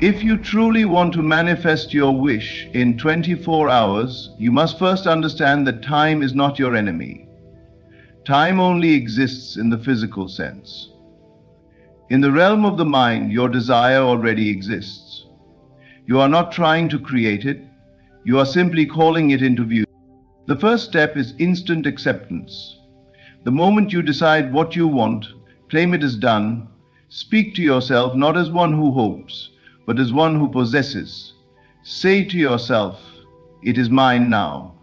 If you truly want to manifest your wish in 24 hours, you must first understand that time is not your enemy. Time only exists in the physical sense. In the realm of the mind, your desire already exists. You are not trying to create it, you are simply calling it into view. The first step is instant acceptance. The moment you decide what you want, claim it as done, speak to yourself not as one who hopes, but as one who possesses. Say to yourself, "It is mine now,"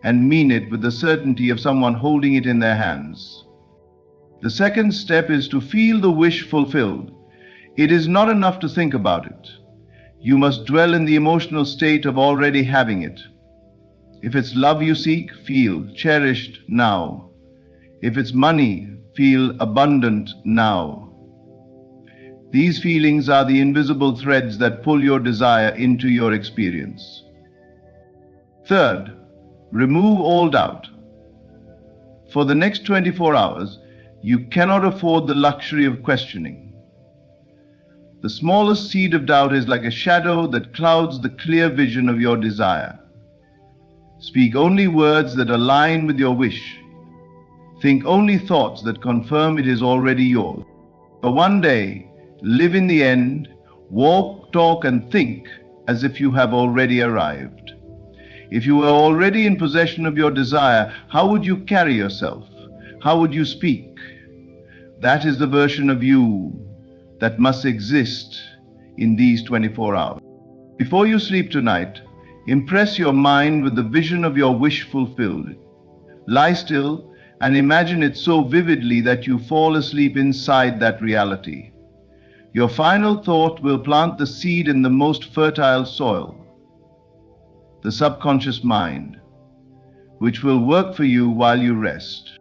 and mean it with the certainty of someone holding it in their hands. The second step is to feel the wish fulfilled. It is not enough to think about it. You must dwell in the emotional state of already having it. If it's love you seek, feel cherished now. If it's money, feel abundant now. These feelings are the invisible threads that pull your desire into your experience. Third, remove all doubt. For the next 24 hours, you cannot afford the luxury of questioning. The smallest seed of doubt is like a shadow that clouds the clear vision of your desire. Speak only words that align with your wish. Think only thoughts that confirm it is already yours. For one day, live in the end, walk, talk, and think as if you have already arrived. If you were already in possession of your desire, how would you carry yourself? How would you speak? That is the version of you that must exist in these 24 hours. Before you sleep tonight, impress your mind with the vision of your wish fulfilled. Lie still and imagine it so vividly that you fall asleep inside that reality. Your final thought will plant the seed in the most fertile soil, the subconscious mind, which will work for you while you rest.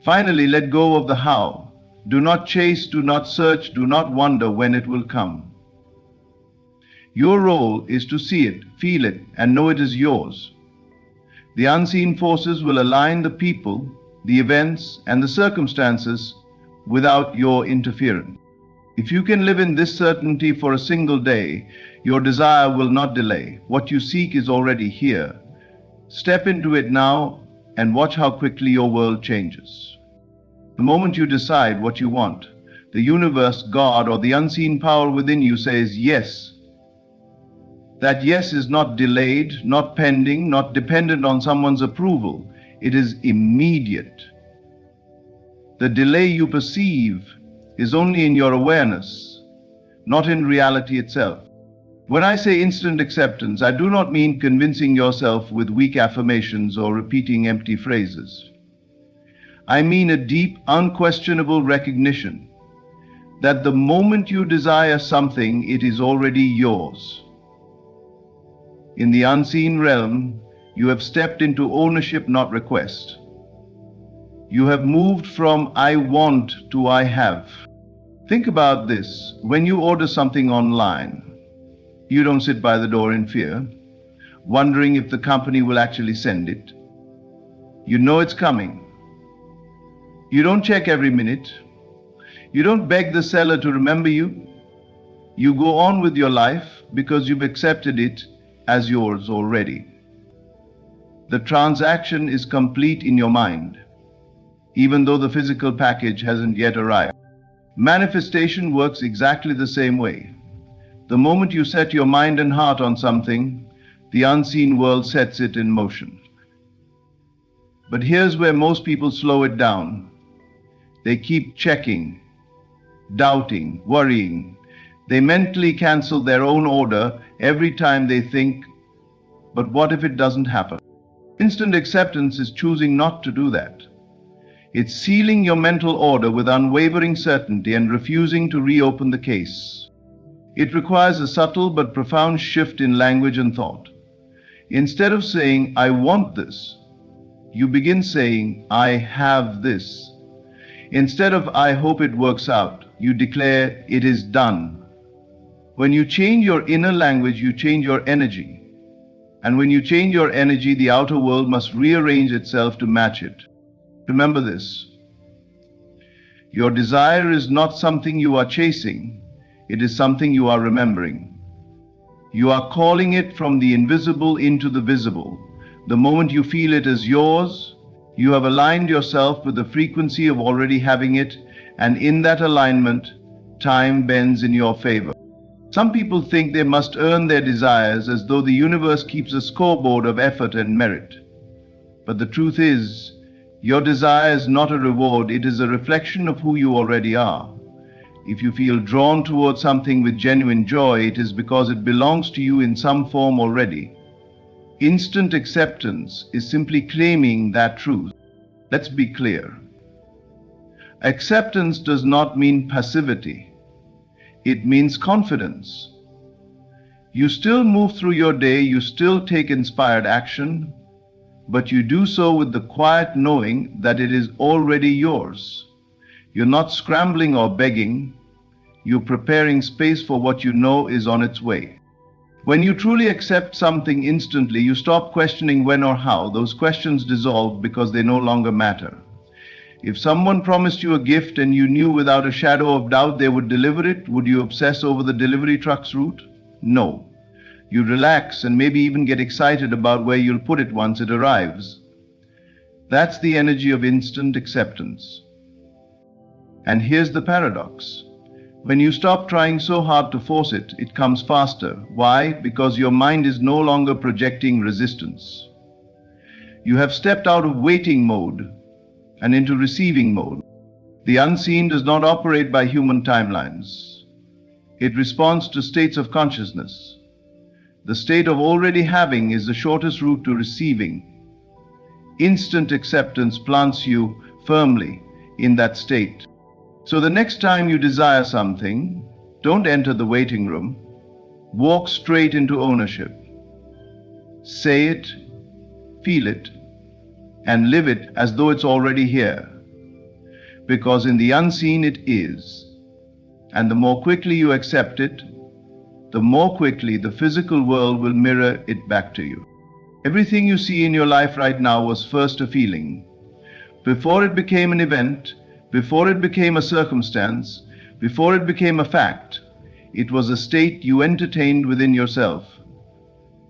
Finally, let go of the how. Do not chase, do not search, do not wonder when it will come. Your role is to see it, feel it, and know it is yours. The unseen forces will align the people, the events, and the circumstances without your interference. If you can live in this certainty for a single day, your desire will not delay. What you seek is already here. Step into it now and watch how quickly your world changes. The moment you decide what you want, the universe, God, or the unseen power within you says yes. That yes is not delayed, not pending, not dependent on someone's approval. It is immediate. The delay you perceive is only in your awareness, not in reality itself. When I say instant acceptance, I do not mean convincing yourself with weak affirmations or repeating empty phrases. I mean a deep, unquestionable recognition that the moment you desire something, it is already yours. In the unseen realm, you have stepped into ownership, not request. You have moved from I want to I have. Think about this. When you order something online, you don't sit by the door in fear, wondering if the company will actually send it. You know it's coming. You don't check every minute. You don't beg the seller to remember you. You go on with your life because you've accepted it as yours already. The transaction is complete in your mind, even though the physical package hasn't yet arrived. Manifestation works exactly the same way. The moment you set your mind and heart on something, the unseen world sets it in motion. But here's where most people slow it down. They keep checking, doubting, worrying. They mentally cancel their own order every time they think, but what if it doesn't happen? Instant acceptance is choosing not to do that. It's sealing your mental order with unwavering certainty and refusing to reopen the case. It requires a subtle but profound shift in language and thought. Instead of saying, I want this, you begin saying, I have this. Instead of, I hope it works out, you declare, it is done. When you change your inner language, you change your energy. And when you change your energy, the outer world must rearrange itself to match it. Remember this. Your desire is not something you are chasing. It is something you are remembering. You are calling it from the invisible into the visible. The moment you feel it as yours, you have aligned yourself with the frequency of already having it, and in that alignment, time bends in your favor. Some people think they must earn their desires as though the universe keeps a scoreboard of effort and merit. But the truth is, your desire is not a reward, it is a reflection of who you already are. If you feel drawn towards something with genuine joy, it is because it belongs to you in some form already. Instant acceptance is simply claiming that truth. Let's be clear. Acceptance does not mean passivity. It means confidence. You still move through your day, you still take inspired action, but you do so with the quiet knowing that it is already yours. You're not scrambling or begging, you're preparing space for what you know is on its way. When you truly accept something instantly, you stop questioning when or how. Those questions dissolve because they no longer matter. If someone promised you a gift and you knew without a shadow of doubt they would deliver it, would you obsess over the delivery truck's route? No. You relax and maybe even get excited about where you'll put it once it arrives. That's the energy of instant acceptance. And here's the paradox. When you stop trying so hard to force it, it comes faster. Why? Because your mind is no longer projecting resistance. You have stepped out of waiting mode and into receiving mode. The unseen does not operate by human timelines. It responds to states of consciousness. The state of already having is the shortest route to receiving. Instant acceptance plants you firmly in that state. So the next time you desire something, don't enter the waiting room. Walk straight into ownership. Say it, feel it, and live it as though it's already here. Because in the unseen it is. And the more quickly you accept it, the more quickly the physical world will mirror it back to you. Everything you see in your life right now was first a feeling. Before it became an event, before it became a circumstance, before it became a fact, it was a state you entertained within yourself.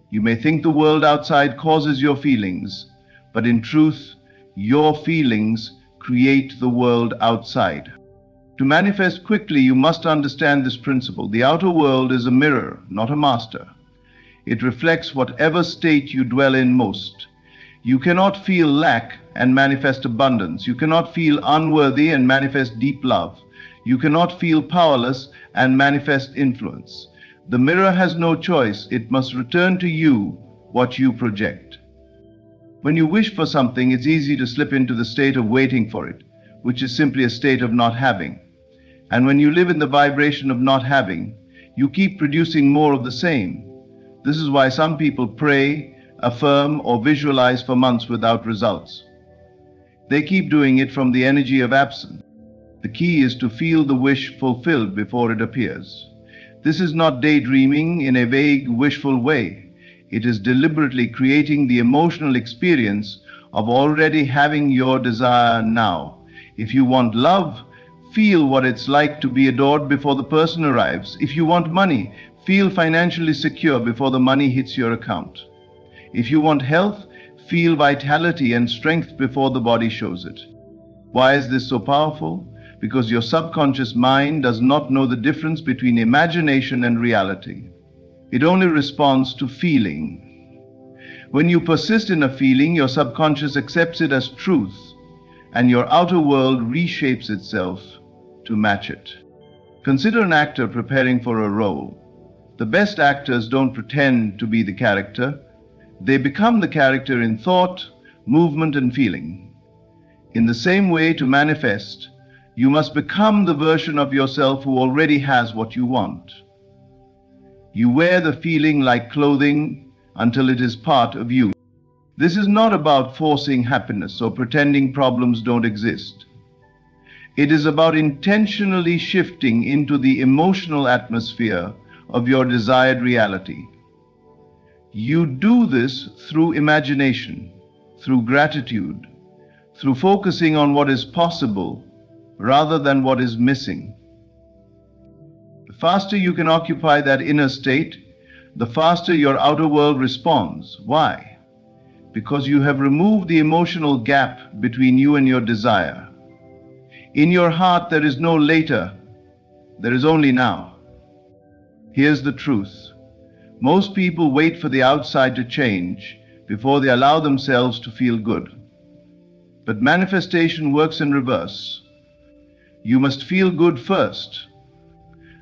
You may think the world outside causes your feelings, but in truth, your feelings create the world outside. To manifest quickly, you must understand this principle. The outer world is a mirror, not a master. It reflects whatever state you dwell in most. You cannot feel lack and manifest abundance. You cannot feel unworthy and manifest deep love. You cannot feel powerless and manifest influence. The mirror has no choice. It must return to you what you project. When you wish for something, it's easy to slip into the state of waiting for it, which is simply a state of not having. And when you live in the vibration of not having, you keep producing more of the same. This is why some people pray, affirm, or visualize for months without results. They keep doing it from the energy of absence. The key is to feel the wish fulfilled before it appears. This is not daydreaming in a vague, wishful way. It is deliberately creating the emotional experience of already having your desire now. If you want love, feel what it's like to be adored before the person arrives. If you want money, feel financially secure before the money hits your account. If you want health, feel vitality and strength before the body shows it. Why is this so powerful? Because your subconscious mind does not know the difference between imagination and reality. It only responds to feeling. When you persist in a feeling, your subconscious accepts it as truth, and your outer world reshapes itself to match it. Consider an actor preparing for a role. The best actors don't pretend to be the character. They become the character in thought, movement, and feeling. In the same way, to manifest, you must become the version of yourself who already has what you want. You wear the feeling like clothing until it is part of you. This is not about forcing happiness or pretending problems don't exist. It is about intentionally shifting into the emotional atmosphere of your desired reality. You do this through imagination, through gratitude, through focusing on what is possible rather than what is missing. faster you can occupy that inner state, the faster your outer world responds. Why? Because you have removed the emotional gap between you and your desire. In your heart, there is no later, there is only now. Here's the truth. Most people wait for the outside to change before they allow themselves to feel good. But manifestation works in reverse. You must feel good first,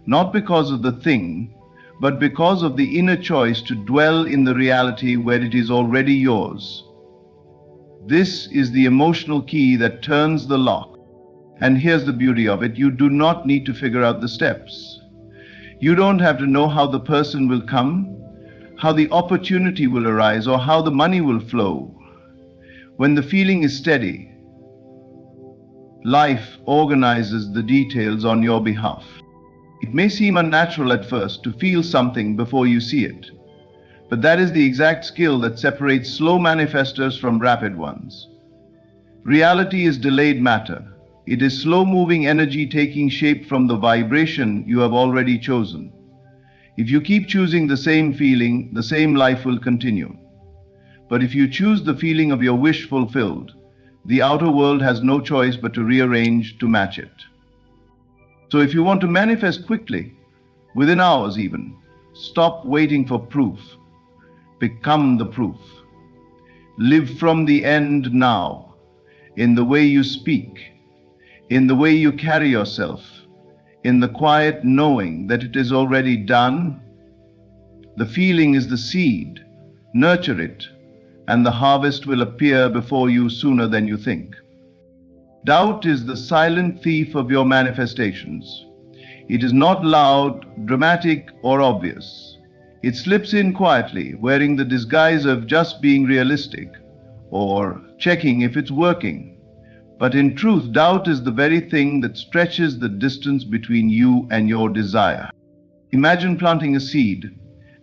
not because of the thing, but because of the inner choice to dwell in the reality where it is already yours. This is the emotional key that turns the lock. And here's the beauty of it: you do not need to figure out the steps. You don't have to know how the person will come, how the opportunity will arise, or how the money will flow. When the feeling is steady, life organizes the details on your behalf. It may seem unnatural at first to feel something before you see it, but that is the exact skill that separates slow manifestors from rapid ones. Reality is delayed matter. It is slow-moving energy taking shape from the vibration you have already chosen. If you keep choosing the same feeling, the same life will continue. But if you choose the feeling of your wish fulfilled, the outer world has no choice but to rearrange to match it. So if you want to manifest quickly, within hours even, stop waiting for proof. Become the proof. Live from the end now, in the way you speak, in the way you carry yourself, in the quiet knowing that it is already done. The feeling is the seed. Nurture it, and the harvest will appear before you sooner than you think. Doubt is the silent thief of your manifestations. It is not loud, dramatic, or obvious. It slips in quietly, wearing the disguise of just being realistic or checking if it's working. But in truth, doubt is the very thing that stretches the distance between you and your desire. Imagine planting a seed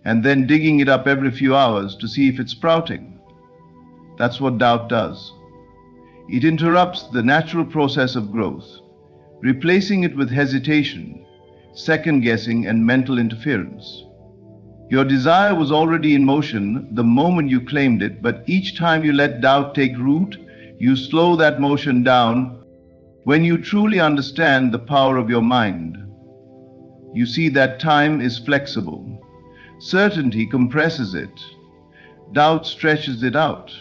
and then digging it up every few hours to see if it's sprouting. That's what doubt does. It interrupts the natural process of growth, replacing it with hesitation, second-guessing, and mental interference. Your desire was already in motion the moment you claimed it, but each time you let doubt take root, you slow that motion down. When you truly understand the power of your mind, you see that time is flexible. Certainty compresses it. Doubt stretches it out.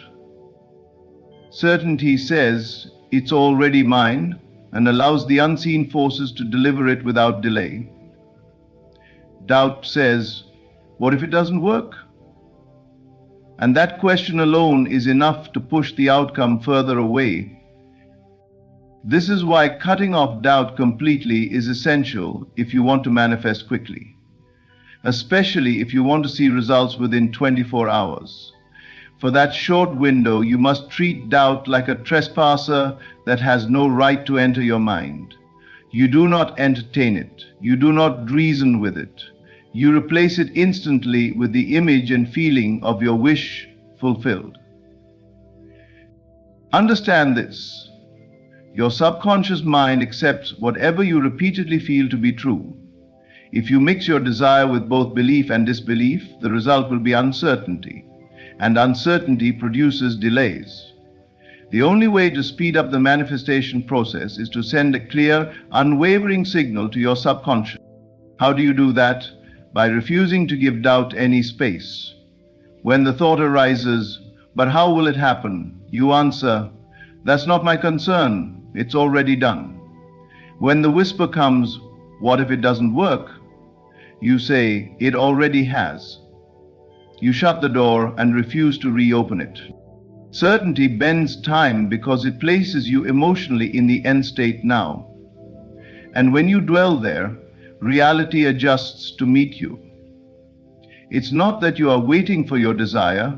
Certainty says it's already mine and allows the unseen forces to deliver it without delay. Doubt says, what if it doesn't work? And that question alone is enough to push the outcome further away. This is why cutting off doubt completely is essential if you want to manifest quickly, especially if you want to see results within 24 hours. For that short window, you must treat doubt like a trespasser that has no right to enter your mind. You do not entertain it. You do not reason with it. You replace it instantly with the image and feeling of your wish fulfilled. Understand this. Your subconscious mind accepts whatever you repeatedly feel to be true. If you mix your desire with both belief and disbelief, the result will be uncertainty. And uncertainty produces delays. The only way to speed up the manifestation process is to send a clear, unwavering signal to your subconscious. How do you do that? By refusing to give doubt any space. When the thought arises, but how will it happen? You answer, that's not my concern, it's already done. When the whisper comes, what if it doesn't work? You say, it already has. You shut the door and refuse to reopen it. Certainty bends time because it places you emotionally in the end state now. And when you dwell there, reality adjusts to meet you. It's not that you are waiting for your desire.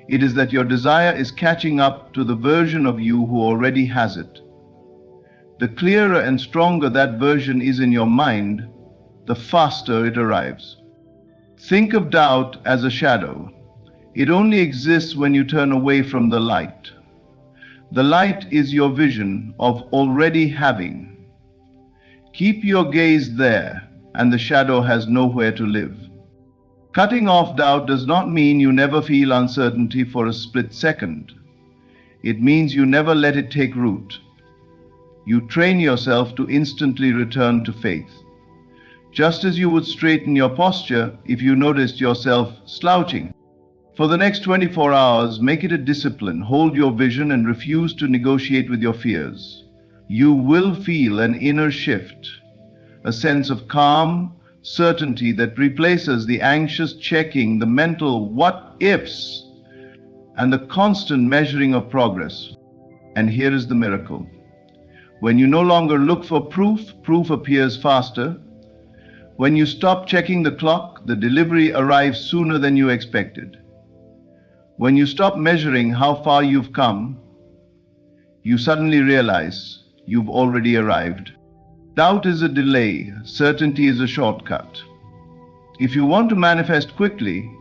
It is that your desire is catching up to the version of you who already has it. The clearer and stronger that version is in your mind, the faster it arrives. Think of doubt as a shadow. It only exists when you turn away from the light. The light is your vision of already having. Keep your gaze there, and the shadow has nowhere to live. Cutting off doubt does not mean you never feel uncertainty for a split second. It means you never let it take root. You train yourself to instantly return to faith. Just as you would straighten your posture if you noticed yourself slouching. For the next 24 hours, make it a discipline. Hold your vision and refuse to negotiate with your fears. You will feel an inner shift, a sense of calm, certainty that replaces the anxious checking, the mental what ifs, and the constant measuring of progress. And here is the miracle. When you no longer look for proof, proof appears faster. When you stop checking the clock, the delivery arrives sooner than you expected. When you stop measuring how far you've come, you suddenly realize you've already arrived. Doubt is a delay, certainty is a shortcut. If you want to manifest quickly,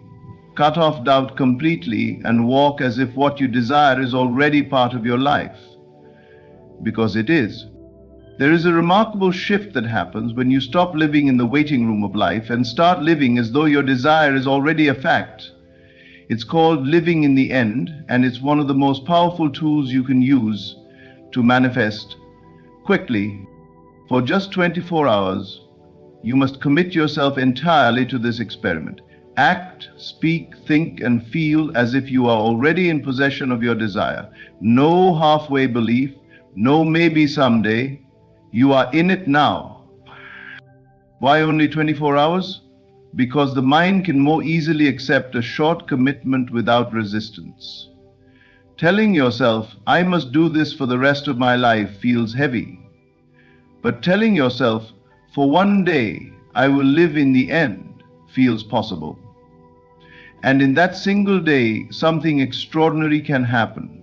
cut off doubt completely and walk as if what you desire is already part of your life. Because it is. There is a remarkable shift that happens when you stop living in the waiting room of life and start living as though your desire is already a fact. It's called living in the end, and it's one of the most powerful tools you can use to manifest quickly. For just 24 hours, you must commit yourself entirely to this experiment. Act, speak, think, and feel as if you are already in possession of your desire. No halfway belief, no maybe someday. You are in it now. Why only 24 hours? Because the mind can more easily accept a short commitment without resistance. Telling yourself, I must do this for the rest of my life, feels heavy. But telling yourself, for one day I will live in the end, feels possible. And in that single day, something extraordinary can happen.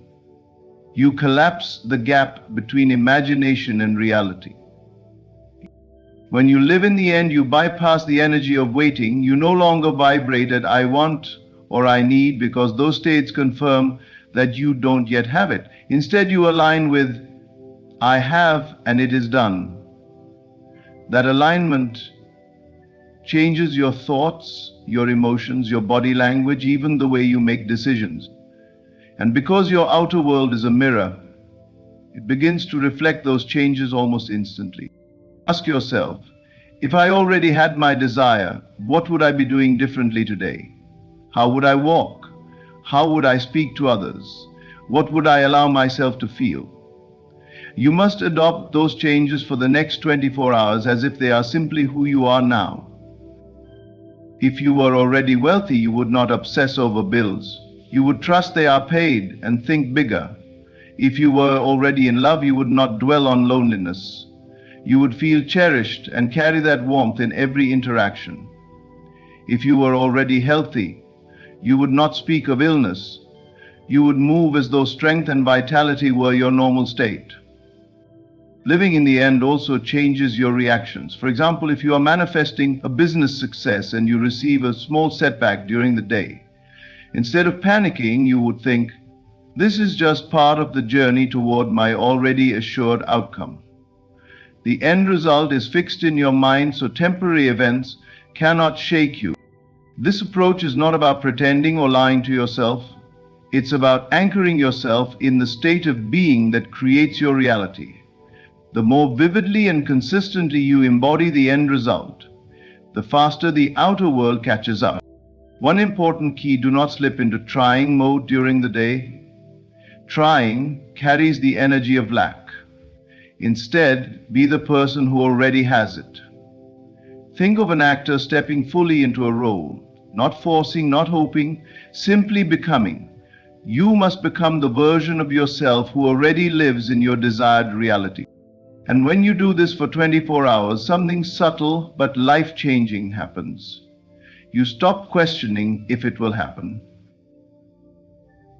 You collapse the gap between imagination and reality. When you live in the end, you bypass the energy of waiting. You no longer vibrate at I want or I need, because those states confirm that you don't yet have it. Instead, you align with I have and it is done. That alignment changes your thoughts, your emotions, your body language, even the way you make decisions. And because your outer world is a mirror, it begins to reflect those changes almost instantly. Ask yourself, if I already had my desire, what would I be doing differently today? How would I walk? How would I speak to others? What would I allow myself to feel? You must adopt those changes for the next 24 hours as if they are simply who you are now. If you were already wealthy, you would not obsess over bills. You would trust they are paid and think bigger. If you were already in love, you would not dwell on loneliness. You would feel cherished and carry that warmth in every interaction. If you were already healthy, you would not speak of illness. You would move as though strength and vitality were your normal state. Living in the end also changes your reactions. For example, if you are manifesting a business success and you receive a small setback during the day, instead of panicking, you would think, this is just part of the journey toward my already assured outcome. The end result is fixed in your mind, so temporary events cannot shake you. This approach is not about pretending or lying to yourself. It's about anchoring yourself in the state of being that creates your reality. The more vividly and consistently you embody the end result, the faster the outer world catches up. One important key: do not slip into trying mode during the day. Trying carries the energy of lack. Instead, be the person who already has it. Think of an actor stepping fully into a role, not forcing, not hoping, simply becoming. You must become the version of yourself who already lives in your desired reality. And when you do this for 24 hours, something subtle but life-changing happens. You stop questioning if it will happen.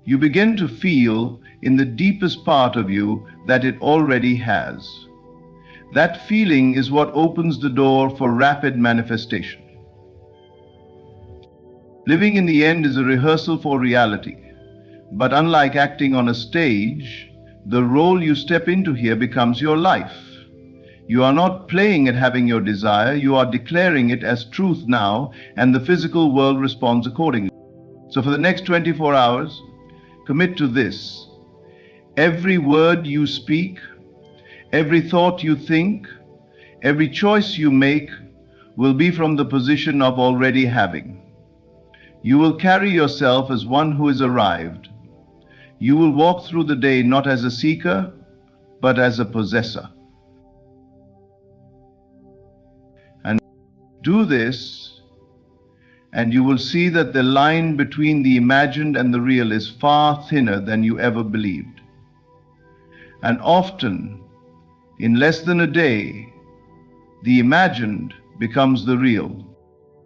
You begin to feel in the deepest part of you that it already has. That feeling is what opens the door for rapid manifestation. Living in the end is a rehearsal for reality. But unlike acting on a stage, the role you step into here becomes your life. You are not playing at having your desire, you are declaring it as truth now, and the physical world responds accordingly. So for the next 24 hours, commit to this. Every word you speak, every thought you think, every choice you make will be from the position of already having. You will carry yourself as one who is arrived. You will walk through the day not as a seeker, but as a possessor. And do this, and you will see that the line between the imagined and the real is far thinner than you ever believed. And often, in less than a day, the imagined becomes the real.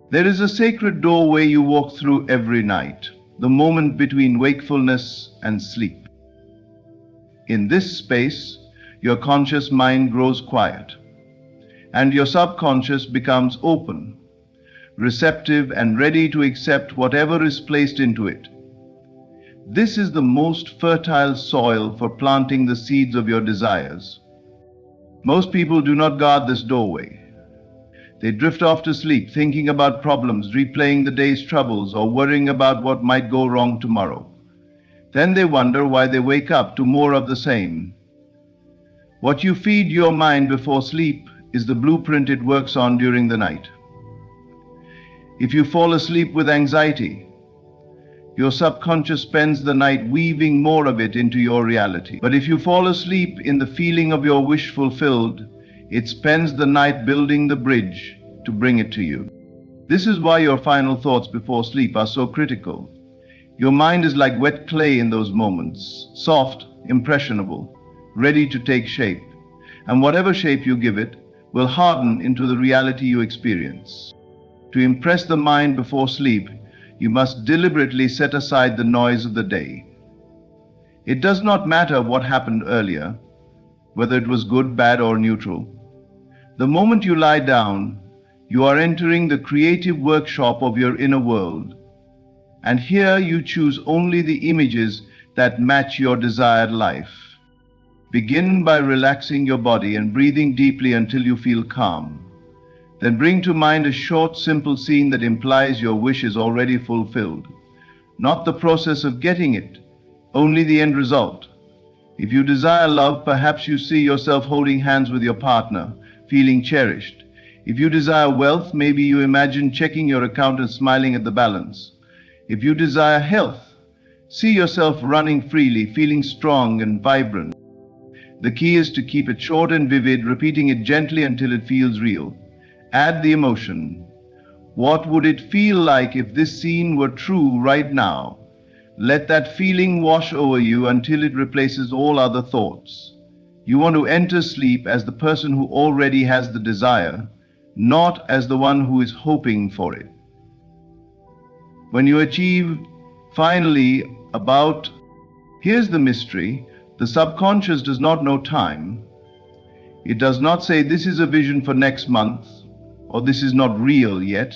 There is a sacred doorway you walk through every night, the moment between wakefulness and sleep. In this space, your conscious mind grows quiet, and your subconscious becomes open, receptive, and ready to accept whatever is placed into it. This is the most fertile soil for planting the seeds of your desires. Most people do not guard this doorway. They drift off to sleep, thinking about problems, replaying the day's troubles, or worrying about what might go wrong tomorrow. Then they wonder why they wake up to more of the same. What you feed your mind before sleep is the blueprint it works on during the night. If you fall asleep with anxiety, your subconscious spends the night weaving more of it into your reality. But if you fall asleep in the feeling of your wish fulfilled, it spends the night building the bridge to bring it to you. This is why your final thoughts before sleep are so critical. Your mind is like wet clay in those moments, soft, impressionable, ready to take shape. And whatever shape you give it will harden into the reality you experience. To impress the mind before sleep, you must deliberately set aside the noise of the day. It does not matter what happened earlier, whether it was good, bad, or neutral. The moment you lie down, you are entering the creative workshop of your inner world. And here you choose only the images that match your desired life. Begin by relaxing your body and breathing deeply until you feel calm. Then bring to mind a short, simple scene that implies your wish is already fulfilled. Not the process of getting it, only the end result. If you desire love, perhaps you see yourself holding hands with your partner, feeling cherished. If you desire wealth, maybe you imagine checking your account and smiling at the balance. If you desire health, see yourself running freely, feeling strong and vibrant. The key is to keep it short and vivid, repeating it gently until it feels real. Add the emotion. What would it feel like if this scene were true right now? Let that feeling wash over you until it replaces all other thoughts. You want to enter sleep as the person who already has the desire, not as the one who is hoping for it. When you achieve finally here's the mystery, the subconscious does not know time. It does not say this is a vision for next month, or this is not real yet.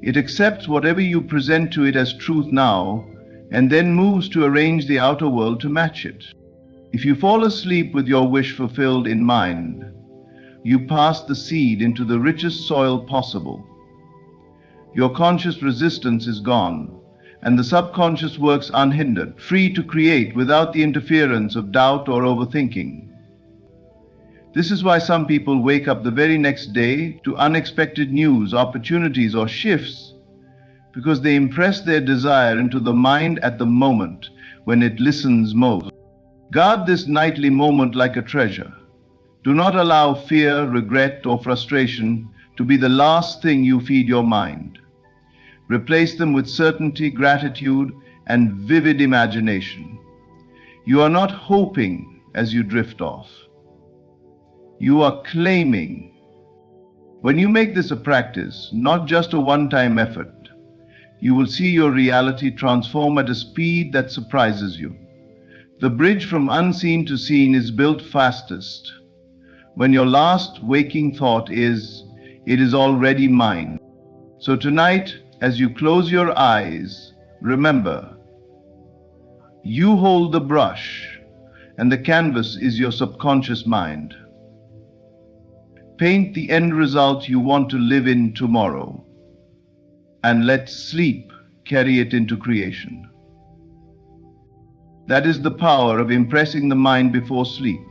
It accepts whatever you present to it as truth now, and then moves to arrange the outer world to match it. If you fall asleep with your wish fulfilled in mind, you pass the seed into the richest soil possible. Your conscious resistance is gone, and the subconscious works unhindered, free to create without the interference of doubt or overthinking. This is why some people wake up the very next day to unexpected news, opportunities, or shifts, because they impress their desire into the mind at the moment when it listens most. Guard this nightly moment like a treasure. Do not allow fear, regret, or frustration to be the last thing you feed your mind. Replace them with certainty, gratitude, and vivid imagination. You are not hoping as you drift off. You are claiming. When you make this a practice, not just a one-time effort, you will see your reality transform at a speed that surprises you. The bridge from unseen to seen is built fastest when your last waking thought is, "It is already mine." So tonight, as you close your eyes, remember, you hold the brush, and the canvas is your subconscious mind. Paint the end result you want to live in tomorrow, and let sleep carry it into creation. That is the power of impressing the mind before sleep.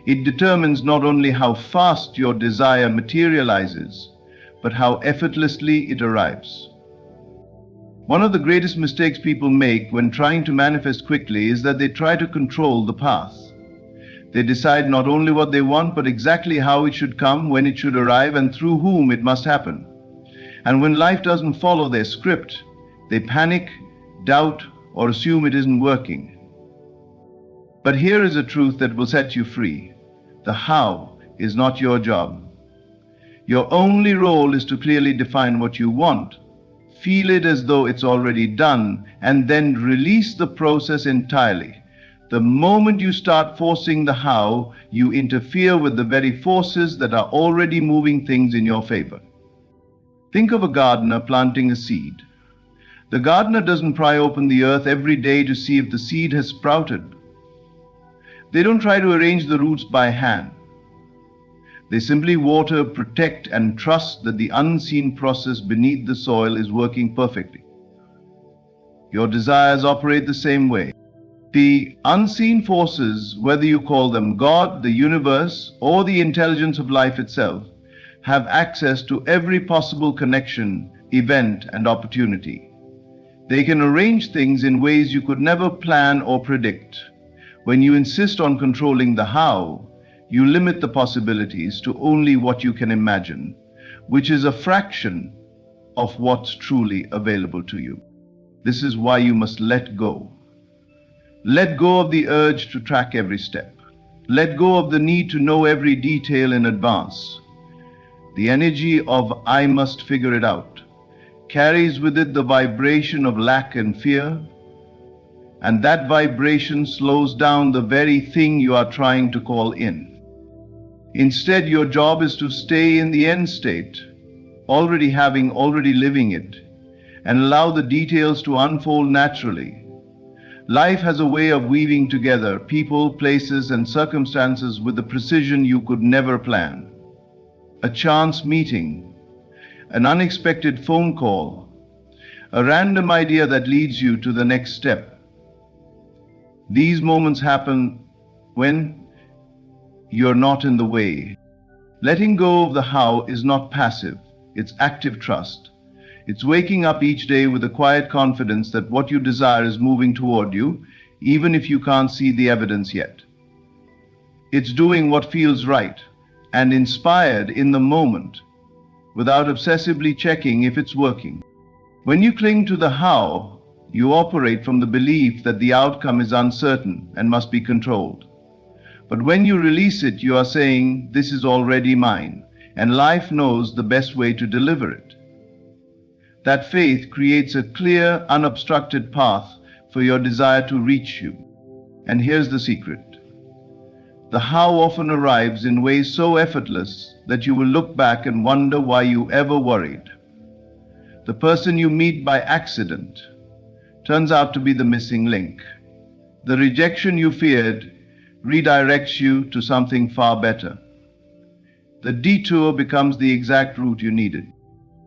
It determines not only how fast your desire materializes, but how effortlessly it arrives. One of the greatest mistakes people make when trying to manifest quickly is that they try to control the path. They decide not only what they want, but exactly how it should come, when it should arrive, and through whom it must happen. And when life doesn't follow their script, they panic, doubt, or assume it isn't working. But here is a truth that will set you free. The how is not your job. Your only role is to clearly define what you want, feel it as though it's already done, and then release the process entirely. The moment you start forcing the how, you interfere with the very forces that are already moving things in your favor. Think of a gardener planting a seed. The gardener doesn't pry open the earth every day to see if the seed has sprouted. They don't try to arrange the roots by hand. They simply water, protect, and trust that the unseen process beneath the soil is working perfectly. Your desires operate the same way. The unseen forces, whether you call them God, the universe, or the intelligence of life itself, have access to every possible connection, event, and opportunity. They can arrange things in ways you could never plan or predict. When you insist on controlling the how, you limit the possibilities to only what you can imagine, which is a fraction of what's truly available to you. This is why you must let go. Let go of the urge to track every step. Let go of the need to know every detail in advance. The energy of "I must figure it out" carries with it the vibration of lack and fear, and that vibration slows down the very thing you are trying to call in. Instead, your job is to stay in the end state, already living it, and allow the details to unfold naturally. Life has a way of weaving together people, places, and circumstances with a precision you could never plan. A chance meeting, an unexpected phone call, a random idea that leads you to the next step. These moments happen when you're not in the way. Letting go of the how is not passive, it's active trust. It's waking up each day with a quiet confidence that what you desire is moving toward you, even if you can't see the evidence yet. It's doing what feels right and inspired in the moment, without obsessively checking if it's working. When you cling to the how, you operate from the belief that the outcome is uncertain and must be controlled. But when you release it, you are saying, "This is already mine, and life knows the best way to deliver it." That faith creates a clear, unobstructed path for your desire to reach you. And here's the secret. The how often arrives in ways so effortless that you will look back and wonder why you ever worried. The person you meet by accident turns out to be the missing link. The rejection you feared redirects you to something far better. The detour becomes the exact route you needed.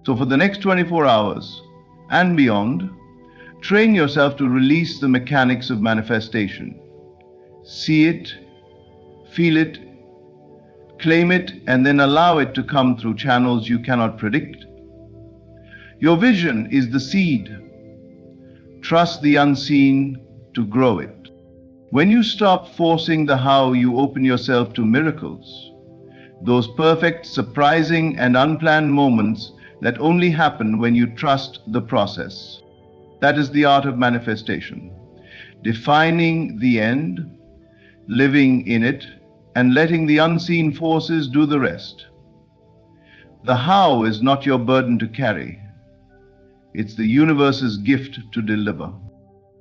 So for the next 24 hours and beyond, train yourself to release the mechanics of manifestation. See it, feel it, claim it, and then allow it to come through channels you cannot predict. Your vision is the seed. Trust the unseen to grow it. When you stop forcing the how, you open yourself to miracles. Those perfect, surprising, and unplanned moments that only happen when you trust the process. That is the art of manifestation. Defining the end, living in it, and letting the unseen forces do the rest. The how is not your burden to carry. It's the universe's gift to deliver.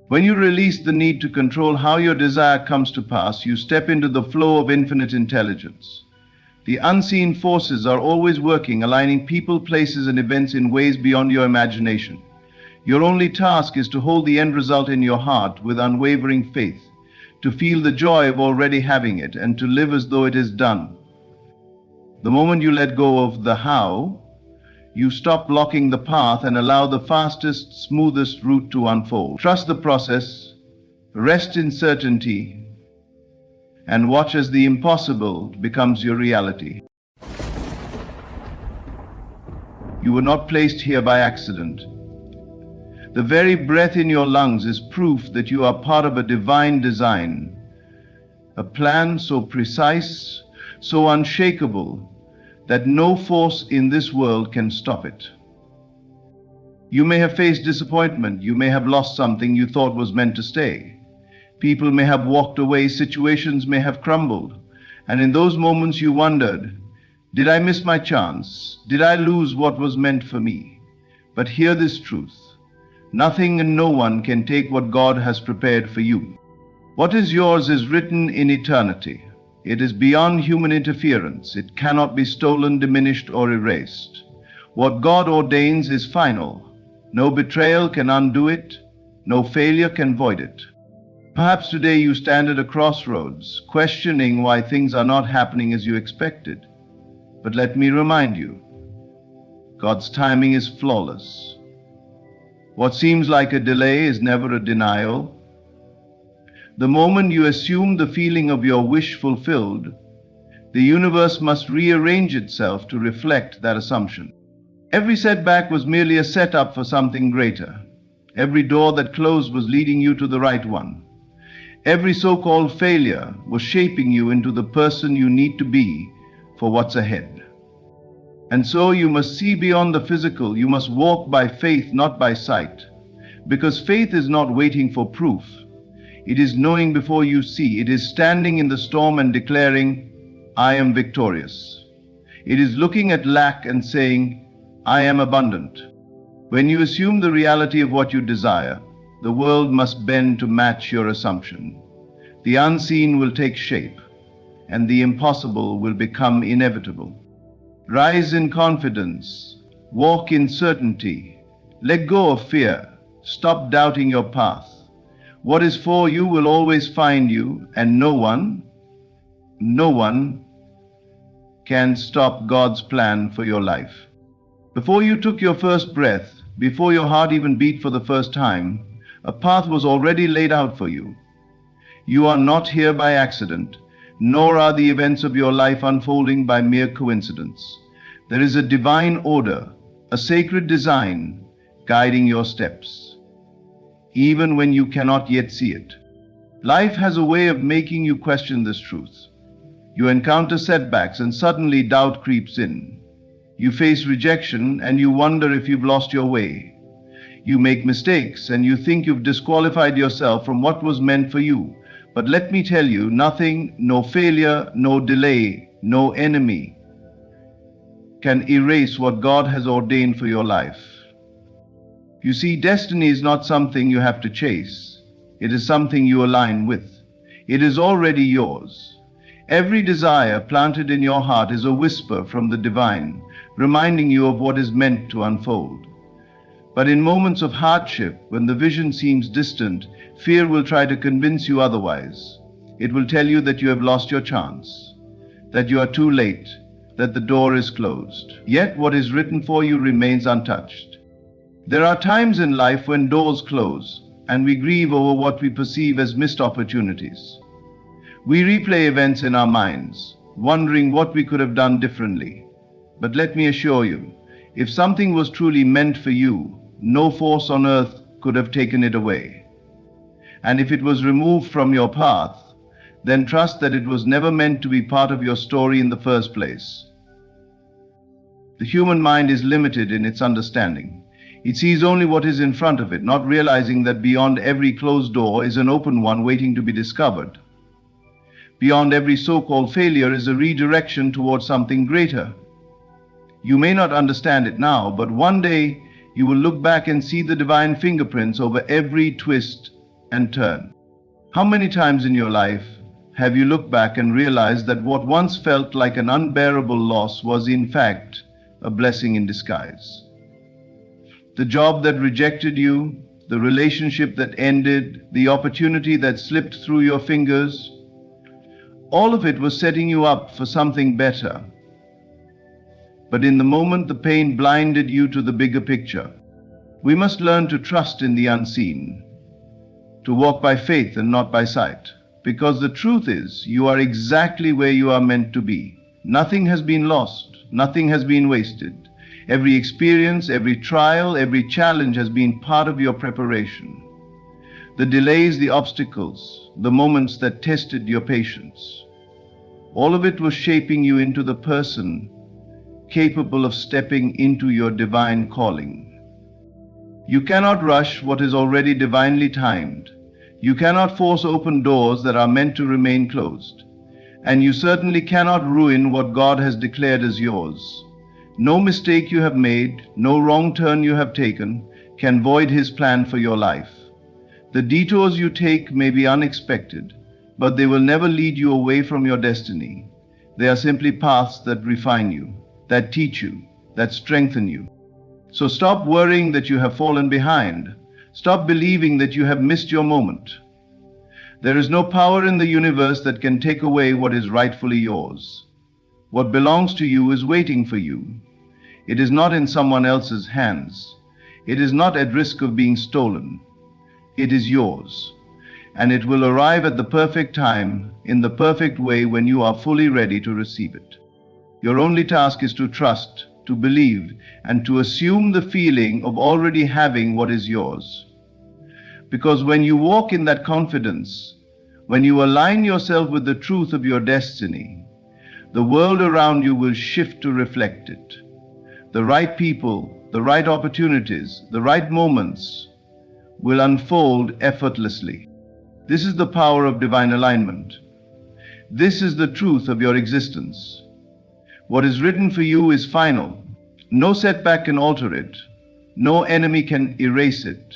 When you release the need to control how your desire comes to pass, you step into the flow of infinite intelligence. The unseen forces are always working, aligning people, places, and events in ways beyond your imagination. Your only task is to hold the end result in your heart with unwavering faith, to feel the joy of already having it, and to live as though it is done. The moment you let go of the how, you stop blocking the path and allow the fastest, smoothest route to unfold. Trust the process, rest in certainty, and watch as the impossible becomes your reality. You were not placed here by accident. The very breath in your lungs is proof that you are part of a divine design, a plan so precise, so unshakable, that no force in this world can stop it. You may have faced disappointment, you may have lost something you thought was meant to stay. People may have walked away, situations may have crumbled, and in those moments you wondered, did I miss my chance? Did I lose what was meant for me? But hear this truth. Nothing and no one can take what God has prepared for you. What is yours is written in eternity. It is beyond human interference. It cannot be stolen, diminished, or erased. What God ordains is final. No betrayal can undo it. No failure can void it. Perhaps today you stand at a crossroads, questioning why things are not happening as you expected. But let me remind you, God's timing is flawless. What seems like a delay is never a denial. The moment you assume the feeling of your wish fulfilled, the universe must rearrange itself to reflect that assumption. Every setback was merely a setup for something greater. Every door that closed was leading you to the right one. Every so-called failure was shaping you into the person you need to be for what's ahead. And so you must see beyond the physical. You must walk by faith, not by sight. Because faith is not waiting for proof. It is knowing before you see. It is standing in the storm and declaring, I am victorious. It is looking at lack and saying, I am abundant. When you assume the reality of what you desire, the world must bend to match your assumption. The unseen will take shape, and the impossible will become inevitable. Rise in confidence, walk in certainty, let go of fear, stop doubting your path. What is for you will always find you, and no one can stop God's plan for your life. Before you took your first breath, before your heart even beat for the first time, a path was already laid out for you. You are not here by accident, nor are the events of your life unfolding by mere coincidence. There is a divine order, a sacred design guiding your steps, even when you cannot yet see it. Life has a way of making you question this truth. You encounter setbacks and suddenly doubt creeps in. You face rejection and you wonder if you've lost your way. You make mistakes and you think you've disqualified yourself from what was meant for you. But let me tell you, nothing, no failure, no delay, no enemy can erase what God has ordained for your life. You see, destiny is not something you have to chase. It is something you align with. It is already yours. Every desire planted in your heart is a whisper from the divine, reminding you of what is meant to unfold. But in moments of hardship, when the vision seems distant, fear will try to convince you otherwise. It will tell you that you have lost your chance, that you are too late, that the door is closed. Yet what is written for you remains untouched. There are times in life when doors close, and we grieve over what we perceive as missed opportunities. We replay events in our minds, wondering what we could have done differently. But let me assure you, if something was truly meant for you, no force on earth could have taken it away. And if it was removed from your path, then trust that it was never meant to be part of your story in the first place. The human mind is limited in its understanding. It sees only what is in front of it, not realizing that beyond every closed door is an open one waiting to be discovered. Beyond every so-called failure is a redirection towards something greater. You may not understand it now, but one day you will look back and see the divine fingerprints over every twist and turn. How many times in your life have you looked back and realized that what once felt like an unbearable loss was in fact a blessing in disguise? The job that rejected you, the relationship that ended, the opportunity that slipped through your fingers, all of it was setting you up for something better. but in the moment the pain blinded you to the bigger picture. We must learn to trust in the unseen, to walk by faith and not by sight, because the truth is, you are exactly where you are meant to be. Nothing has been lost, nothing has been wasted. Every experience, every trial, every challenge has been part of your preparation. The delays, the obstacles, the moments that tested your patience, all of it was shaping you into the person capable of stepping into your divine calling. You cannot rush what is already divinely timed. You cannot force open doors that are meant to remain closed. And you certainly cannot ruin what God has declared as yours. No mistake you have made, no wrong turn you have taken, can void His plan for your life. The detours you take may be unexpected, but they will never lead you away from your destiny. They are simply paths that refine you, that teach you, that strengthen you. So stop worrying that you have fallen behind. Stop believing that you have missed your moment. There is no power in the universe that can take away what is rightfully yours. What belongs to you is waiting for you. It is not in someone else's hands. It is not at risk of being stolen. It is yours, and it will arrive at the perfect time, in the perfect way, when you are fully ready to receive it. Your only task is to trust, to believe, and to assume the feeling of already having what is yours. Because when you walk in that confidence, when you align yourself with the truth of your destiny, the world around you will shift to reflect it. The right people, the right opportunities, the right moments will unfold effortlessly. This is the power of divine alignment. This is the truth of your existence. What is written for you is final. No setback can alter it. No enemy can erase it.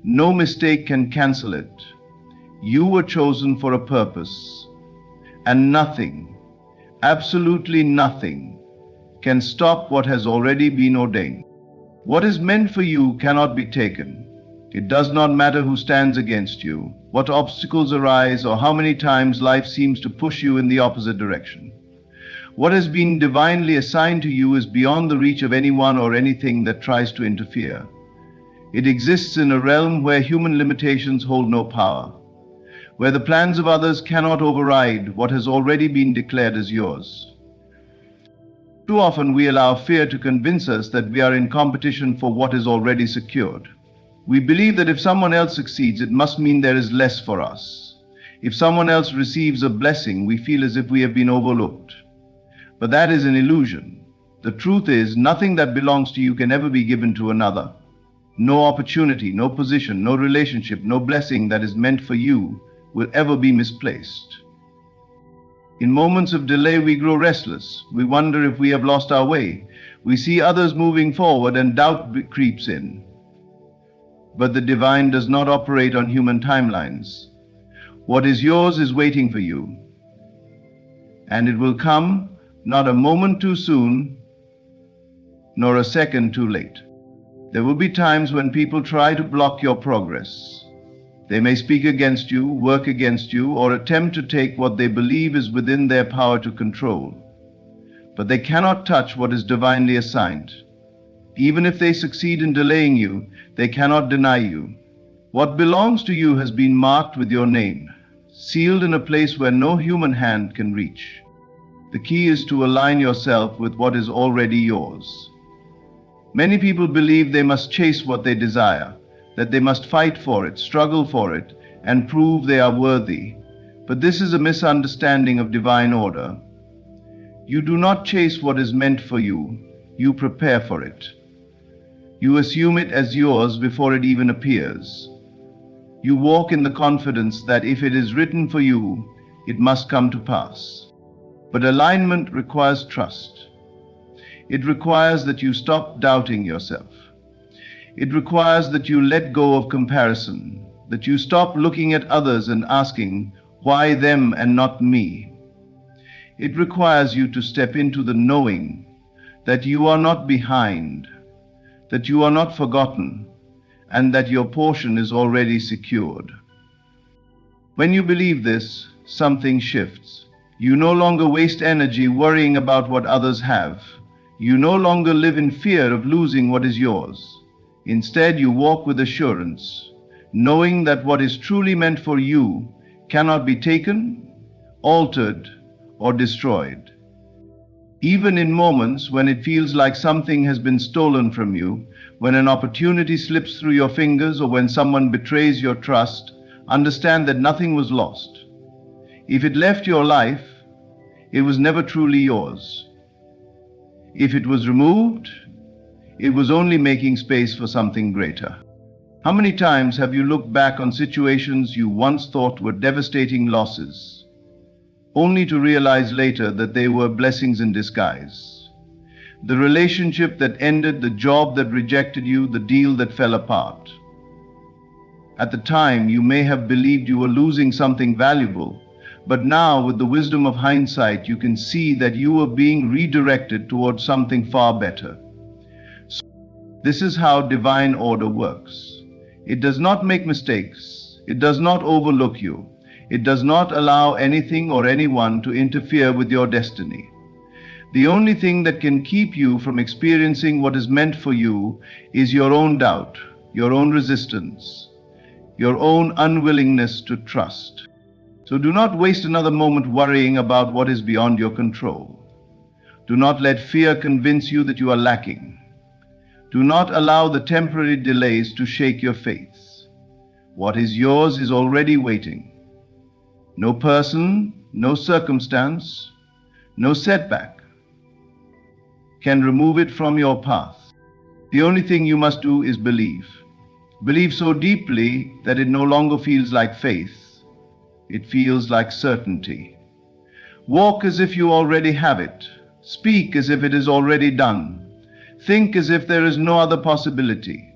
No mistake can cancel it. You were chosen for a purpose, and nothing, absolutely nothing, can stop what has already been ordained. What is meant for you cannot be taken. It does not matter who stands against you, what obstacles arise, or how many times life seems to push you in the opposite direction. What has been divinely assigned to you is beyond the reach of anyone or anything that tries to interfere. It exists in a realm where human limitations hold no power, where the plans of others cannot override what has already been declared as yours. Too often we allow fear to convince us that we are in competition for what is already secured. We believe that if someone else succeeds, it must mean there is less for us. If someone else receives a blessing, we feel as if we have been overlooked. But that is an illusion. The truth is, nothing that belongs to you can ever be given to another. No opportunity, no position, no relationship, no blessing that is meant for you will ever be misplaced. In moments of delay, we grow restless. We wonder if we have lost our way. We see others moving forward and doubt creeps in. But the divine does not operate on human timelines. What is yours is waiting for you. And it will come, not a moment too soon, nor a second too late. There will be times when people try to block your progress. They may speak against you, work against you, or attempt to take what they believe is within their power to control. But they cannot touch what is divinely assigned. Even if they succeed in delaying you, they cannot deny you. What belongs to you has been marked with your name, sealed in a place where no human hand can reach. The key is to align yourself with what is already yours. Many people believe they must chase what they desire, that they must fight for it, struggle for it, and prove they are worthy. But this is a misunderstanding of divine order. You do not chase what is meant for you, you prepare for it. You assume it as yours before it even appears. You walk in the confidence that if it is written for you, it must come to pass. But alignment requires trust. It requires that you stop doubting yourself. It requires that you let go of comparison, that you stop looking at others and asking, why them and not me? It requires you to step into the knowing that you are not behind, that you are not forgotten, and that your portion is already secured. When you believe this, something shifts. You no longer waste energy worrying about what others have. You no longer live in fear of losing what is yours. Instead, you walk with assurance, knowing that what is truly meant for you cannot be taken, altered, or destroyed. Even in moments when it feels like something has been stolen from you, when an opportunity slips through your fingers, or when someone betrays your trust, understand that nothing was lost. If it left your life, it was never truly yours. If it was removed, it was only making space for something greater. How many times have you looked back on situations you once thought were devastating losses, only to realize later that they were blessings in disguise? The relationship that ended, the job that rejected you, the deal that fell apart. At the time, you may have believed you were losing something valuable, but now, with the wisdom of hindsight, you can see that you were being redirected towards something far better. So, this is how divine order works. It does not make mistakes. It does not overlook you. It does not allow anything or anyone to interfere with your destiny. The only thing that can keep you from experiencing what is meant for you is your own doubt, your own resistance, your own unwillingness to trust. So do not waste another moment worrying about what is beyond your control. Do not let fear convince you that you are lacking. Do not allow the temporary delays to shake your faith. What is yours is already waiting. No person, no circumstance, no setback can remove it from your path. The only thing you must do is believe. Believe so deeply that it no longer feels like faith. It feels like certainty. Walk as if you already have it. Speak as if it is already done. Think as if there is no other possibility.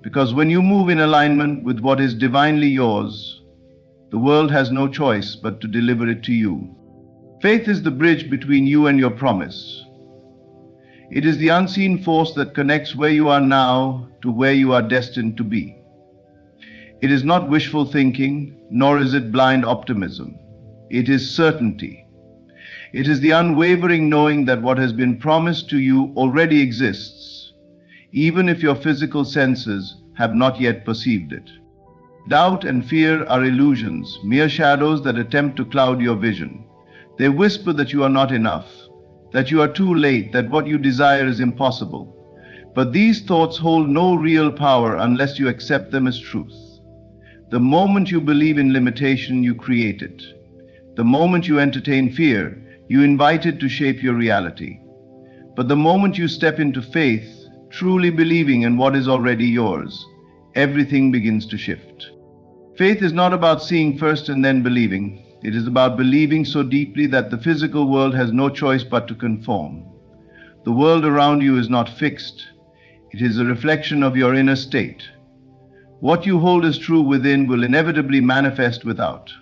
Because when you move in alignment with what is divinely yours, the world has no choice but to deliver it to you. Faith is the bridge between you and your promise. It is the unseen force that connects where you are now to where you are destined to be. It is not wishful thinking, nor is it blind optimism. It is certainty. It is the unwavering knowing that what has been promised to you already exists, even if your physical senses have not yet perceived it. Doubt and fear are illusions, mere shadows that attempt to cloud your vision. They whisper that you are not enough, that you are too late, that what you desire is impossible. But these thoughts hold no real power unless you accept them as truth. The moment you believe in limitation, you create it. The moment you entertain fear, you invite it to shape your reality. But the moment you step into faith, truly believing in what is already yours, everything begins to shift. Faith is not about seeing first and then believing. It is about believing so deeply that the physical world has no choice but to conform. The world around you is not fixed. It is a reflection of your inner state. What you hold as true within will inevitably manifest without.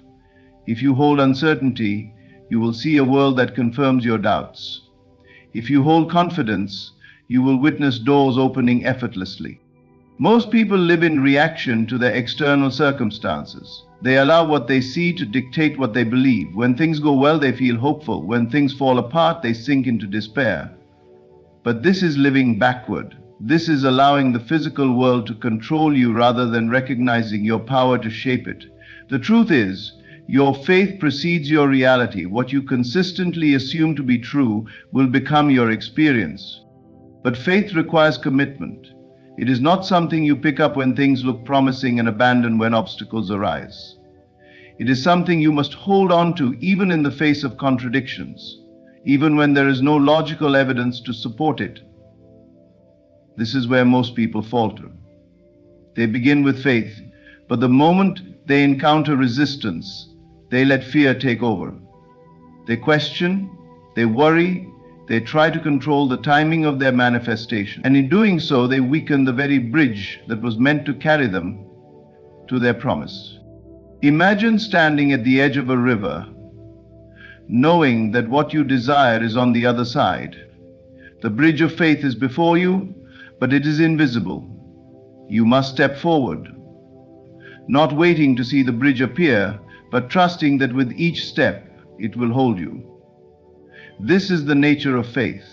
If you hold uncertainty, you will see a world that confirms your doubts. If you hold confidence, you will witness doors opening effortlessly. Most people live in reaction to their external circumstances. They allow what they see to dictate what they believe. When things go well, they feel hopeful. When things fall apart, they sink into despair. But this is living backward. This is allowing the physical world to control you rather than recognizing your power to shape it. The truth is, your faith precedes your reality. What you consistently assume to be true will become your experience. But faith requires commitment. It is not something you pick up when things look promising and abandon when obstacles arise. It is something you must hold on to even in the face of contradictions, even when there is no logical evidence to support it. This is where most people falter. They begin with faith, but the moment they encounter resistance, they let fear take over. They question, they worry, they try to control the timing of their manifestation. And in doing so, they weaken the very bridge that was meant to carry them to their promise. Imagine standing at the edge of a river, knowing that what you desire is on the other side. The bridge of faith is before you, but it is invisible. You must step forward, not waiting to see the bridge appear, but trusting that with each step, it will hold you. This is the nature of faith.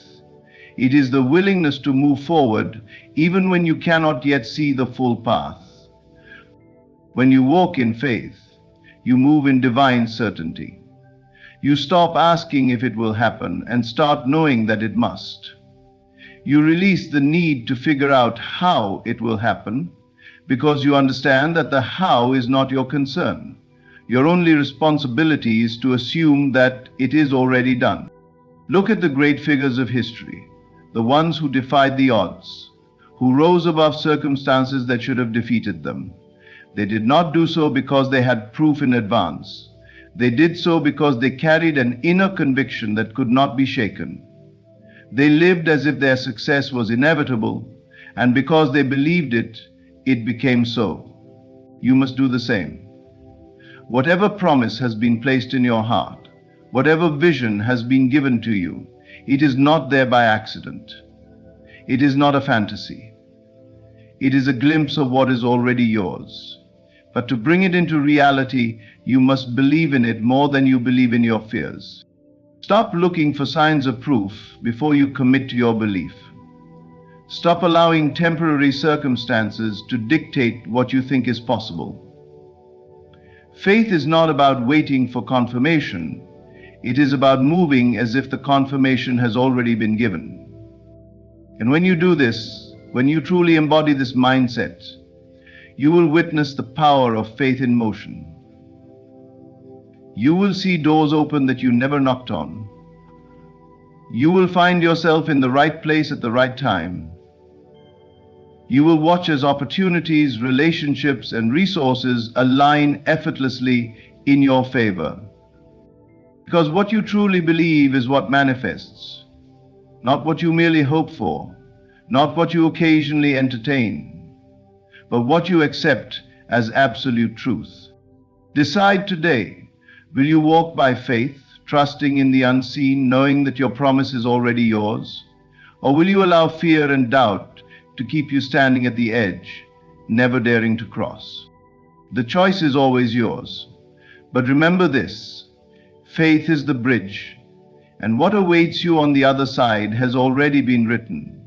It is the willingness to move forward even when you cannot yet see the full path. When you walk in faith, you move in divine certainty. You stop asking if it will happen and start knowing that it must. You release the need to figure out how it will happen because you understand that the how is not your concern. Your only responsibility is to assume that it is already done. Look at the great figures of history, the ones who defied the odds, who rose above circumstances that should have defeated them. They did not do so because they had proof in advance. They did so because they carried an inner conviction that could not be shaken. They lived as if their success was inevitable, and because they believed it, it became so. You must do the same. Whatever promise has been placed in your heart, whatever vision has been given to you, it is not there by accident. It is not a fantasy. It is a glimpse of what is already yours. But to bring it into reality, you must believe in it more than you believe in your fears. Stop looking for signs of proof before you commit to your belief. Stop allowing temporary circumstances to dictate what you think is possible. Faith is not about waiting for confirmation. It is about moving as if the confirmation has already been given. And when you do this, when you truly embody this mindset, you will witness the power of faith in motion. You will see doors open that you never knocked on. You will find yourself in the right place at the right time. You will watch as opportunities, relationships, and resources align effortlessly in your favor. Because what you truly believe is what manifests, not what you merely hope for, not what you occasionally entertain, but what you accept as absolute truth. Decide today, will you walk by faith, trusting in the unseen, knowing that your promise is already yours? Or will you allow fear and doubt to keep you standing at the edge, never daring to cross? The choice is always yours. But remember this, faith is the bridge, and what awaits you on the other side has already been written.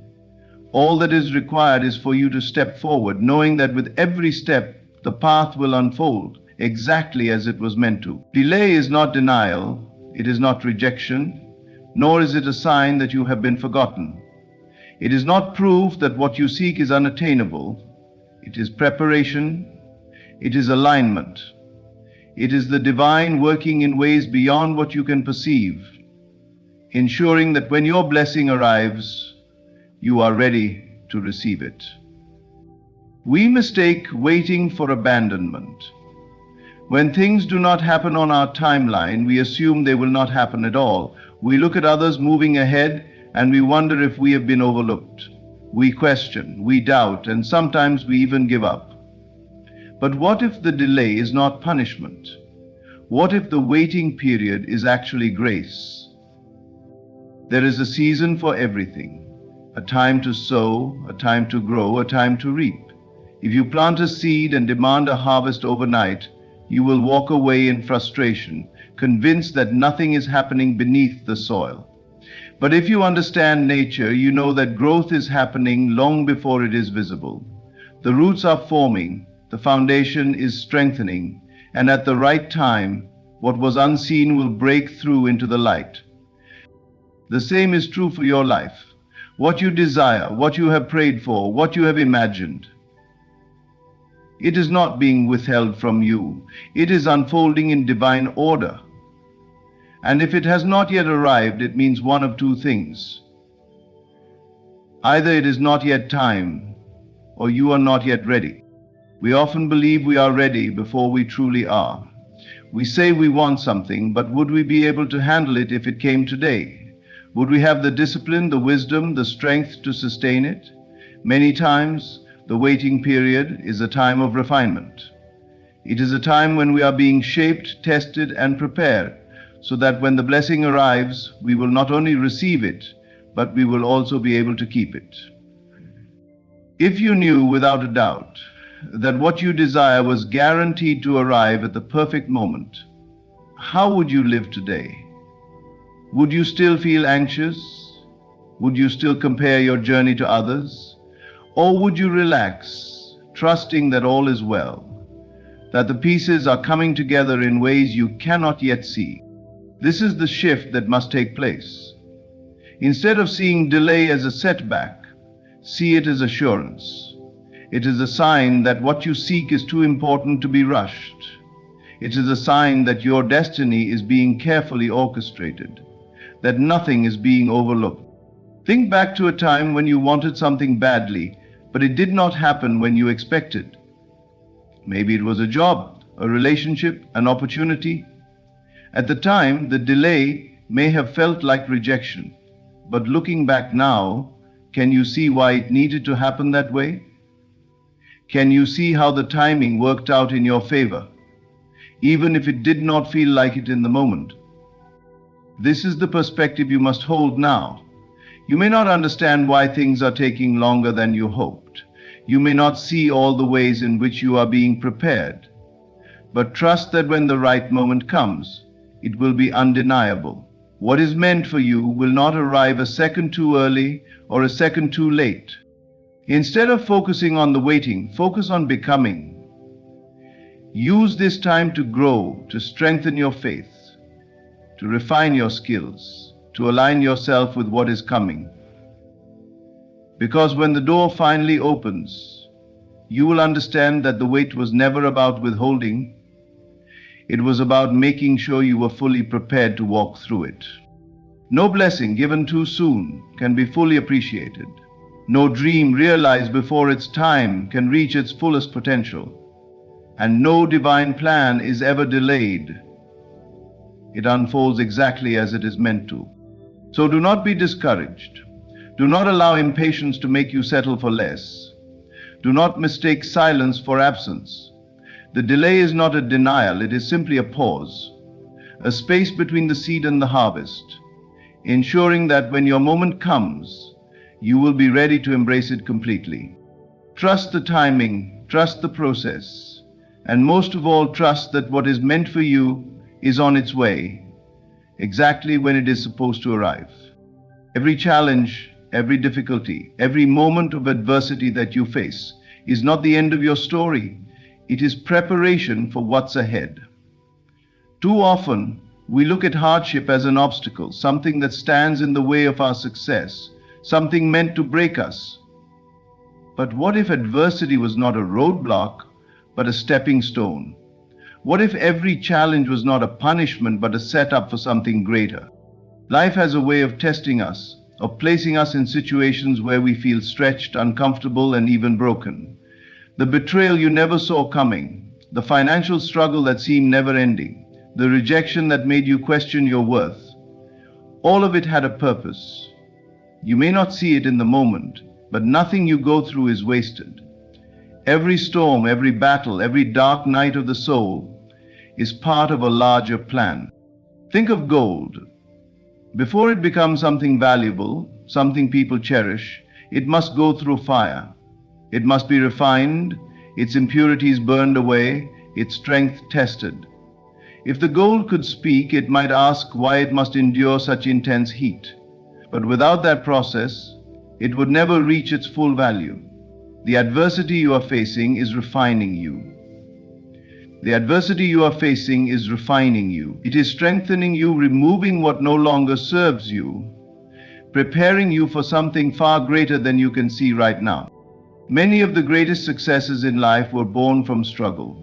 All that is required is for you to step forward, knowing that with every step, the path will unfold exactly as it was meant to. Delay is not denial, it is not rejection, nor is it a sign that you have been forgotten. It is not proof that what you seek is unattainable. It is preparation, it is alignment. It is the divine working in ways beyond what you can perceive, ensuring that when your blessing arrives, you are ready to receive it. We mistake waiting for abandonment. When things do not happen on our timeline, we assume they will not happen at all. We look at others moving ahead and we wonder if we have been overlooked. We question, we doubt, and sometimes we even give up. But what if the delay is not punishment? What if the waiting period is actually grace? There is a season for everything. A time to sow, a time to grow, a time to reap. If you plant a seed and demand a harvest overnight, you will walk away in frustration, convinced that nothing is happening beneath the soil. But if you understand nature, you know that growth is happening long before it is visible. The roots are forming, the foundation is strengthening, and at the right time, what was unseen will break through into the light. The same is true for your life. What you desire, what you have prayed for, what you have imagined. It is not being withheld from you. It is unfolding in divine order. And if it has not yet arrived, it means one of two things. Either it is not yet time, or you are not yet ready. We often believe we are ready before we truly are. We say we want something, but would we be able to handle it if it came today? Would we have the discipline, the wisdom, the strength to sustain it? Many times, the waiting period is a time of refinement. It is a time when we are being shaped, tested, and prepared, so that when the blessing arrives, we will not only receive it, but we will also be able to keep it. If you knew without a doubt that what you desire was guaranteed to arrive at the perfect moment, how would you live today? Would you still feel anxious? Would you still compare your journey to others? Or would you relax, trusting that all is well, that the pieces are coming together in ways you cannot yet see? This is the shift that must take place. Instead of seeing delay as a setback, see it as assurance. It is a sign that what you seek is too important to be rushed. It is a sign that your destiny is being carefully orchestrated, that nothing is being overlooked. Think back to a time when you wanted something badly, but it did not happen when you expected. Maybe it was a job, a relationship, an opportunity. At the time, the delay may have felt like rejection, but looking back now, can you see why it needed to happen that way? Can you see how the timing worked out in your favor, even if it did not feel like it in the moment? This is the perspective you must hold now. You may not understand why things are taking longer than you hoped. You may not see all the ways in which you are being prepared. But trust that when the right moment comes, it will be undeniable. What is meant for you will not arrive a second too early or a second too late. Instead of focusing on the waiting, focus on becoming. Use this time to grow, to strengthen your faith, to refine your skills, to align yourself with what is coming. Because when the door finally opens, you will understand that the wait was never about withholding. It was about making sure you were fully prepared to walk through it. No blessing given too soon can be fully appreciated. No dream realized before its time can reach its fullest potential. And no divine plan is ever delayed. It unfolds exactly as it is meant to. So do not be discouraged. Do not allow impatience to make you settle for less. Do not mistake silence for absence. The delay is not a denial, it is simply a pause, a space between the seed and the harvest, ensuring that when your moment comes, you will be ready to embrace it completely. Trust the timing, trust the process, and most of all, trust that what is meant for you is on its way, exactly when it is supposed to arrive. Every challenge, every difficulty, every moment of adversity that you face is not the end of your story. It is preparation for what's ahead. Too often, we look at hardship as an obstacle, something that stands in the way of our success, something meant to break us. But what if adversity was not a roadblock, but a stepping stone? What if every challenge was not a punishment, but a setup for something greater? Life has a way of testing us, of placing us in situations where we feel stretched, uncomfortable, and even broken. The betrayal you never saw coming, the financial struggle that seemed never-ending, the rejection that made you question your worth, all of it had a purpose. You may not see it in the moment, but nothing you go through is wasted. Every storm, every battle, every dark night of the soul is part of a larger plan. Think of gold. Before it becomes something valuable, something people cherish, it must go through fire. It must be refined, its impurities burned away, its strength tested. If the gold could speak, it might ask why it must endure such intense heat. But without that process, it would never reach its full value. The adversity you are facing is refining you. The adversity you are facing is refining you. It is strengthening you, removing what no longer serves you, preparing you for something far greater than you can see right now. Many of the greatest successes in life were born from struggle.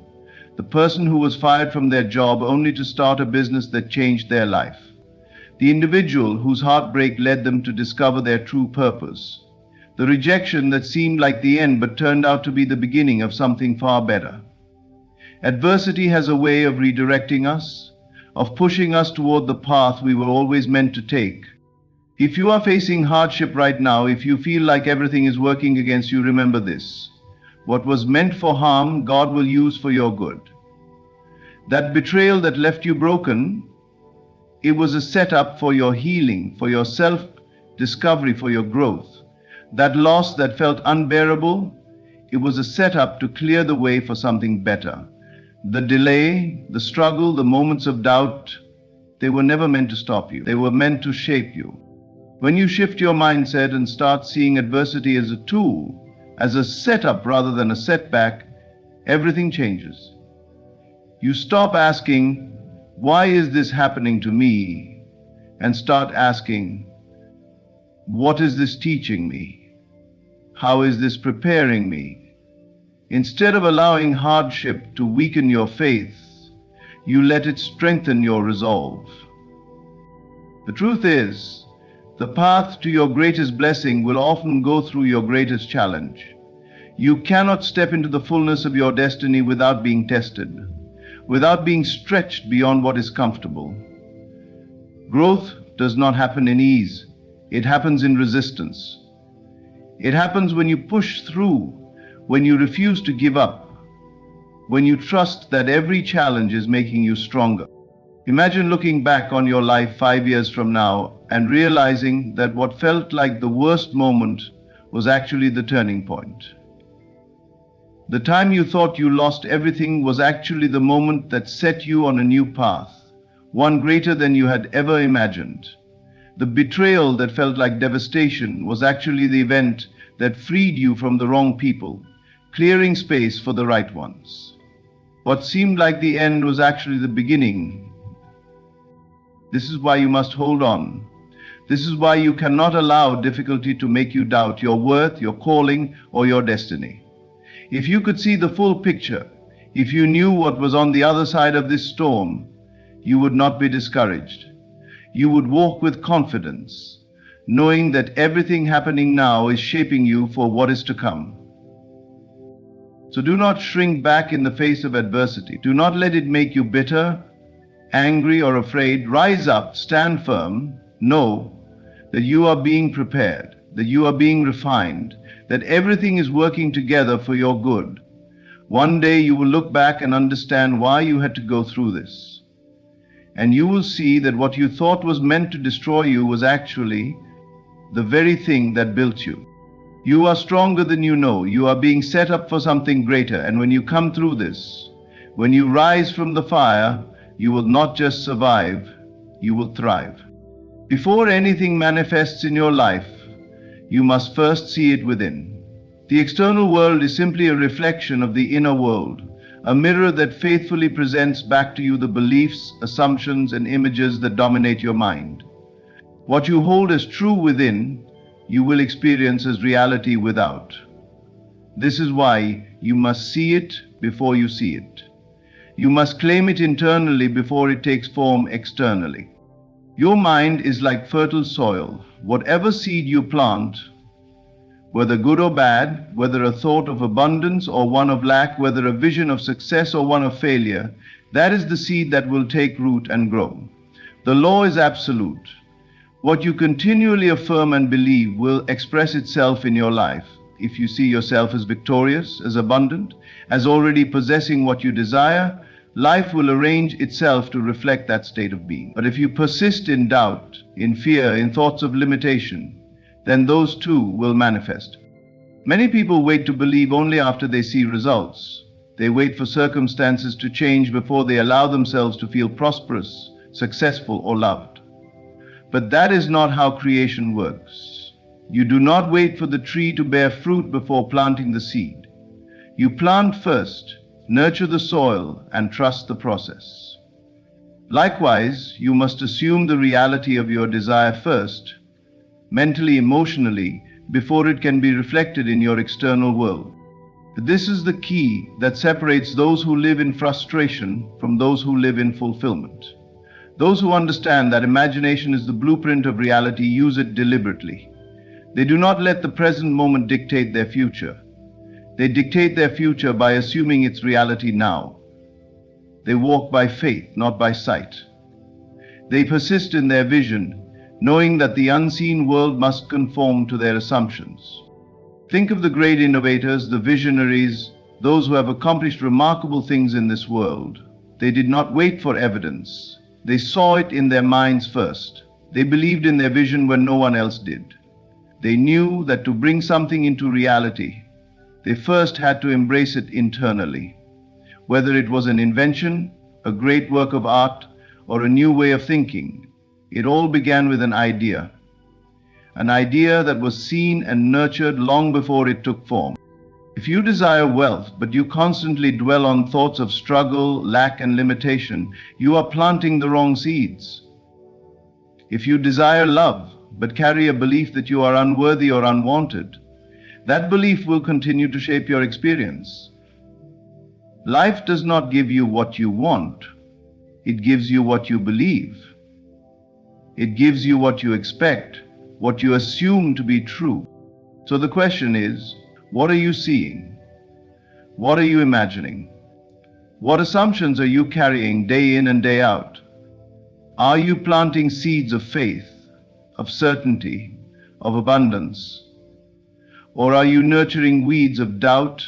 The person who was fired from their job only to start a business that changed their life. The individual whose heartbreak led them to discover their true purpose. The rejection that seemed like the end but turned out to be the beginning of something far better. Adversity has a way of redirecting us, of pushing us toward the path we were always meant to take. If you are facing hardship right now, if you feel like everything is working against you, remember this. What was meant for harm, God will use for your good. That betrayal that left you broken, it was a setup for your healing, for your self-discovery, for your growth. That loss that felt unbearable, it was a setup to clear the way for something better. The delay, the struggle, the moments of doubt, they were never meant to stop you. They were meant to shape you. When you shift your mindset and start seeing adversity as a tool, as a setup rather than a setback, everything changes. You stop asking, "Why is this happening to me?" and start asking, "What is this teaching me? How is this preparing me?" Instead of allowing hardship to weaken your faith, you let it strengthen your resolve. The truth is, the path to your greatest blessing will often go through your greatest challenge. You cannot step into the fullness of your destiny without being tested, without being stretched beyond what is comfortable. Growth does not happen in ease. It happens in resistance. It happens when you push through, when you refuse to give up, when you trust that every challenge is making you stronger. Imagine looking back on your life 5 years from now and realizing that what felt like the worst moment was actually the turning point. The time you thought you lost everything was actually the moment that set you on a new path, one greater than you had ever imagined. The betrayal that felt like devastation was actually the event that freed you from the wrong people, clearing space for the right ones. What seemed like the end was actually the beginning. This is why you must hold on. This is why you cannot allow difficulty to make you doubt your worth, your calling, or your destiny. If you could see the full picture, if you knew what was on the other side of this storm, you would not be discouraged. You would walk with confidence, knowing that everything happening now is shaping you for what is to come. So do not shrink back in the face of adversity. Do not let it make you bitter, angry, or afraid. Rise up, stand firm, know that you are being prepared, that you are being refined, that everything is working together for your good. One day you will look back and understand why you had to go through this. And you will see that what you thought was meant to destroy you was actually the very thing that built you. You are stronger than you know. You are being set up for something greater. And when you come through this, when you rise from the fire, you will not just survive, you will thrive. Before anything manifests in your life, you must first see it within. The external world is simply a reflection of the inner world, a mirror that faithfully presents back to you the beliefs, assumptions, and images that dominate your mind. What you hold as true within, you will experience as reality without. This is why you must see it before you see it. You must claim it internally before it takes form externally. Your mind is like fertile soil. Whatever seed you plant, whether good or bad, whether a thought of abundance or one of lack, whether a vision of success or one of failure, that is the seed that will take root and grow. The law is absolute. What you continually affirm and believe will express itself in your life. If you see yourself as victorious, as abundant, as already possessing what you desire, life will arrange itself to reflect that state of being. But if you persist in doubt, in fear, in thoughts of limitation, then those too will manifest. Many people wait to believe only after they see results. They wait for circumstances to change before they allow themselves to feel prosperous, successful, or loved. But that is not how creation works. You do not wait for the tree to bear fruit before planting the seed. You plant first, nurture the soil, and trust the process. Likewise, you must assume the reality of your desire first, mentally, emotionally, before it can be reflected in your external world. This is the key that separates those who live in frustration from those who live in fulfillment. Those who understand that imagination is the blueprint of reality use it deliberately. They do not let the present moment dictate their future. They dictate their future by assuming its reality now. They walk by faith, not by sight. They persist in their vision, knowing that the unseen world must conform to their assumptions. Think of the great innovators, the visionaries, those who have accomplished remarkable things in this world. They did not wait for evidence. They saw it in their minds first. They believed in their vision when no one else did. They knew that to bring something into reality, they first had to embrace it internally. Whether it was an invention, a great work of art, or a new way of thinking, it all began with an idea. an idea that was seen and nurtured long before it took form. If you desire wealth, but you constantly dwell on thoughts of struggle, lack, and limitation, you are planting the wrong seeds. If you desire love, but carry a belief that you are unworthy or unwanted, that belief will continue to shape your experience. Life does not give you what you want. It gives you what you believe. It gives you what you expect, what you assume to be true. So the question is, what are you seeing? What are you imagining? What assumptions are you carrying day in and day out? Are you planting seeds of faith, of certainty, of abundance? Or are you nurturing weeds of doubt,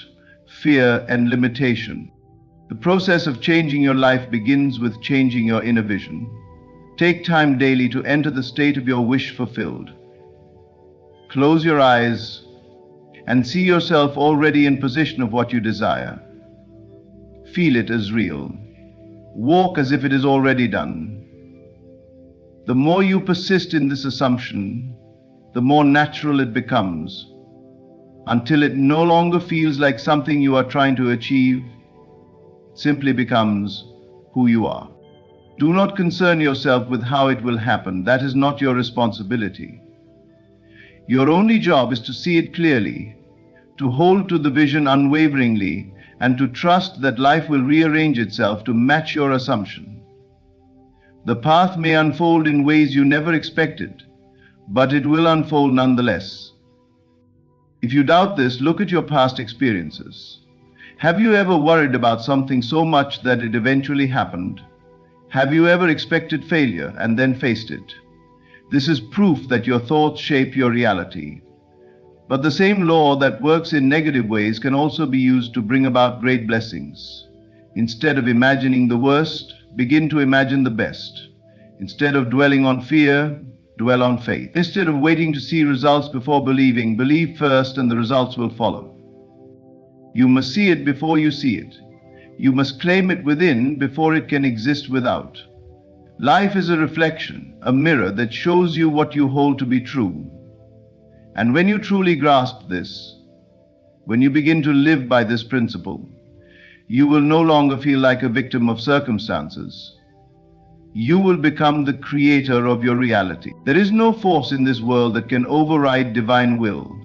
fear, and limitation? The process of changing your life begins with changing your inner vision. Take time daily to enter the state of your wish fulfilled. Close your eyes and see yourself already in possession of what you desire. Feel it as real. Walk as if it is already done. The more you persist in this assumption, the more natural it becomes, until it no longer feels like something you are trying to achieve. It simply becomes who you are. Do not concern yourself with how it will happen. That is not your responsibility. Your only job is to see it clearly, to hold to the vision unwaveringly, and to trust that life will rearrange itself to match your assumption. The path may unfold in ways you never expected, but it will unfold nonetheless. If you doubt this, look at your past experiences. Have you ever worried about something so much that it eventually happened? Have you ever expected failure and then faced it? This is proof that your thoughts shape your reality. But the same law that works in negative ways can also be used to bring about great blessings. Instead of imagining the worst, begin to imagine the best. Instead of dwelling on fear, dwell on faith. Instead of waiting to see results before believing, believe first and the results will follow. You must see it before you see it. You must claim it within before it can exist without. Life is a reflection, a mirror that shows you what you hold to be true. And when you truly grasp this, when you begin to live by this principle, you will no longer feel like a victim of circumstances. You will become the creator of your reality. There is no force in this world that can override divine will.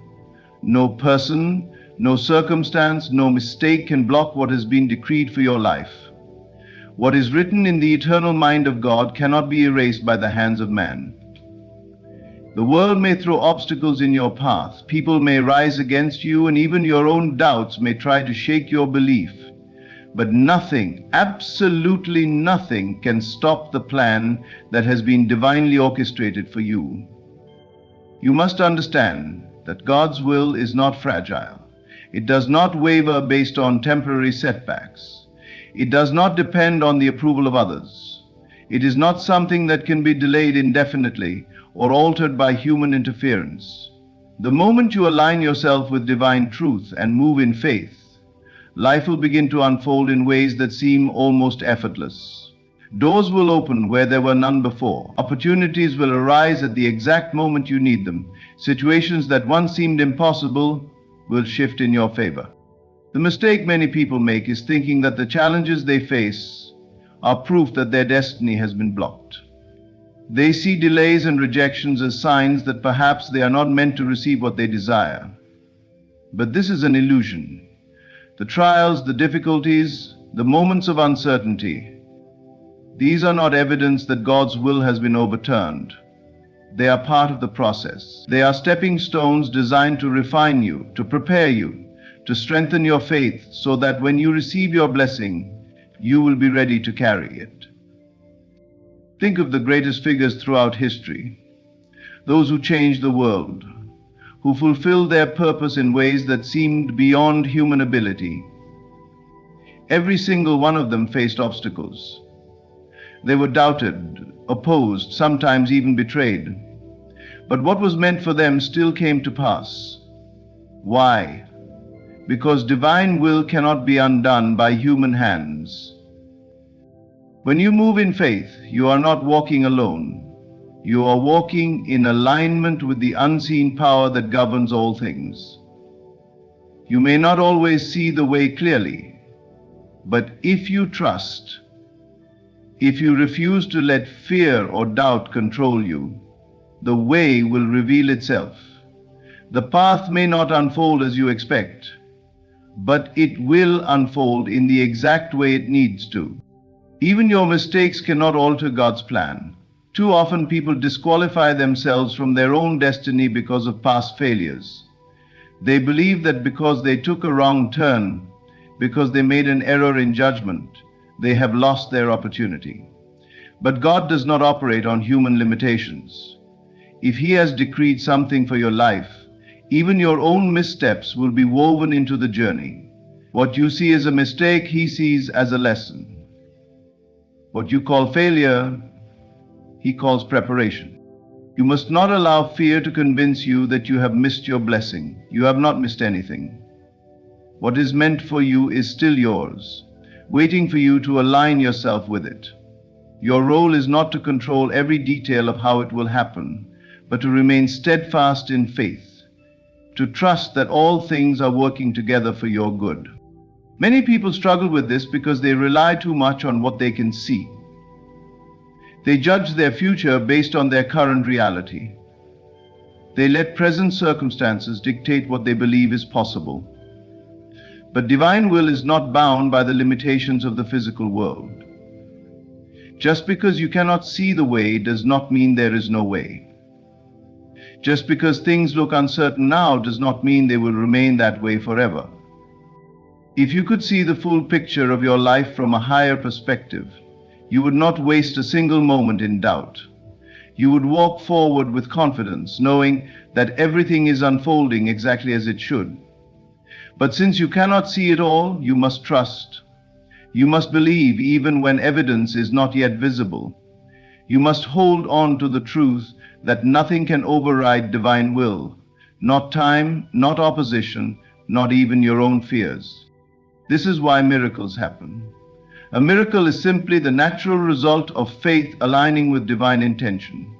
No person, no circumstance, no mistake can block what has been decreed for your life. What is written in the eternal mind of God cannot be erased by the hands of man. The world may throw obstacles in your path, people may rise against you, and even your own doubts may try to shake your belief. But nothing, absolutely nothing, can stop the plan that has been divinely orchestrated for you. You must understand that God's will is not fragile. It does not waver based on temporary setbacks. It does not depend on the approval of others. It is not something that can be delayed indefinitely or altered by human interference. The moment you align yourself with divine truth and move in faith, life will begin to unfold in ways that seem almost effortless. Doors will open where there were none before. Opportunities will arise at the exact moment you need them. Situations that once seemed impossible will shift in your favor. The mistake many people make is thinking that the challenges they face are proof that their destiny has been blocked. They see delays and rejections as signs that perhaps they are not meant to receive what they desire. But this is an illusion. The trials, the difficulties, the moments of uncertainty, these are not evidence that God's will has been overturned. They are part of the process. They are stepping stones designed to refine you, to prepare you, to strengthen your faith so that when you receive your blessing, you will be ready to carry it. Think of the greatest figures throughout history, those who changed the world, who fulfilled their purpose in ways that seemed beyond human ability. Every single one of them faced obstacles. They were doubted, opposed, sometimes even betrayed. But what was meant for them still came to pass. Why? Because divine will cannot be undone by human hands. When you move in faith, you are not walking alone. You are walking in alignment with the unseen power that governs all things. You may not always see the way clearly, but if you trust, if you refuse to let fear or doubt control you, the way will reveal itself. The path may not unfold as you expect, but it will unfold in the exact way it needs to. Even your mistakes cannot alter God's plan. Too often people disqualify themselves from their own destiny because of past failures. They believe that because they took a wrong turn, because they made an error in judgment, they have lost their opportunity. But God does not operate on human limitations. If He has decreed something for your life, even your own missteps will be woven into the journey. What you see as a mistake, He sees as a lesson. What you call failure, He calls preparation. You must not allow fear to convince you that you have missed your blessing. You have not missed anything. What is meant for you is still yours, waiting for you to align yourself with it. Your role is not to control every detail of how it will happen, but to remain steadfast in faith, to trust that all things are working together for your good. Many people struggle with this because they rely too much on what they can see. They judge their future based on their current reality. They let present circumstances dictate what they believe is possible. But divine will is not bound by the limitations of the physical world. Just because you cannot see the way does not mean there is no way. Just because things look uncertain now does not mean they will remain that way forever. If you could see the full picture of your life from a higher perspective, you would not waste a single moment in doubt. You would walk forward with confidence, knowing that everything is unfolding exactly as it should. But since you cannot see it all, you must trust. You must believe even when evidence is not yet visible. You must hold on to the truth that nothing can override divine will, not time, not opposition, not even your own fears. This is why miracles happen. A miracle is simply the natural result of faith aligning with divine intention.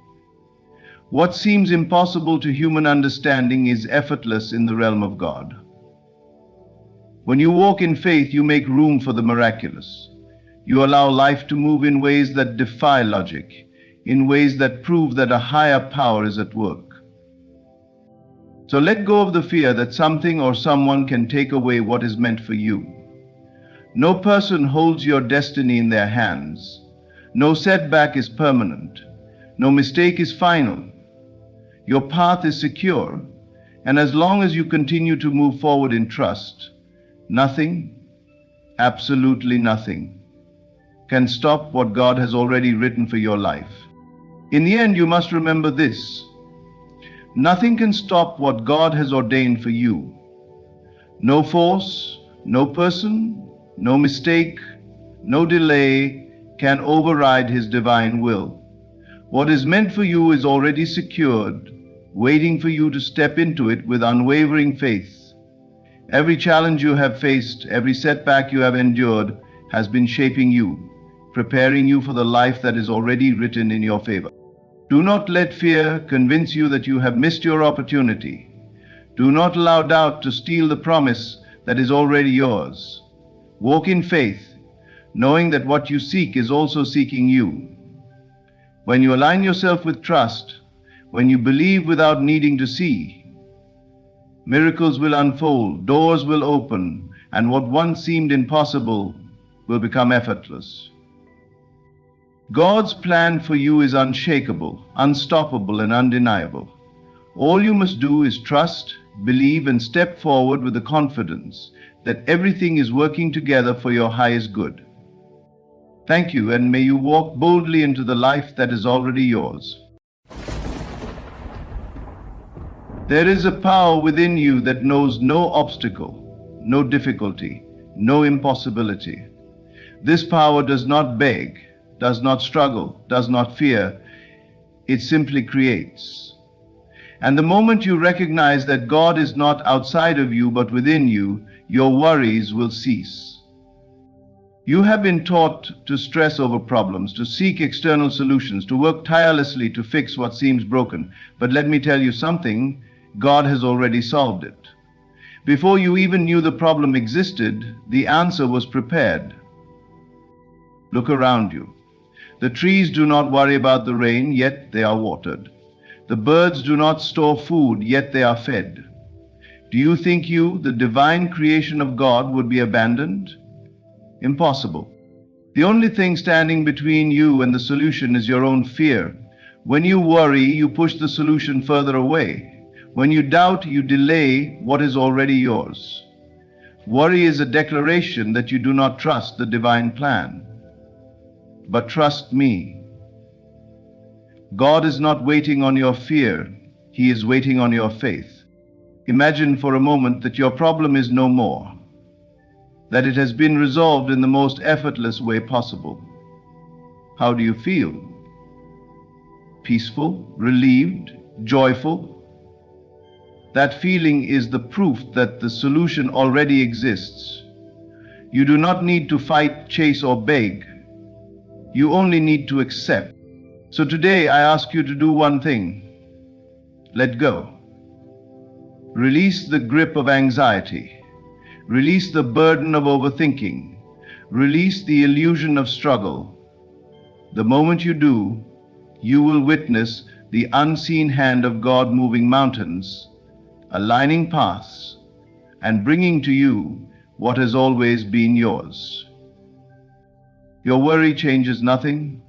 What seems impossible to human understanding is effortless in the realm of God. When you walk in faith, you make room for the miraculous. You allow life to move in ways that defy logic, in ways that prove that a higher power is at work. So let go of the fear that something or someone can take away what is meant for you. No person holds your destiny in their hands. No setback is permanent. No mistake is final. Your path is secure, and as long as you continue to move forward in trust, nothing, absolutely nothing, can stop what God has already written for your life. In the end, you must remember this: nothing can stop what God has ordained for you. No force, no person, no mistake, no delay can override His divine will. What is meant for you is already secured, waiting for you to step into it with unwavering faith. Every challenge you have faced, every setback you have endured, has been shaping you, preparing you for the life that is already written in your favor. Do not let fear convince you that you have missed your opportunity. Do not allow doubt to steal the promise that is already yours. Walk in faith, knowing that what you seek is also seeking you. When you align yourself with trust, when you believe without needing to see, miracles will unfold, doors will open, and what once seemed impossible will become effortless. God's plan for you is unshakable, unstoppable, and undeniable. All you must do is trust, believe, and step forward with the confidence that everything is working together for your highest good. Thank you, and may you walk boldly into the life that is already yours. There is a power within you that knows no obstacle, no difficulty, no impossibility. This power does not beg, does not struggle, does not fear. It simply creates. And the moment you recognize that God is not outside of you but within you, your worries will cease. You have been taught to stress over problems, to seek external solutions, to work tirelessly to fix what seems broken. But let me tell you something, God has already solved it. Before you even knew the problem existed, the answer was prepared. Look around you. The trees do not worry about the rain, yet they are watered. The birds do not store food, yet they are fed. Do you think you, the divine creation of God, would be abandoned? Impossible. The only thing standing between you and the solution is your own fear. When you worry, you push the solution further away. When you doubt, you delay what is already yours. Worry is a declaration that you do not trust the divine plan. But trust me. God is not waiting on your fear. He is waiting on your faith. Imagine for a moment that your problem is no more, that it has been resolved in the most effortless way possible. How do you feel? Peaceful, relieved, joyful? That feeling is the proof that the solution already exists. You do not need to fight, chase, or beg. You only need to accept. So today I ask you to do one thing. Let go. Release the grip of anxiety. Release the burden of overthinking. Release the illusion of struggle. The moment you do, you will witness the unseen hand of God moving mountains, aligning paths, and bringing to you what has always been yours. Your worry changes nothing.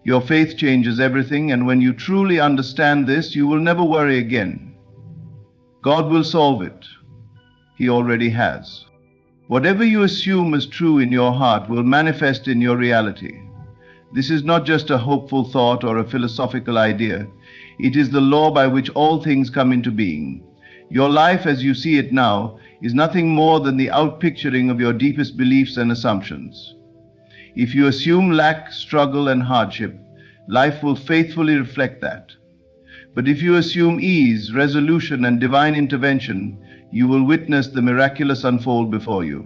Your faith changes everything, and when you truly understand this, you will never worry again. God will solve it. He already has. Whatever you assume is true in your heart will manifest in your reality. This is not just a hopeful thought or a philosophical idea. It is the law by which all things come into being. Your life as you see it now is nothing more than the outpicturing of your deepest beliefs and assumptions. If you assume lack, struggle, and hardship, life will faithfully reflect that. But if you assume ease, resolution, and divine intervention, you will witness the miraculous unfold before you.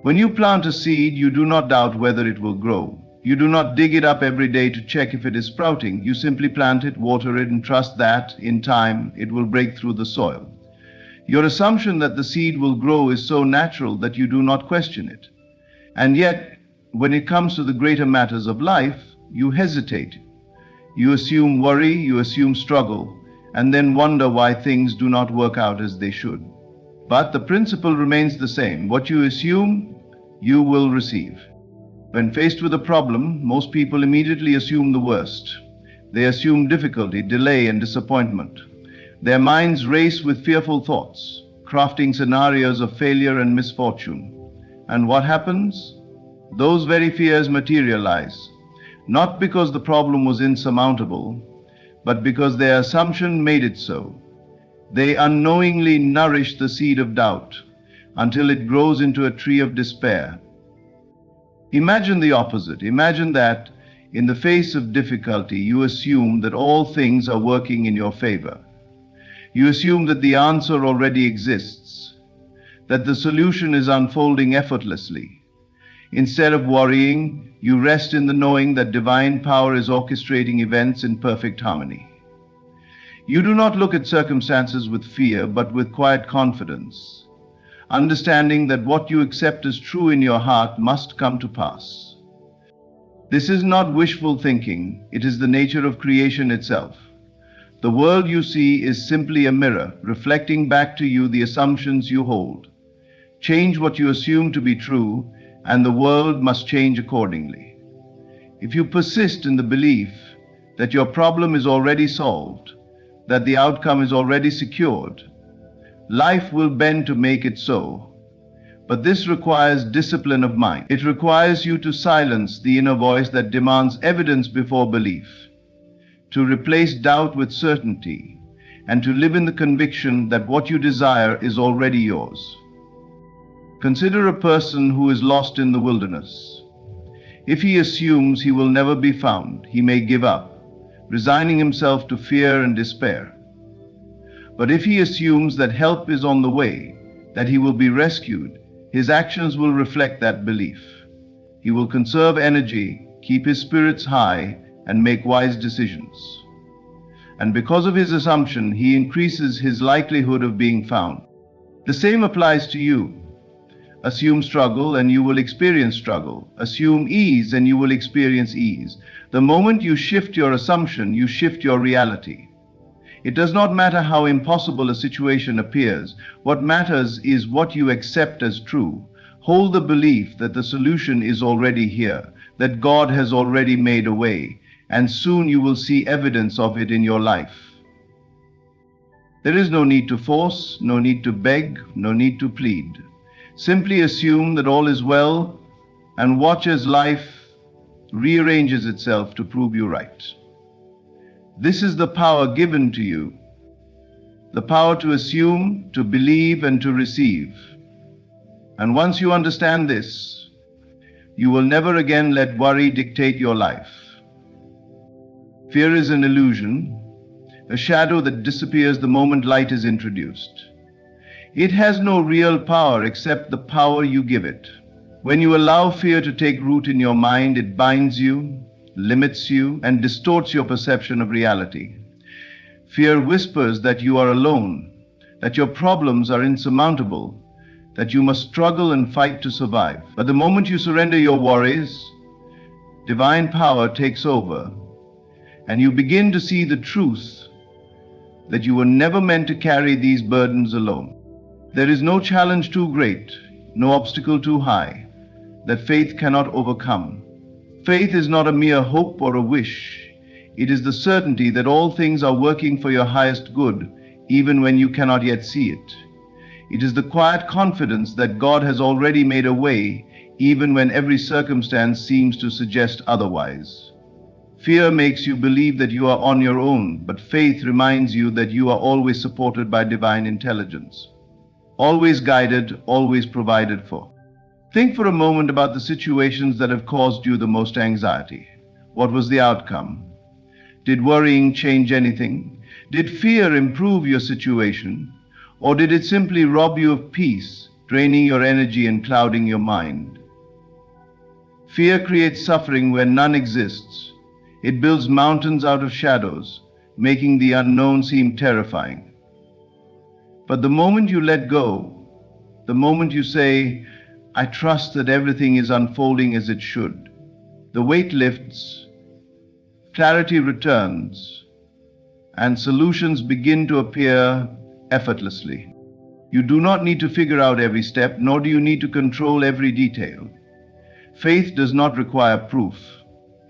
When you plant a seed, you do not doubt whether it will grow. You do not dig it up every day to check if it is sprouting. You simply plant it, water it, and trust that, in time, it will break through the soil. Your assumption that the seed will grow is so natural that you do not question it. And yet, when it comes to the greater matters of life, you hesitate. You assume worry, you assume struggle, and then wonder why things do not work out as they should. But the principle remains the same. What you assume, you will receive. When faced with a problem, most people immediately assume the worst. They assume difficulty, delay, and disappointment. Their minds race with fearful thoughts, crafting scenarios of failure and misfortune. And what happens? Those very fears materialize, not because the problem was insurmountable, but because their assumption made it so. They unknowingly nourish the seed of doubt until it grows into a tree of despair. Imagine the opposite. Imagine that, in the face of difficulty, you assume that all things are working in your favor. You assume that the answer already exists, that the solution is unfolding effortlessly. Instead of worrying, you rest in the knowing that divine power is orchestrating events in perfect harmony. You do not look at circumstances with fear, but with quiet confidence, understanding that what you accept as true in your heart must come to pass. This is not wishful thinking, it is the nature of creation itself. The world you see is simply a mirror, reflecting back to you the assumptions you hold. Change what you assume to be true, and the world must change accordingly. If you persist in the belief that your problem is already solved, that the outcome is already secured, life will bend to make it so. But this requires discipline of mind. It requires you to silence the inner voice that demands evidence before belief, to replace doubt with certainty, and to live in the conviction that what you desire is already yours. Consider a person who is lost in the wilderness. If he assumes he will never be found, he may give up, resigning himself to fear and despair. But if he assumes that help is on the way, that he will be rescued, His actions will reflect that belief. He will conserve energy, keep his spirits high, and make wise decisions. And because of his assumption, he increases his likelihood of being found. The same applies to you. Assume struggle and you will experience struggle. Assume ease and you will experience ease. The moment you shift your assumption, you shift your reality. It does not matter how impossible a situation appears. What matters is what you accept as true. Hold the belief that the solution is already here, that God has already made a way, and soon you will see evidence of it in your life. There is no need to force, no need to beg, no need to plead. Simply assume that all is well and watch as life rearranges itself to prove you right. This is the power given to you, the power to assume, to believe, and to receive. And once you understand this, you will never again let worry dictate your life. Fear is an illusion, a shadow that disappears the moment light is introduced. It has no real power except the power you give it. When you allow fear to take root in your mind, it binds you, limits you, and distorts your perception of reality. Fear whispers that you are alone, that your problems are insurmountable, that you must struggle and fight to survive. But the moment you surrender your worries, divine power takes over, and you begin to see the truth that you were never meant to carry these burdens alone. There is no challenge too great, no obstacle too high, that faith cannot overcome. Faith is not a mere hope or a wish. It is the certainty that all things are working for your highest good, even when you cannot yet see it. It is the quiet confidence that God has already made a way, even when every circumstance seems to suggest otherwise. Fear makes you believe that you are on your own, but faith reminds you that you are always supported by divine intelligence. Always guided, always provided for. Think for a moment about the situations that have caused you the most anxiety. What was the outcome? Did worrying change anything? Did fear improve your situation? Or did it simply rob you of peace, draining your energy and clouding your mind? Fear creates suffering where none exists. It builds mountains out of shadows, making the unknown seem terrifying. But the moment you let go, the moment you say, I trust that everything is unfolding as it should, the weight lifts, clarity returns, and solutions begin to appear effortlessly. You do not need to figure out every step, nor do you need to control every detail. Faith does not require proof.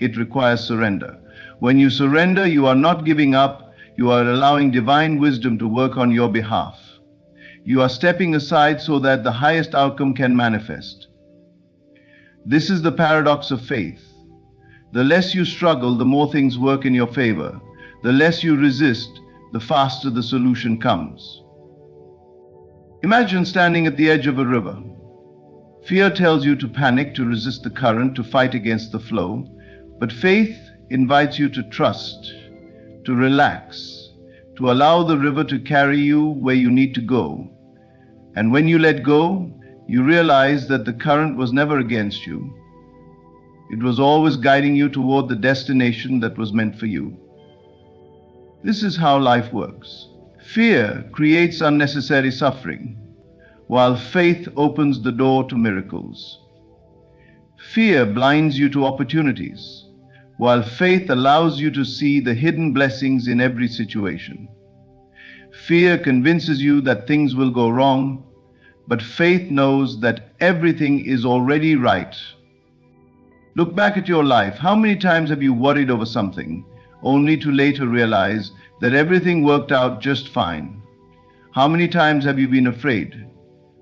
It requires surrender. When you surrender, you are not giving up. You are allowing divine wisdom to work on your behalf. You are stepping aside so that the highest outcome can manifest. This is the paradox of faith. The less you struggle, the more things work in your favor. The less you resist, the faster the solution comes. Imagine standing at the edge of a river. Fear tells you to panic, to resist the current, to fight against the flow. But faith invites you to trust, to relax, to allow the river to carry you where you need to go. And when you let go, you realize that the current was never against you. It was always guiding you toward the destination that was meant for you. This is how life works. Fear creates unnecessary suffering, while faith opens the door to miracles. Fear blinds you to opportunities, while faith allows you to see the hidden blessings in every situation. Fear convinces you that things will go wrong, but faith knows that everything is already right. Look back at your life. How many times have you worried over something, only to later realize that everything worked out just fine? How many times have you been afraid,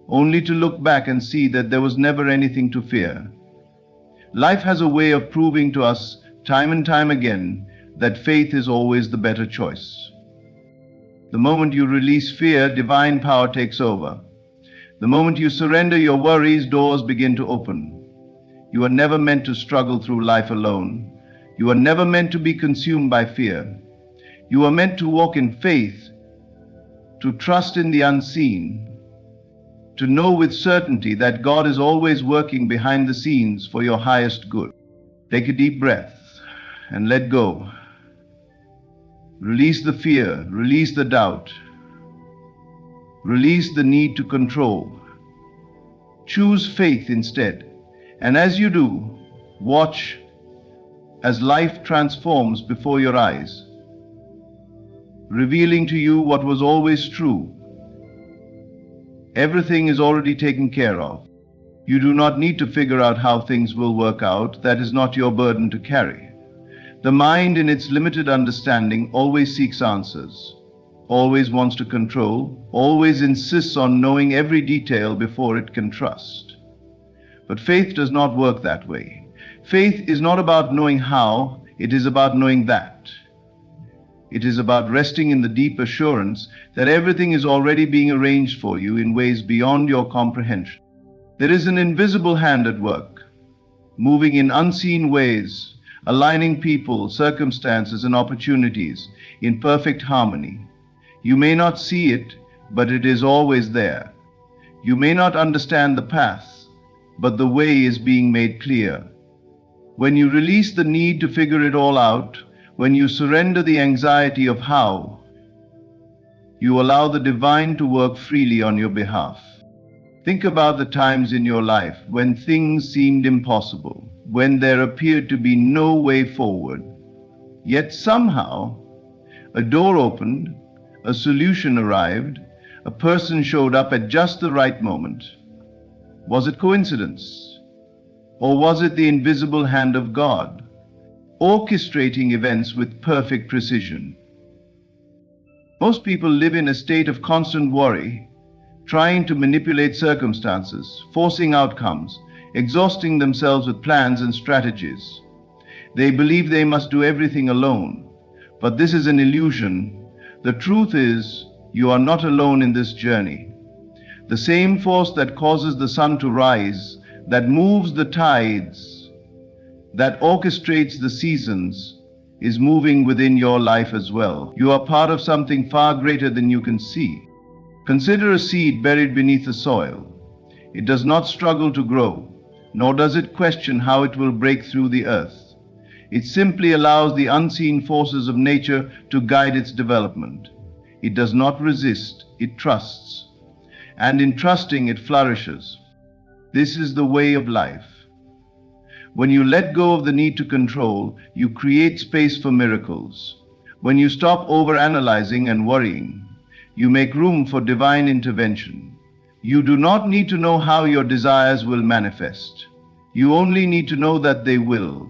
only to look back and see that there was never anything to fear? Life has a way of proving to us time and time again that faith is always the better choice. The moment you release fear, divine power takes over. The moment you surrender your worries, doors begin to open. You are never meant to struggle through life alone. You are never meant to be consumed by fear. You are meant to walk in faith, to trust in the unseen, to know with certainty that God is always working behind the scenes for your highest good. Take a deep breath and let go. Release the fear, release the doubt, release the need to control. Choose faith instead. And as you do, watch as life transforms before your eyes, revealing to you what was always true. Everything is already taken care of. You do not need to figure out how things will work out. That is not your burden to carry. The mind, in its limited understanding, always seeks answers, always wants to control, always insists on knowing every detail before it can trust. But faith does not work that way. Faith is not about knowing how, it is about knowing that. It is about resting in the deep assurance that everything is already being arranged for you in ways beyond your comprehension. There is an invisible hand at work, moving in unseen ways, aligning people, circumstances, and opportunities in perfect harmony. You may not see it, but it is always there. You may not understand the path, but the way is being made clear. When you release the need to figure it all out, when you surrender the anxiety of how, you allow the divine to work freely on your behalf. Think about the times in your life when things seemed impossible, when there appeared to be no way forward. Yet somehow, a door opened, a solution arrived, a person showed up at just the right moment. Was it coincidence? Or was it the invisible hand of God, orchestrating events with perfect precision? Most people live in a state of constant worry, trying to manipulate circumstances, forcing outcomes, exhausting themselves with plans and strategies. They believe they must do everything alone, but this is an illusion. The truth is, you are not alone in this journey. The same force that causes the sun to rise, that moves the tides, that orchestrates the seasons, is moving within your life as well. You are part of something far greater than you can see. Consider a seed buried beneath the soil. It does not struggle to grow, nor does it question how it will break through the earth. It simply allows the unseen forces of nature to guide its development. It does not resist, it trusts. And in trusting, it flourishes. This is the way of life. When you let go of the need to control, you create space for miracles. When you stop overanalyzing and worrying, you make room for divine intervention. You do not need to know how your desires will manifest. You only need to know that they will.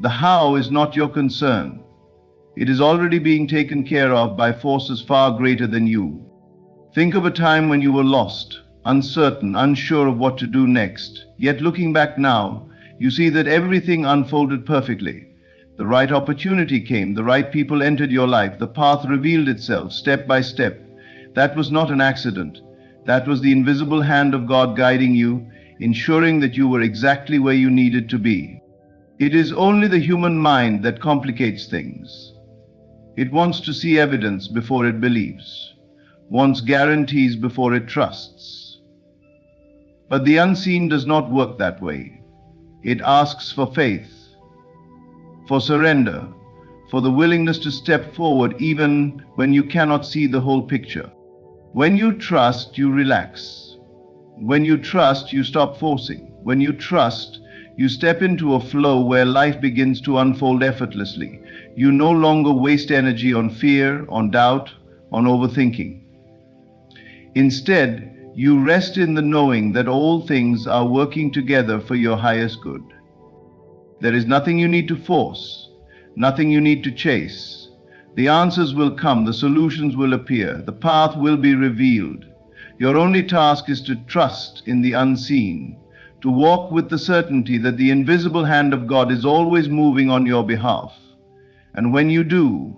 The how is not your concern. It is already being taken care of by forces far greater than you. Think of a time when you were lost, uncertain, unsure of what to do next. Yet looking back now, you see that everything unfolded perfectly. The right opportunity came, the right people entered your life, the path revealed itself step by step. That was not an accident. That was the invisible hand of God guiding you, ensuring that you were exactly where you needed to be. It is only the human mind that complicates things. It wants to see evidence before it believes, wants guarantees before it trusts. But the unseen does not work that way. It asks for faith, for surrender, for the willingness to step forward even when you cannot see the whole picture. When you trust, you relax. When you trust, you stop forcing. When you trust, you step into a flow where life begins to unfold effortlessly. You no longer waste energy on fear, on doubt, on overthinking. Instead, you rest in the knowing that all things are working together for your highest good. There is nothing you need to force, nothing you need to chase. The answers will come, the solutions will appear, the path will be revealed. Your only task is to trust in the unseen, to walk with the certainty that the invisible hand of God is always moving on your behalf. And when you do,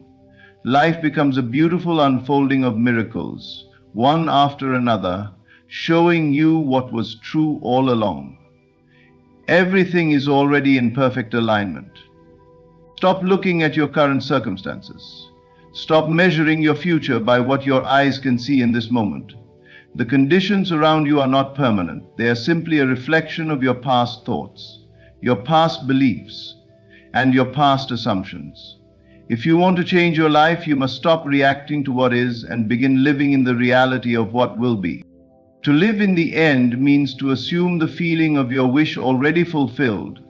life becomes a beautiful unfolding of miracles, one after another, showing you what was true all along. Everything is already in perfect alignment. Stop looking at your current circumstances. Stop measuring your future by what your eyes can see in this moment. The conditions around you are not permanent. They are simply a reflection of your past thoughts, your past beliefs, and your past assumptions. If you want to change your life, you must stop reacting to what is and begin living in the reality of what will be. To live in the end means to assume the feeling of your wish already fulfilled.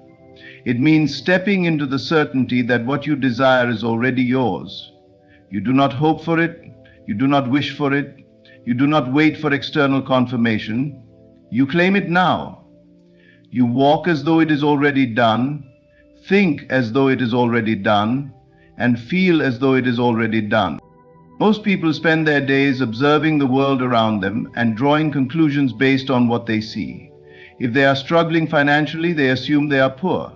It means stepping into the certainty that what you desire is already yours. You do not hope for it, you do not wish for it, you do not wait for external confirmation. You claim it now. You walk as though it is already done, think as though it is already done, and feel as though it is already done. Most people spend their days observing the world around them and drawing conclusions based on what they see. If they are struggling financially, they assume they are poor.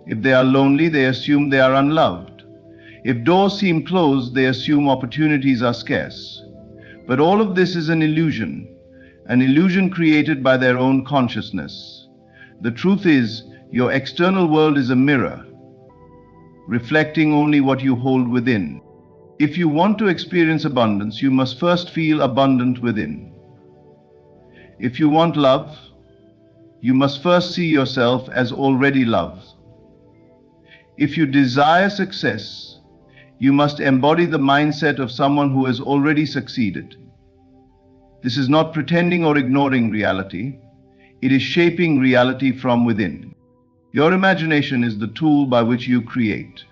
If they are lonely, they assume they are unloved. If doors seem closed, they assume opportunities are scarce. But all of this is an illusion created by their own consciousness. The truth is, your external world is a mirror, reflecting only what you hold within. If you want to experience abundance, you must first feel abundant within. If you want love, you must first see yourself as already loved. If you desire success, you must embody the mindset of someone who has already succeeded. This is not pretending or ignoring reality. It is shaping reality from within. Your imagination is the tool by which you create.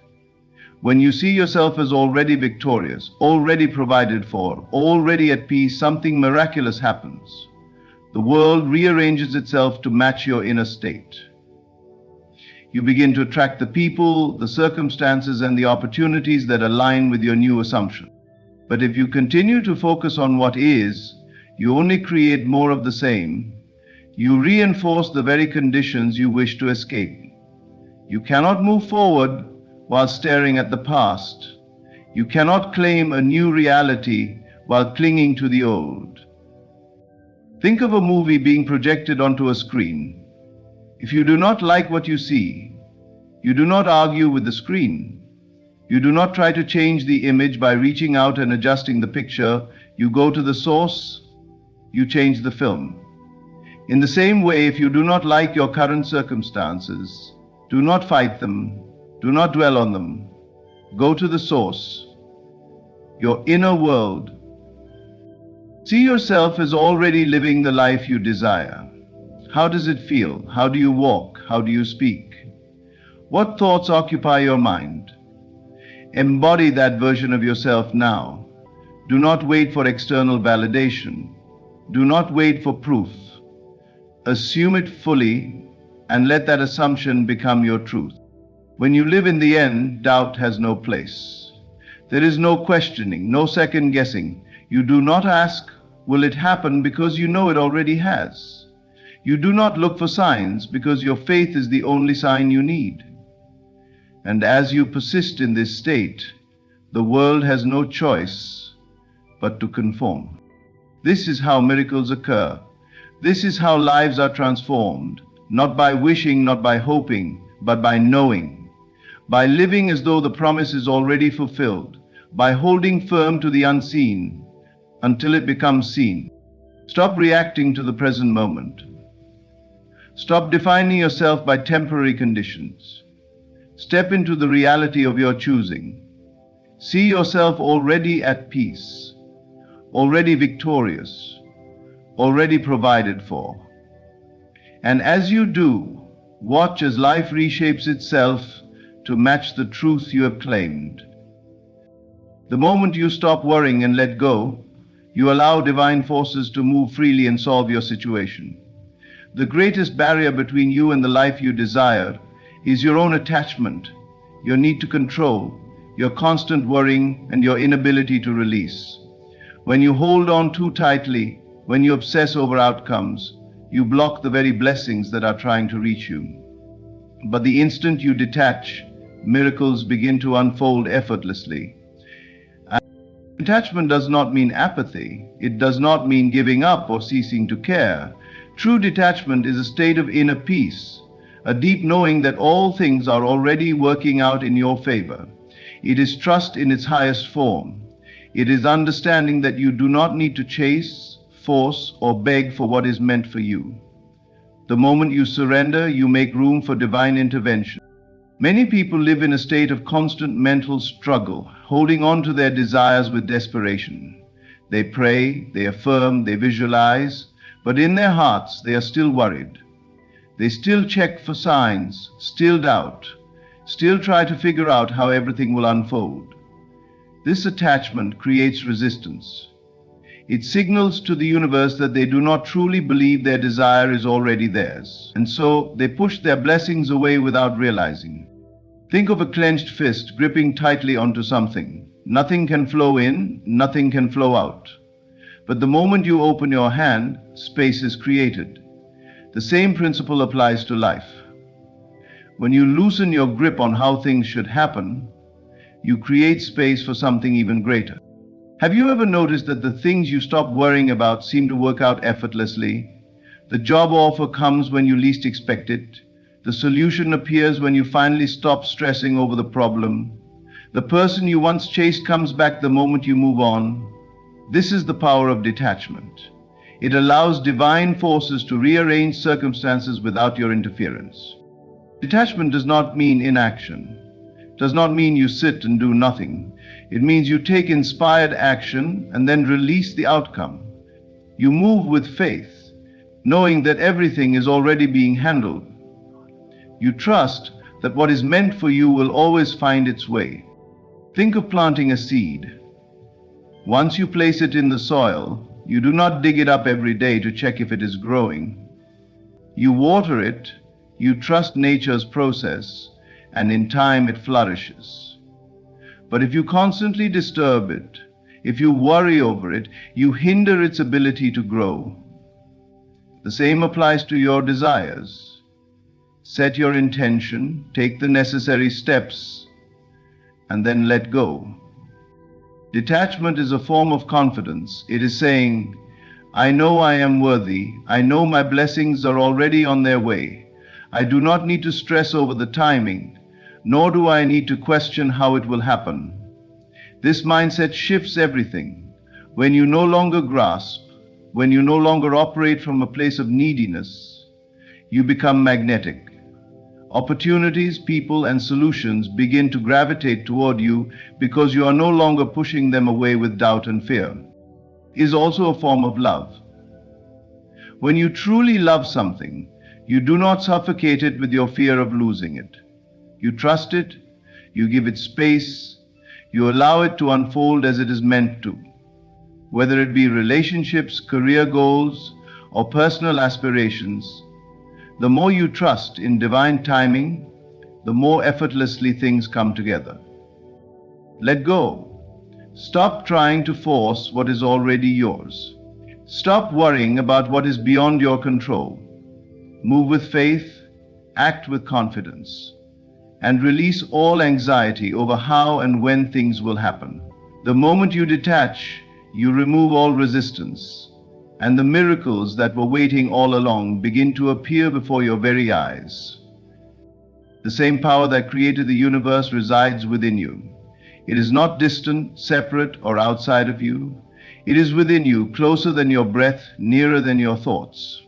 When you see yourself as already victorious, already provided for, already at peace, something miraculous happens. The world rearranges itself to match your inner state. You begin to attract the people, the circumstances, and the opportunities that align with your new assumption. But if you continue to focus on what is, you only create more of the same. You reinforce the very conditions you wish to escape. You cannot move forward while staring at the past. You cannot claim a new reality while clinging to the old. Think of a movie being projected onto a screen. If you do not like what you see, you do not argue with the screen. You do not try to change the image by reaching out and adjusting the picture. You go to the source, you change the film. In the same way, if you do not like your current circumstances, do not fight them, do not dwell on them. Go to the source, your inner world. See yourself as already living the life you desire. How does it feel? How do you walk? How do you speak? What thoughts occupy your mind? Embody that version of yourself now. Do not wait for external validation. Do not wait for proof. Assume it fully and let that assumption become your truth. When you live in the end, doubt has no place. There is no questioning, no second guessing. You do not ask, will it happen, because you know it already has. You do not look for signs because your faith is the only sign you need. And as you persist in this state, the world has no choice but to conform. This is how miracles occur. This is how lives are transformed, not by wishing, not by hoping, but by knowing, by living as though the promise is already fulfilled, by holding firm to the unseen until it becomes seen. Stop reacting to the present moment. Stop defining yourself by temporary conditions. Step into the reality of your choosing. See yourself already at peace, already victorious, already provided for. And as you do, watch as life reshapes itself to match the truth you have claimed. The moment you stop worrying and let go, you allow divine forces to move freely and solve your situation. The greatest barrier between you and the life you desire is your own attachment, your need to control, your constant worrying, and your inability to release. When you hold on too tightly, when you obsess over outcomes, you block the very blessings that are trying to reach you. But the instant you detach, miracles begin to unfold effortlessly. Detachment does not mean apathy. It does not mean giving up or ceasing to care. True detachment is a state of inner peace, a deep knowing that all things are already working out in your favor. It is trust in its highest form. It is understanding that you do not need to chase, force, or beg for what is meant for you. The moment you surrender, you make room for divine intervention. Many people live in a state of constant mental struggle, holding on to their desires with desperation. They pray, they affirm, they visualize, but in their hearts they are still worried. They still check for signs, still doubt, still try to figure out how everything will unfold. This attachment creates resistance. It signals to the universe that they do not truly believe their desire is already theirs, and so they push their blessings away without realizing. Think of a clenched fist gripping tightly onto something. Nothing can flow in, nothing can flow out. But the moment you open your hand, space is created. The same principle applies to life. When you loosen your grip on how things should happen, you create space for something even greater. Have you ever noticed that the things you stop worrying about seem to work out effortlessly? The job offer comes when you least expect it. The solution appears when you finally stop stressing over the problem. The person you once chased comes back the moment you move on. This is the power of detachment. It allows divine forces to rearrange circumstances without your interference. Detachment does not mean inaction. Does not mean you sit and do nothing. It means you take inspired action and then release the outcome. You move with faith, knowing that everything is already being handled. You trust that what is meant for you will always find its way. Think of planting a seed. Once you place it in the soil, you do not dig it up every day to check if it is growing. You water it, you trust nature's process, and in time it flourishes. But if you constantly disturb it, if you worry over it, you hinder its ability to grow. The same applies to your desires. Set your intention, take the necessary steps, and then let go. Detachment is a form of confidence. It is saying, I know I am worthy. I know my blessings are already on their way. I do not need to stress over the timing, nor do I need to question how it will happen. This mindset shifts everything. When you no longer grasp, when you no longer operate from a place of neediness, you become magnetic. Opportunities, people, and solutions begin to gravitate toward you because you are no longer pushing them away with doubt and fear. It is also a form of love. When you truly love something, you do not suffocate it with your fear of losing it. You trust it, you give it space, you allow it to unfold as it is meant to. Whether it be relationships, career goals, or personal aspirations, the more you trust in divine timing, the more effortlessly things come together. Let go. Stop trying to force what is already yours. Stop worrying about what is beyond your control. Move with faith, act with confidence, and release all anxiety over how and when things will happen. The moment you detach, you remove all resistance, and the miracles that were waiting all along begin to appear before your very eyes. The same power that created the universe resides within you. It is not distant, separate, or outside of you. It is within you, closer than your breath, nearer than your thoughts.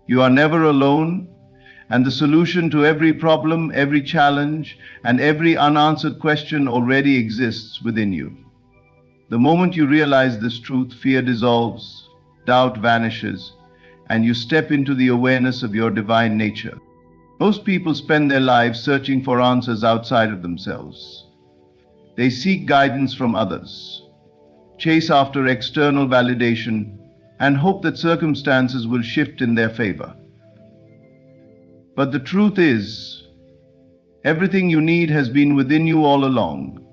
You are never alone, and the solution to every problem, every challenge, and every unanswered question already exists within you. The moment you realize this truth, fear dissolves, doubt vanishes, and you step into the awareness of your divine nature. Most people spend their lives searching for answers outside of themselves. They seek guidance from others, chase after external validation, and hope that circumstances will shift in their favor. But the truth is, everything you need has been within you all along.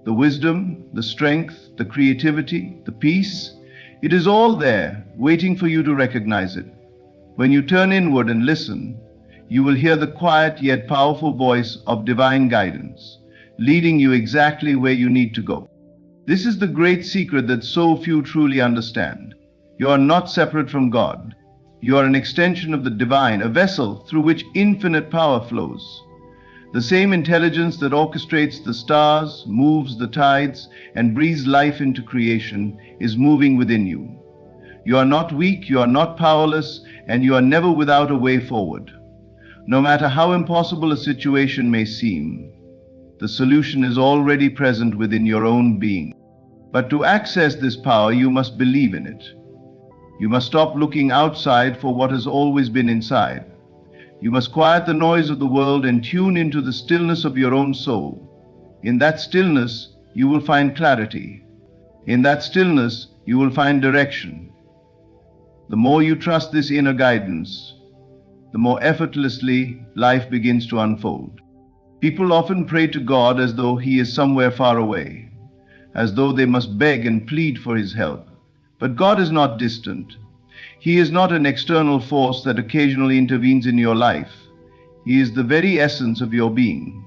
The wisdom, the strength, the creativity, the peace, it is all there, waiting for you to recognize it. When you turn inward and listen, you will hear the quiet yet powerful voice of divine guidance, leading you exactly where you need to go. This is the great secret that so few truly understand. You are not separate from God. You are an extension of the divine, a vessel through which infinite power flows. The same intelligence that orchestrates the stars, moves the tides, and breathes life into creation is moving within you. You are not weak, you are not powerless, and you are never without a way forward. No matter how impossible a situation may seem, the solution is already present within your own being. But to access this power, you must believe in it. You must stop looking outside for what has always been inside. You must quiet the noise of the world and tune into the stillness of your own soul. In that stillness, you will find clarity. In that stillness, you will find direction. The more you trust this inner guidance, the more effortlessly life begins to unfold. People often pray to God as though He is somewhere far away, as though they must beg and plead for His help. But God is not distant. He is not an external force that occasionally intervenes in your life. He is the very essence of your being.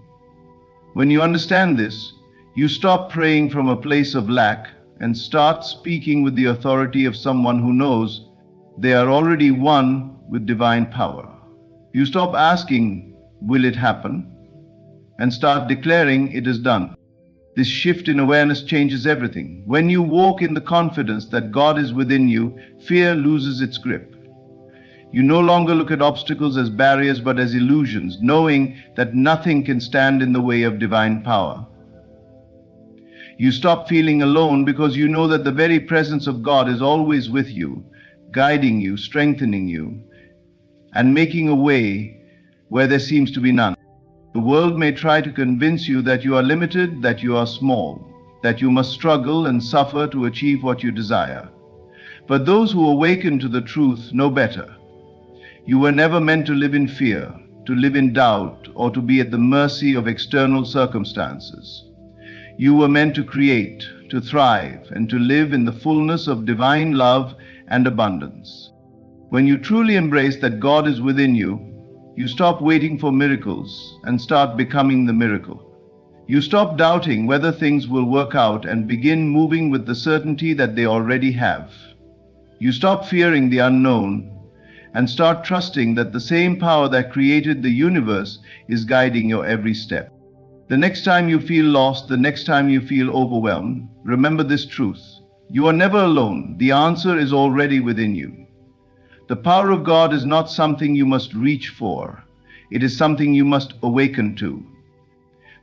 When you understand this, you stop praying from a place of lack and start speaking with the authority of someone who knows they are already one with divine power. You stop asking, "Will it happen?" and start declaring, "It is done." This shift in awareness changes everything. When you walk in the confidence that God is within you, fear loses its grip. You no longer look at obstacles as barriers but as illusions, knowing that nothing can stand in the way of divine power. You stop feeling alone because you know that the very presence of God is always with you, guiding you, strengthening you, and making a way where there seems to be none. The world may try to convince you that you are limited, that you are small, that you must struggle and suffer to achieve what you desire. But those who awaken to the truth know better. You were never meant to live in fear, to live in doubt, or to be at the mercy of external circumstances. You were meant to create, to thrive, and to live in the fullness of divine love and abundance. When you truly embrace that God is within you, you stop waiting for miracles and start becoming the miracle. You stop doubting whether things will work out and begin moving with the certainty that they already have. You stop fearing the unknown and start trusting that the same power that created the universe is guiding your every step. The next time you feel lost, the next time you feel overwhelmed, remember this truth. You are never alone. The answer is already within you. The power of God is not something you must reach for. It is something you must awaken to.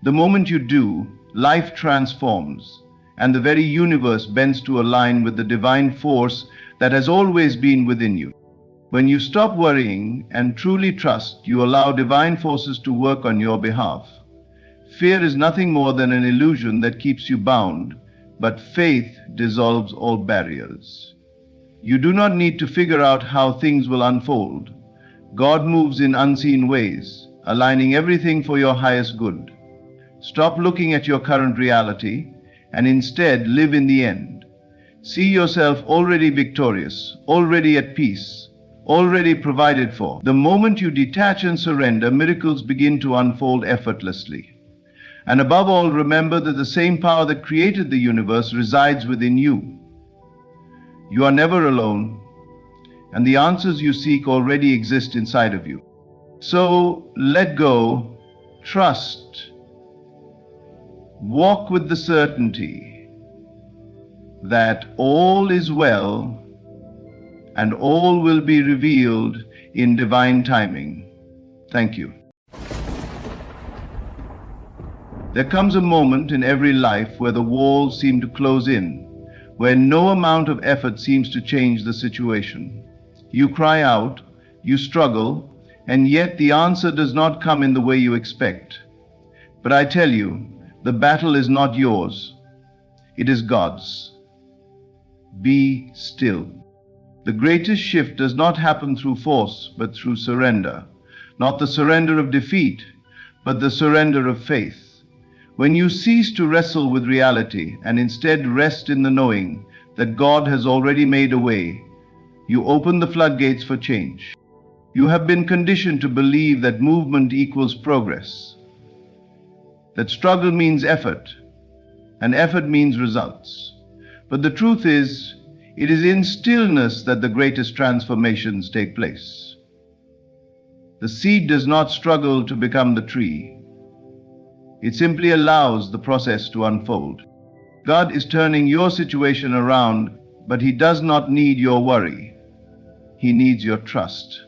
The moment you do, life transforms, and the very universe bends to align with the divine force that has always been within you. When you stop worrying and truly trust, you allow divine forces to work on your behalf. Fear is nothing more than an illusion that keeps you bound, but faith dissolves all barriers. You do not need to figure out how things will unfold. God moves in unseen ways, aligning everything for your highest good. Stop looking at your current reality and instead live in the end. See yourself already victorious, already at peace, already provided for. The moment you detach and surrender, miracles begin to unfold effortlessly. And above all, remember that the same power that created the universe resides within you. You are never alone, and the answers you seek already exist inside of you. So let go, trust, walk with the certainty that all is well and all will be revealed in divine timing. Thank you. There comes a moment in every life where the walls seem to close in, where no amount of effort seems to change the situation. You cry out, you struggle, and yet the answer does not come in the way you expect. But I tell you, the battle is not yours, it is God's. Be still. The greatest shift does not happen through force, but through surrender. Not the surrender of defeat, but the surrender of faith. When you cease to wrestle with reality and instead rest in the knowing that God has already made a way, you open the floodgates for change. You have been conditioned to believe that movement equals progress, that struggle means effort, and effort means results. But the truth is, it is in stillness that the greatest transformations take place. The seed does not struggle to become the tree. It simply allows the process to unfold. God is turning your situation around But He does not need your worry. He needs your trust.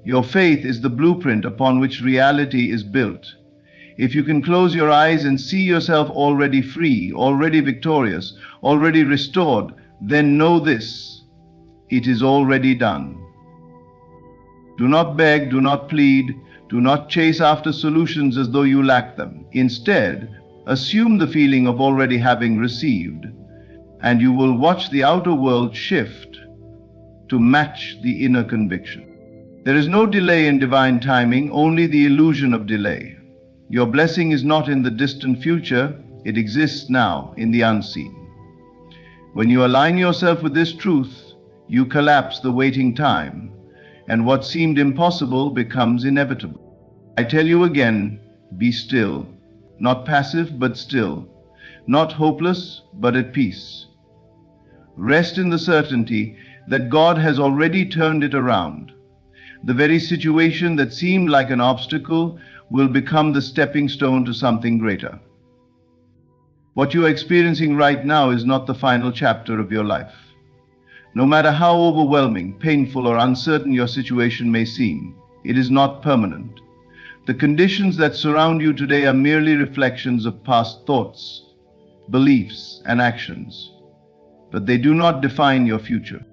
Your faith is the blueprint upon which reality is built. If you can close your eyes and see yourself already free, already victorious, already restored, then know this: it is already done. Do not beg, do not plead, do not chase after solutions as though you lack them. Instead, assume the feeling of already having received, and you will watch the outer world shift to match the inner conviction. There is no delay in divine timing, only the illusion of delay. Your blessing is not in the distant future, it exists now in the unseen. When you align yourself with this truth, you collapse the waiting time, and what seemed impossible becomes inevitable. I tell you again, be still, not passive but still, not hopeless but at peace. Rest in the certainty that God has already turned it around. The very situation that seemed like an obstacle will become the stepping stone to something greater. What you are experiencing right now is not the final chapter of your life. No matter how overwhelming, painful, or uncertain your situation may seem, it is not permanent. The conditions that surround you today are merely reflections of past thoughts, beliefs, and actions, but they do not define your future.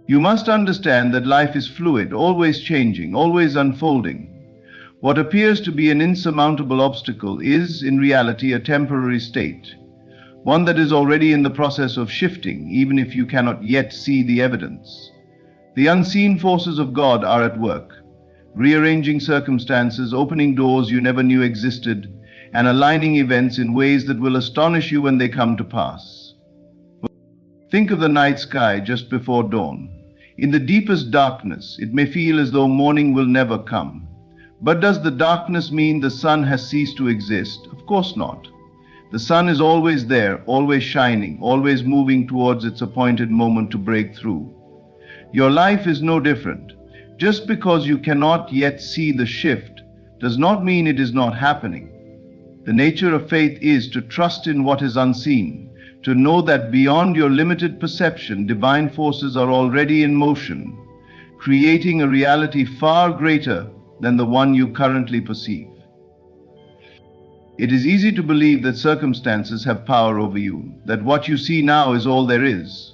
You must understand that life is fluid, always changing, always unfolding. What appears to be an insurmountable obstacle is, in reality, a temporary state, one that is already in the process of shifting, even if you cannot yet see the evidence. The unseen forces of God are at work, rearranging circumstances, opening doors you never knew existed, and aligning events in ways that will astonish you when they come to pass. Think of the night sky just before dawn. In the deepest darkness, it may feel as though morning will never come. But does the darkness mean the sun has ceased to exist? Of course not. The sun is always there, always shining, always moving towards its appointed moment to break through. Your life is no different. Just because you cannot yet see the shift does not mean it is not happening. The nature of faith is to trust in what is unseen, to know that beyond your limited perception, divine forces are already in motion, creating a reality far greater than the one you currently perceive. It is easy to believe that circumstances have power over you, that what you see now is all there is.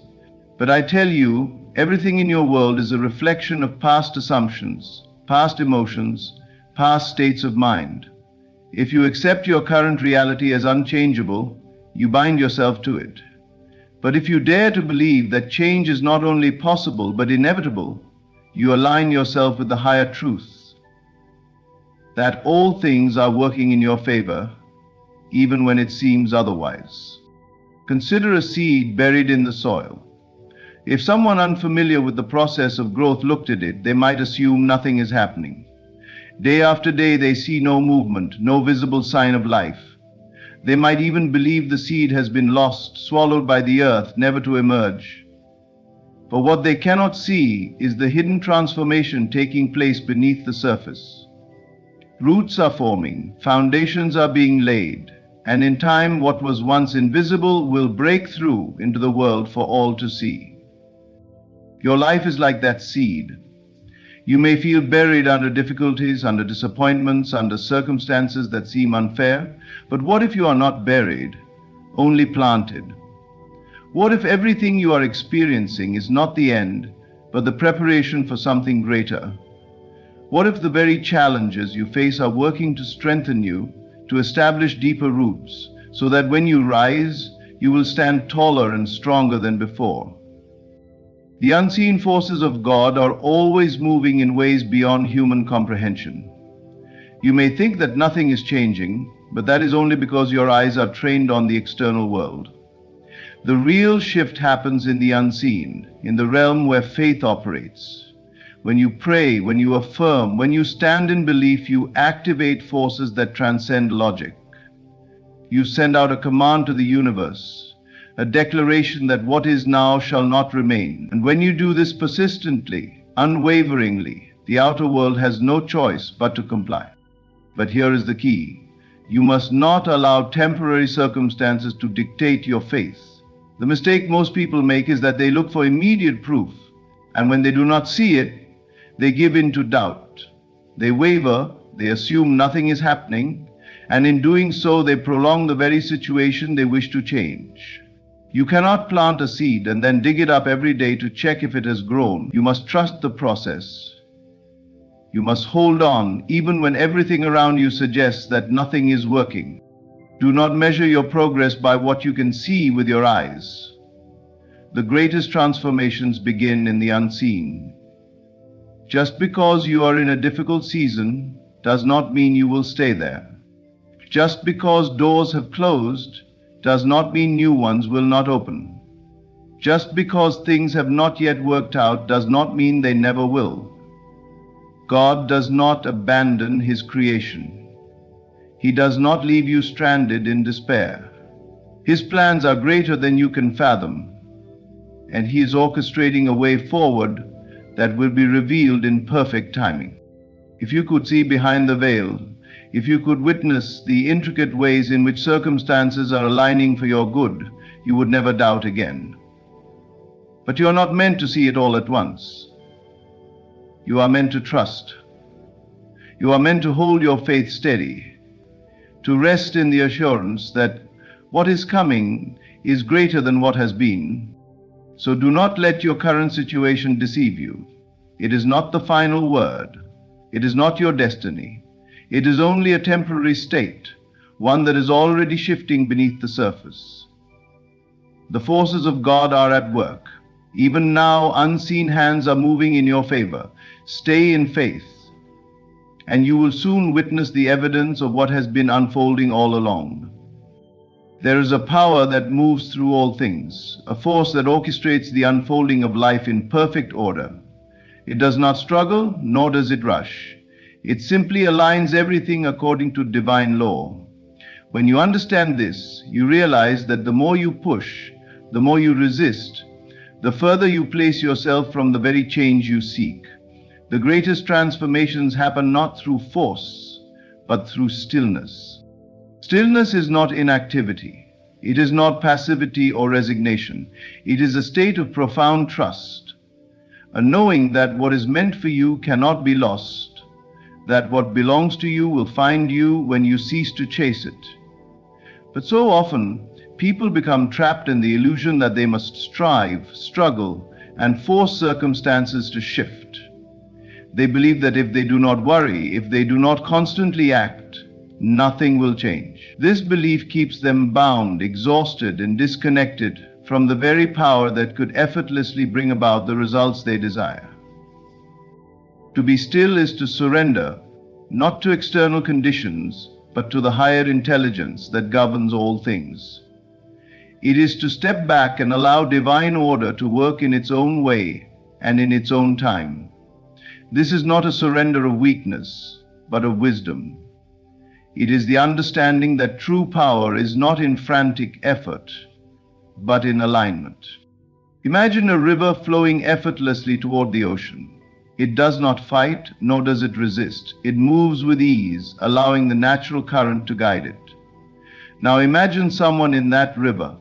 But I tell you, everything in your world is a reflection of past assumptions, past emotions, past states of mind. If you accept your current reality as unchangeable, you bind yourself to it. But if you dare to believe that change is not only possible but inevitable, you align yourself with the higher truth, that all things are working in your favor, even when it seems otherwise. Consider a seed buried in the soil. If someone unfamiliar with the process of growth looked at it, they might assume nothing is happening. Day after day, they see no movement, no visible sign of life. They might even believe the seed has been lost, swallowed by the earth, never to emerge. But what they cannot see is the hidden transformation taking place beneath the surface. Roots are forming, foundations are being laid, and in time what was once invisible will break through into the world for all to see. Your life is like that seed. You may feel buried under difficulties, under disappointments, under circumstances that seem unfair, but what if you are not buried, only planted? What if everything you are experiencing is not the end, but the preparation for something greater? What if the very challenges you face are working to strengthen you, to establish deeper roots, so that when you rise, you will stand taller and stronger than before? The unseen forces of God are always moving in ways beyond human comprehension. You may think that nothing is changing, but that is only because your eyes are trained on the external world. The real shift happens in the unseen, in the realm where faith operates. When you pray, when you affirm, when you stand in belief, you activate forces that transcend logic. You send out a command to the universe, a declaration that what is now shall not remain. And when you do this persistently, unwaveringly, the outer world has no choice but to comply. But here is the key. You must not allow temporary circumstances to dictate your faith. The mistake most people make is that they look for immediate proof, and when they do not see it, they give in to doubt. They waver, they assume nothing is happening, and in doing so, they prolong the very situation they wish to change. You cannot plant a seed and then dig it up every day to check if it has grown. You must trust the process. You must hold on even when everything around you suggests that nothing is working. Do not measure your progress by what you can see with your eyes. The greatest transformations begin in the unseen. Just because you are in a difficult season does not mean you will stay there. Just because doors have closed does not mean new ones will not open. Just because things have not yet worked out does not mean they never will. God does not abandon His creation. He does not leave you stranded in despair. His plans are greater than you can fathom, and He is orchestrating a way forward that will be revealed in perfect timing. If you could see behind the veil, if you could witness the intricate ways in which circumstances are aligning for your good, you would never doubt again. But you are not meant to see it all at once. You are meant to trust. You are meant to hold your faith steady, to rest in the assurance that what is coming is greater than what has been. So do not let your current situation deceive you. It is not the final word. It is not your destiny. It is only a temporary state, one that is already shifting beneath the surface. The forces of God are at work. Even now, unseen hands are moving in your favor. Stay in faith, and you will soon witness the evidence of what has been unfolding all along. There is a power that moves through all things, a force that orchestrates the unfolding of life in perfect order. It does not struggle, nor does it rush. It simply aligns everything according to divine law. When you understand this, you realize that the more you push, the more you resist, the further you place yourself from the very change you seek. The greatest transformations happen not through force, but through stillness. Stillness is not inactivity. It is not passivity or resignation. It is a state of profound trust, a knowing that what is meant for you cannot be lost, that what belongs to you will find you when you cease to chase it. But so often, people become trapped in the illusion that they must strive, struggle, and force circumstances to shift. They believe that if they do not worry, if they do not constantly act, nothing will change. This belief keeps them bound, exhausted, and disconnected from the very power that could effortlessly bring about the results they desire. To be still is to surrender, not to external conditions, but to the higher intelligence that governs all things. It is to step back and allow divine order to work in its own way and in its own time. This is not a surrender of weakness, but of wisdom. It is the understanding that true power is not in frantic effort, but in alignment. Imagine a river flowing effortlessly toward the ocean. It does not fight, nor does it resist. It moves with ease, allowing the natural current to guide it. Now imagine someone in that river,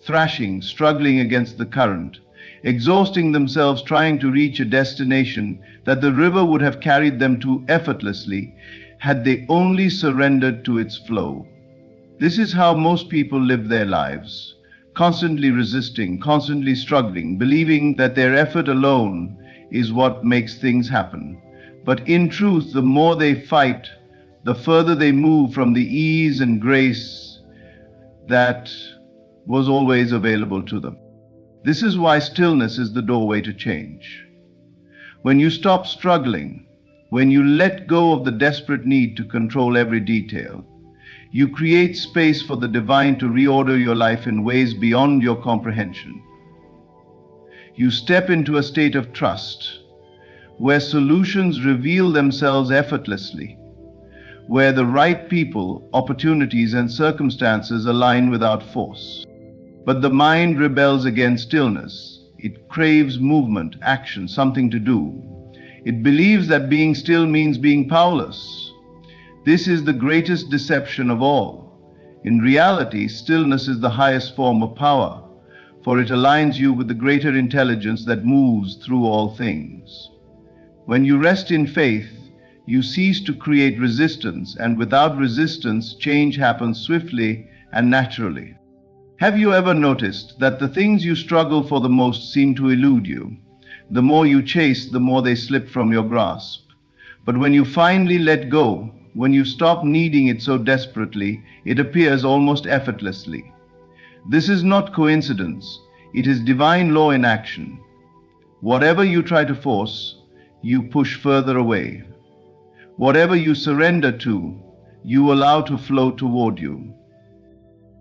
thrashing, struggling against the current, exhausting themselves trying to reach a destination that the river would have carried them to effortlessly had they only surrendered to its flow. This is how most people live their lives, constantly resisting, constantly struggling, believing that their effort alone is what makes things happen. But in truth, the more they fight, the further they move from the ease and grace that was always available to them. This is why stillness is the doorway to change. When you stop struggling, when you let go of the desperate need to control every detail, you create space for the divine to reorder your life in ways beyond your comprehension. You step into a state of trust, where solutions reveal themselves effortlessly, where the right people, opportunities, and circumstances align without force. But the mind rebels against stillness. It craves movement, action, something to do. It believes that being still means being powerless. This is the greatest deception of all. In reality, stillness is the highest form of power. for it aligns you with the greater intelligence that moves through all things. When you rest in faith, you cease to create resistance, and without resistance, change happens swiftly and naturally. Have you ever noticed that the things you struggle for the most seem to elude you? The more you chase, the more they slip from your grasp. But when you finally let go, when you stop needing it so desperately, it appears almost effortlessly. This is not coincidence, it is divine law in action. Whatever you try to force, you push further away. Whatever you surrender to, you allow to flow toward you.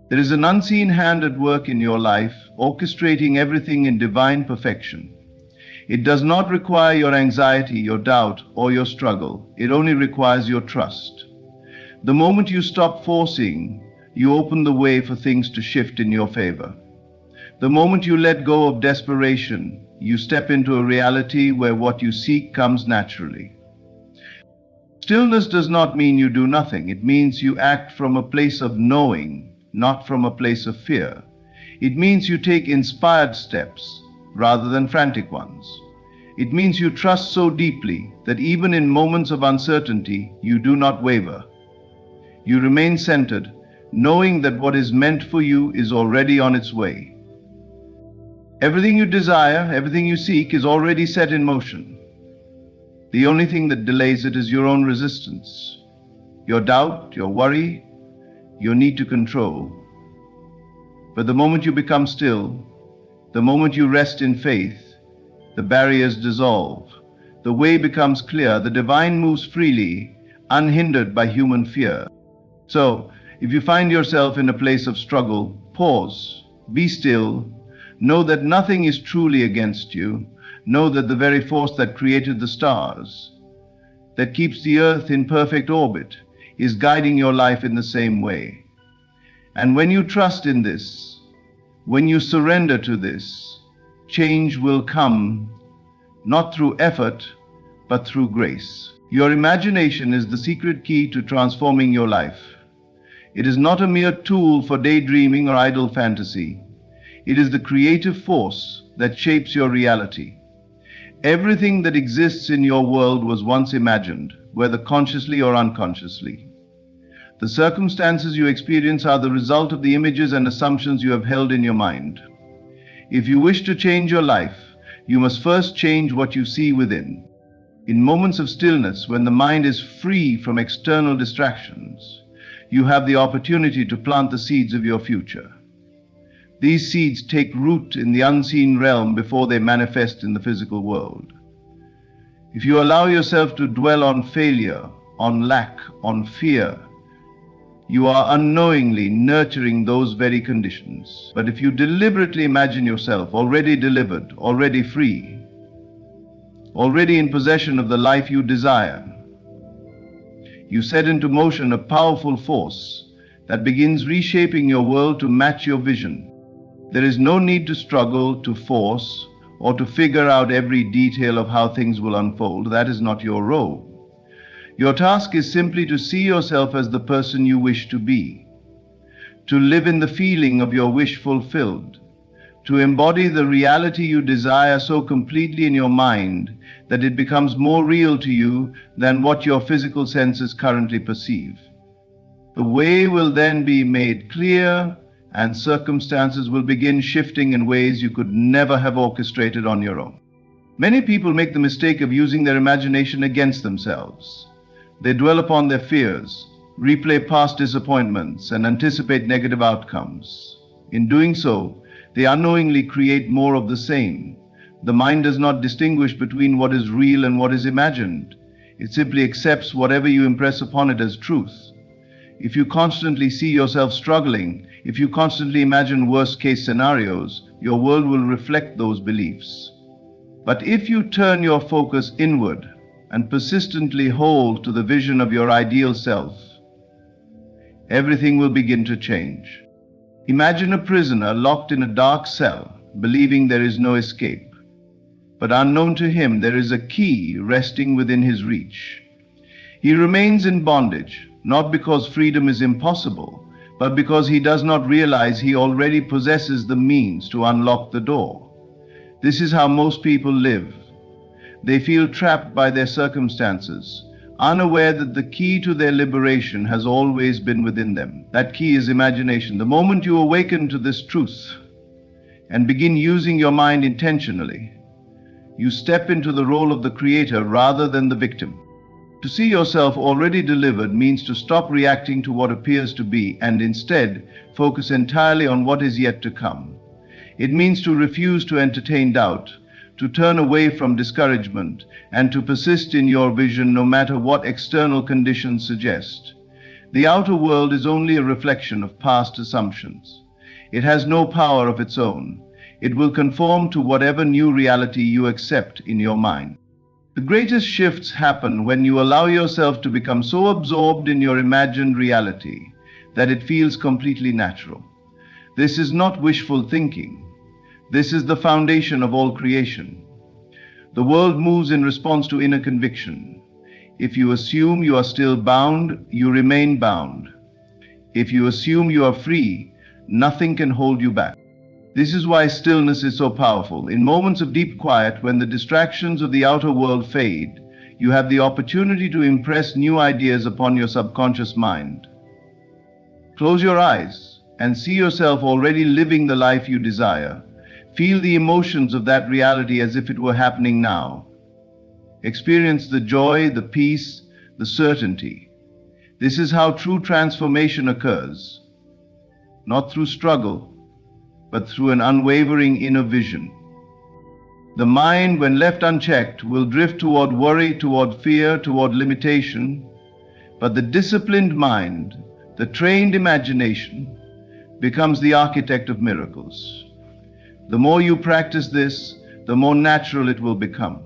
There is an unseen hand at work in your life, orchestrating everything in divine perfection. It does not require your anxiety, your doubt, or your struggle. It only requires your trust. The moment you stop forcing, you open the way for things to shift in your favor. The moment you let go of desperation, you step into a reality where what you seek comes naturally. Stillness does not mean you do nothing. It means you act from a place of knowing, not from a place of fear. It means you take inspired steps rather than frantic ones. It means you trust so deeply that even in moments of uncertainty, you do not waver. You remain centered, knowing that what is meant for you is already on its way. Everything you desire, everything you seek is already set in motion. The only thing that delays it is your own resistance, your doubt, your worry, your need to control. But the moment you become still, the moment you rest in faith, the barriers dissolve, the way becomes clear, the divine moves freely, unhindered by human fear. So, if you find yourself in a place of struggle, pause, be still, know that nothing is truly against you. Know that the very force that created the stars, that keeps the earth in perfect orbit, is guiding your life in the same way. And when you trust in this, when you surrender to this, change will come, not through effort, but through grace. Your imagination is the secret key to transforming your life. It is not a mere tool for daydreaming or idle fantasy. It is the creative force that shapes your reality. Everything that exists in your world was once imagined, whether consciously or unconsciously. The circumstances you experience are the result of the images and assumptions you have held in your mind. If you wish to change your life, you must first change what you see within. In moments of stillness, when the mind is free from external distractions, you have the opportunity to plant the seeds of your future. These seeds take root in the unseen realm before they manifest in the physical world. If you allow yourself to dwell on failure, on lack, on fear, you are unknowingly nurturing those very conditions. But if you deliberately imagine yourself already delivered, already free, already in possession of the life you desire, you set into motion a powerful force that begins reshaping your world to match your vision. There is no need to struggle, to force, or to figure out every detail of how things will unfold. That is not your role. Your task is simply to see yourself as the person you wish to be, to live in the feeling of your wish fulfilled, to embody the reality you desire so completely in your mind that it becomes more real to you than what your physical senses currently perceive. The way will then be made clear, and circumstances will begin shifting in ways you could never have orchestrated on your own. Many people make the mistake of using their imagination against themselves. They dwell upon their fears, replay past disappointments, and anticipate negative outcomes. In doing so, they unknowingly create more of the same. The mind does not distinguish between what is real and what is imagined. It simply accepts whatever you impress upon it as truth. If you constantly see yourself struggling, if you constantly imagine worst-case scenarios, your world will reflect those beliefs. But if you turn your focus inward and persistently hold to the vision of your ideal self, everything will begin to change. Imagine a prisoner locked in a dark cell, believing there is no escape. But unknown to him, there is a key resting within his reach. He remains in bondage, not because freedom is impossible, but because he does not realize he already possesses the means to unlock the door. This is how most people live. They feel trapped by their circumstances, unaware that the key to their liberation has always been within them. That key is imagination. The moment you awaken to this truth and begin using your mind intentionally, you step into the role of the creator rather than the victim. To see yourself already delivered means to stop reacting to what appears to be and instead focus entirely on what is yet to come. It means to refuse to entertain doubt, to turn away from discouragement, and to persist in your vision no matter what external conditions suggest. The outer world is only a reflection of past assumptions. It has no power of its own. It will conform to whatever new reality you accept in your mind. The greatest shifts happen when you allow yourself to become so absorbed in your imagined reality that it feels completely natural. This is not wishful thinking. This is the foundation of all creation. The world moves in response to inner conviction. If you assume you are still bound, you remain bound. If you assume you are free, nothing can hold you back. This is why stillness is so powerful. In moments of deep quiet, when the distractions of the outer world fade, you have the opportunity to impress new ideas upon your subconscious mind. Close your eyes and see yourself already living the life you desire. Feel the emotions of that reality as if it were happening now. Experience the joy, the peace, the certainty. This is how true transformation occurs, not through struggle, but through an unwavering inner vision. The mind, when left unchecked, will drift toward worry, toward fear, toward limitation. But the disciplined mind, the trained imagination, becomes the architect of miracles. The more you practice this, the more natural it will become.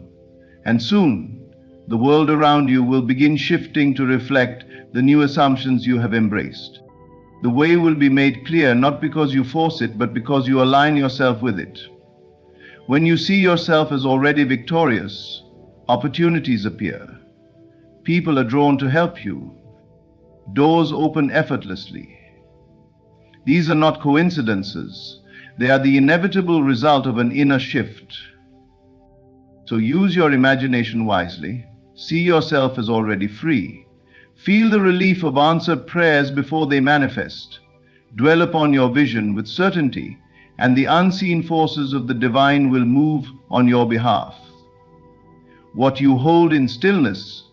And soon, the world around you will begin shifting to reflect the new assumptions you have embraced. The way will be made clear not because you force it, but because you align yourself with it. When you see yourself as already victorious, opportunities appear. People are drawn to help you. Doors open effortlessly. These are not coincidences. They are the inevitable result of an inner shift. So use your imagination wisely. See yourself as already free. Feel the relief of answered prayers before they manifest. Dwell upon your vision with certainty, and the unseen forces of the divine will move on your behalf. What you hold in stillness,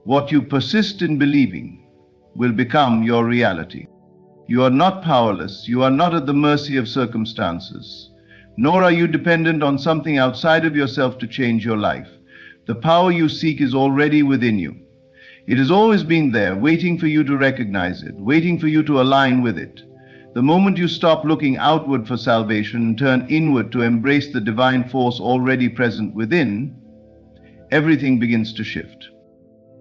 what you persist in believing, will become your reality. You are not powerless. You are not at the mercy of circumstances, nor are you dependent on something outside of yourself to change your life. The power you seek is already within you. It has always been there, waiting for you to recognize it, waiting for you to align with it. The moment you stop looking outward for salvation and turn inward to embrace the divine force already present within, everything begins to shift.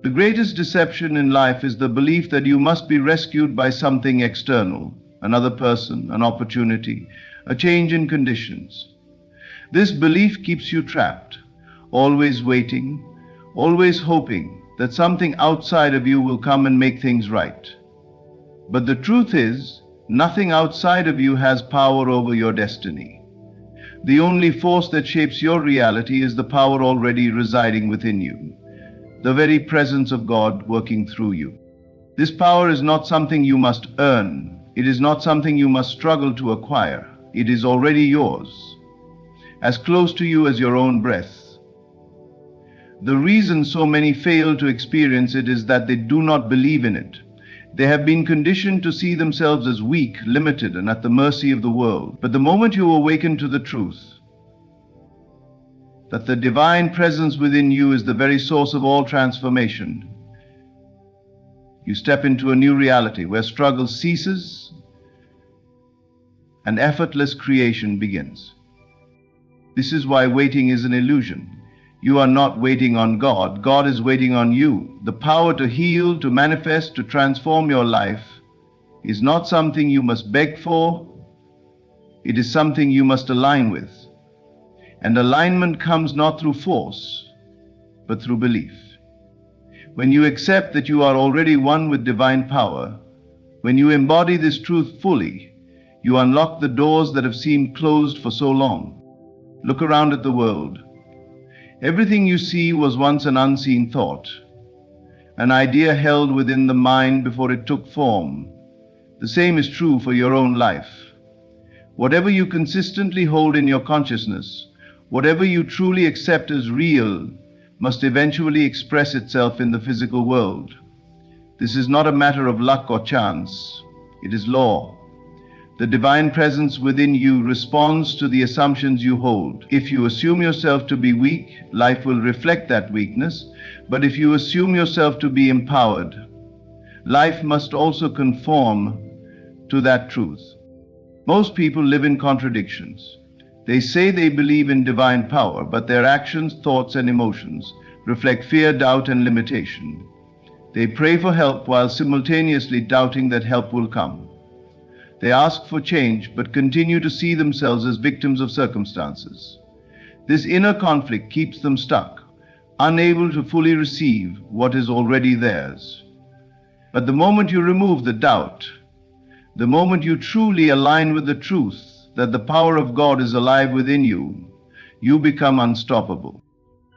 The greatest deception in life is the belief that you must be rescued by something external, another person, an opportunity, a change in conditions. This belief keeps you trapped, always waiting, always hoping that something outside of you will come and make things right. But the truth is, nothing outside of you has power over your destiny. The only force that shapes your reality is the power already residing within you, the very presence of God working through you. This power is not something you must earn. It is not something you must struggle to acquire. It is already yours, as close to you as your own breath. The reason so many fail to experience it is that they do not believe in it. They have been conditioned to see themselves as weak, limited, and at the mercy of the world. But the moment you awaken to the truth that the divine presence within you is the very source of all transformation, you step into a new reality where struggle ceases and effortless creation begins. This is why waiting is an illusion. You are not waiting on God. God is waiting on you. The power to heal, to manifest, to transform your life is not something you must beg for. It is something you must align with. And alignment comes not through force, but through belief. When you accept that you are already one with divine power, When you embody this truth fully, you unlock the doors that have seemed closed for so long. Look around at the world. Everything you see was once an unseen thought, an idea held within the mind before it took form. The same is true for your own life. Whatever you consistently hold in your consciousness, whatever you truly accept as real, must eventually express itself in the physical world. This is not a matter of luck or chance. It is law. The divine presence within you responds to the assumptions you hold. If you assume yourself to be weak, life will reflect that weakness. But if you assume yourself to be empowered, life must also conform to that truth. Most people live in contradictions. They say they believe in divine power, but their actions, thoughts, and emotions reflect fear, doubt, and limitation. They pray for help while simultaneously doubting that help will come. They ask for change, but continue to see themselves as victims of circumstances. This inner conflict keeps them stuck, unable to fully receive what is already theirs. But the moment you remove the doubt, the moment you truly align with the truth that the power of God is alive within you, you become unstoppable.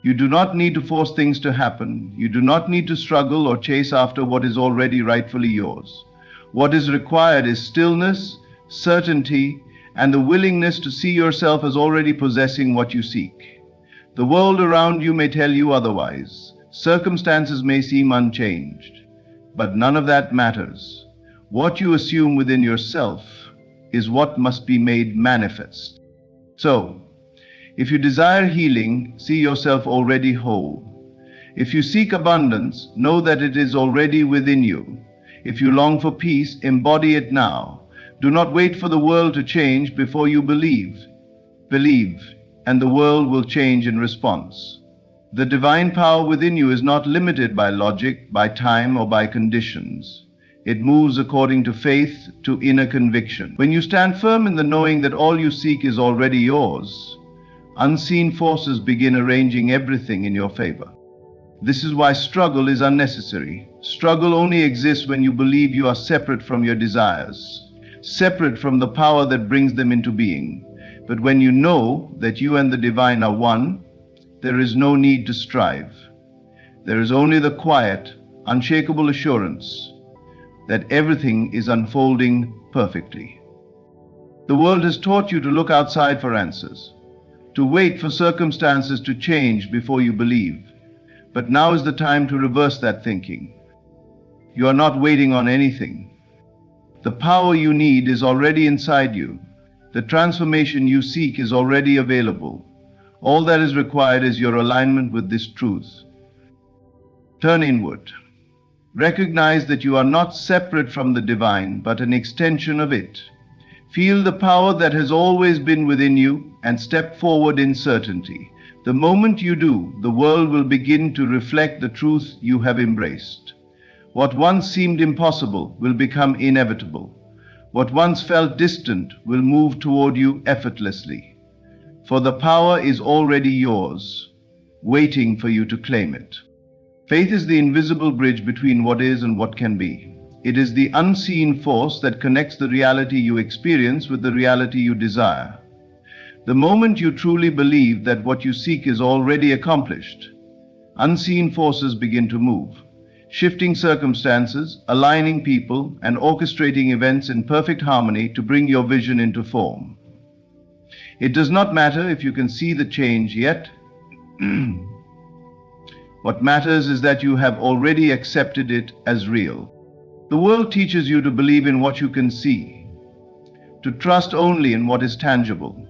You do not need to force things to happen. You do not need to struggle or chase after what is already rightfully yours. What is required is stillness, certainty, and the willingness to see yourself as already possessing what you seek. The world around you may tell you otherwise. Circumstances may seem unchanged, but none of that matters. What you assume within yourself is what must be made manifest. So, if you desire healing, see yourself already whole. If you seek abundance, know that it is already within you. If you long for peace, embody it now. Do not wait for the world to change before you believe. Believe, and the world will change in response. The divine power within you is not limited by logic, by time, or by conditions. It moves according to faith, to inner conviction. When you stand firm in the knowing that all you seek is already yours, unseen forces begin arranging everything in your favor. This is why struggle is unnecessary. Struggle only exists when you believe you are separate from your desires, separate from the power that brings them into being. But when you know that you and the divine are one, there is no need to strive. There is only the quiet, unshakable assurance that everything is unfolding perfectly. The world has taught you to look outside for answers, to wait for circumstances to change before you believe. But now is the time to reverse that thinking. You are not waiting on anything. The power you need is already inside you. The transformation you seek is already available. All that is required is your alignment with this truth. Turn inward. Recognize that you are not separate from the divine, but an extension of it. Feel the power that has always been within you and step forward in certainty. The moment you do, the world will begin to reflect the truth you have embraced. What once seemed impossible will become inevitable. What once felt distant will move toward you effortlessly. For the power is already yours, waiting for you to claim it. Faith is the invisible bridge between what is and what can be. It is the unseen force that connects the reality you experience with the reality you desire. The moment you truly believe that what you seek is already accomplished, unseen forces begin to move, shifting circumstances, aligning people, and orchestrating events in perfect harmony to bring your vision into form. It does not matter if you can see the change yet. What matters is that you have already accepted it as real. The world teaches you to believe in what you can see, to trust only in what is tangible.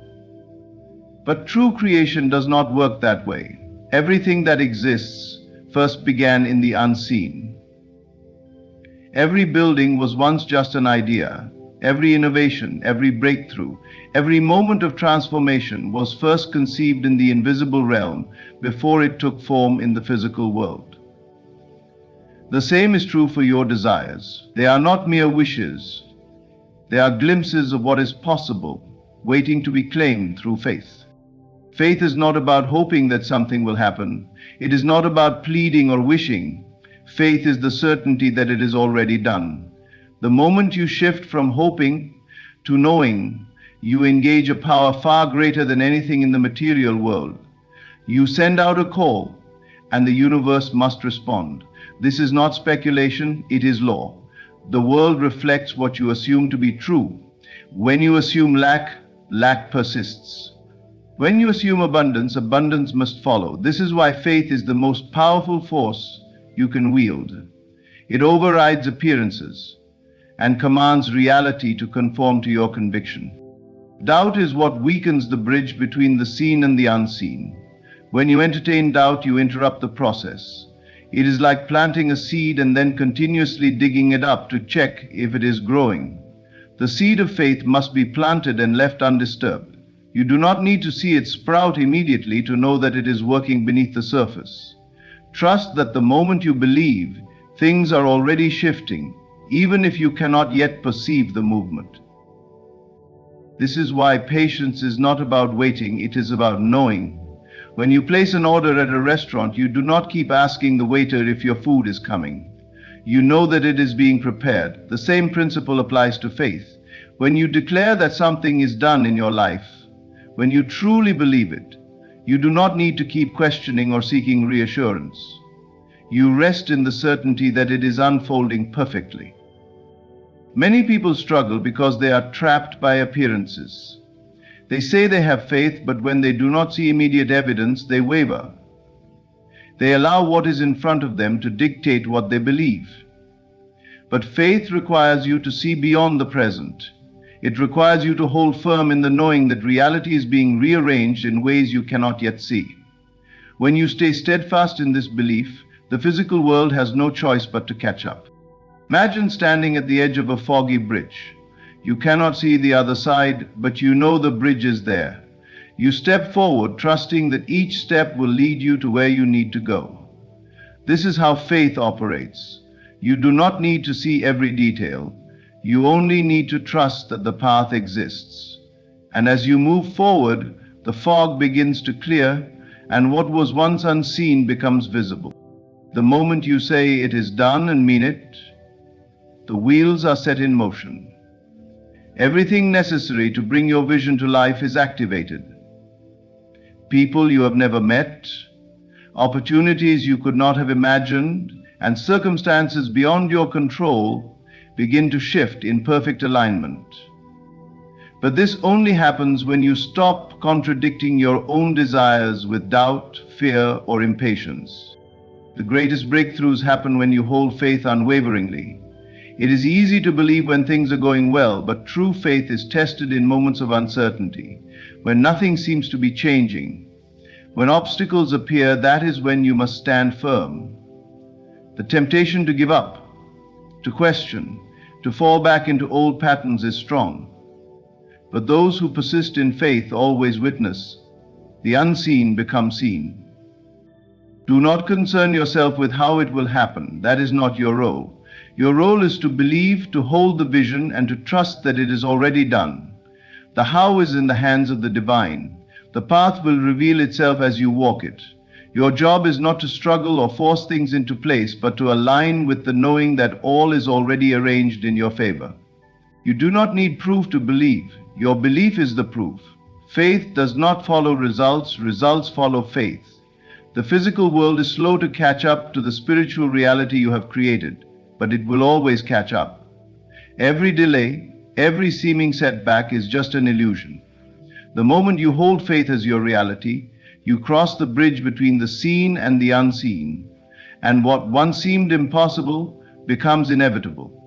But true creation does not work that way. Everything that exists first began in the unseen. Every building was once just an idea. Every innovation, every breakthrough, every moment of transformation was first conceived in the invisible realm before it took form in the physical world. The same is true for your desires. They are not mere wishes. They are glimpses of what is possible, waiting to be claimed through faith. Faith is not about hoping that something will happen. It is not about pleading or wishing. Faith is the certainty that it is already done. The moment you shift from hoping to knowing, you engage a power far greater than anything in the material world. You send out a call, and the universe must respond. This is not speculation, it is law. The world reflects what you assume to be true. When you assume lack, lack persists. When you assume abundance, abundance must follow. This is why faith is the most powerful force you can wield. It overrides appearances and commands reality to conform to your conviction. Doubt is what weakens the bridge between the seen and the unseen. When you entertain doubt, you interrupt the process. It is like planting a seed and then continuously digging it up to check if it is growing. The seed of faith must be planted and left undisturbed. You do not need to see it sprout immediately to know that it is working beneath the surface. Trust that the moment you believe, things are already shifting, even if you cannot yet perceive the movement. This is why patience is not about waiting, it is about knowing. When you place an order at a restaurant, you do not keep asking the waiter if your food is coming. You know that it is being prepared. The same principle applies to faith. When you declare that something is done in your life, when you truly believe it, you do not need to keep questioning or seeking reassurance. You rest in the certainty that it is unfolding perfectly. Many people struggle because they are trapped by appearances. They say they have faith, but when they do not see immediate evidence, they waver. They allow what is in front of them to dictate what they believe. But faith requires you to see beyond the present. It requires you to hold firm in the knowing that reality is being rearranged in ways you cannot yet see. When you stay steadfast in this belief, the physical world has no choice but to catch up. Imagine standing at the edge of a foggy bridge. You cannot see the other side, but you know the bridge is there. You step forward, trusting that each step will lead you to where you need to go. This is how faith operates. You do not need to see every detail. You only need to trust that the path exists. And as you move forward, the fog begins to clear, and what was once unseen becomes visible. The moment you say it is done and mean it, the wheels are set in motion. Everything necessary to bring your vision to life is activated. People you have never met, opportunities you could not have imagined, and circumstances beyond your control begin to shift in perfect alignment. But this only happens when you stop contradicting your own desires with doubt, fear, or impatience. The greatest breakthroughs happen when you hold faith unwaveringly. It is easy to believe when things are going well, but true faith is tested in moments of uncertainty, when nothing seems to be changing. When obstacles appear, that is when you must stand firm. The temptation to give up, to question, to fall back into old patterns is strong. But those who persist in faith always witness. The unseen become seen. Do not concern yourself with how it will happen. That is not your role. Your role is to believe, to hold the vision, and to trust that it is already done. The how is in the hands of the divine. The path will reveal itself as you walk it. Your job is not to struggle or force things into place, but to align with the knowing that all is already arranged in your favor. You do not need proof to believe. Your belief is the proof. Faith does not follow results, results follow faith. The physical world is slow to catch up to the spiritual reality you have created, but it will always catch up. Every delay, every seeming setback is just an illusion. The moment you hold faith as your reality, you cross the bridge between the seen and the unseen, and what once seemed impossible becomes inevitable.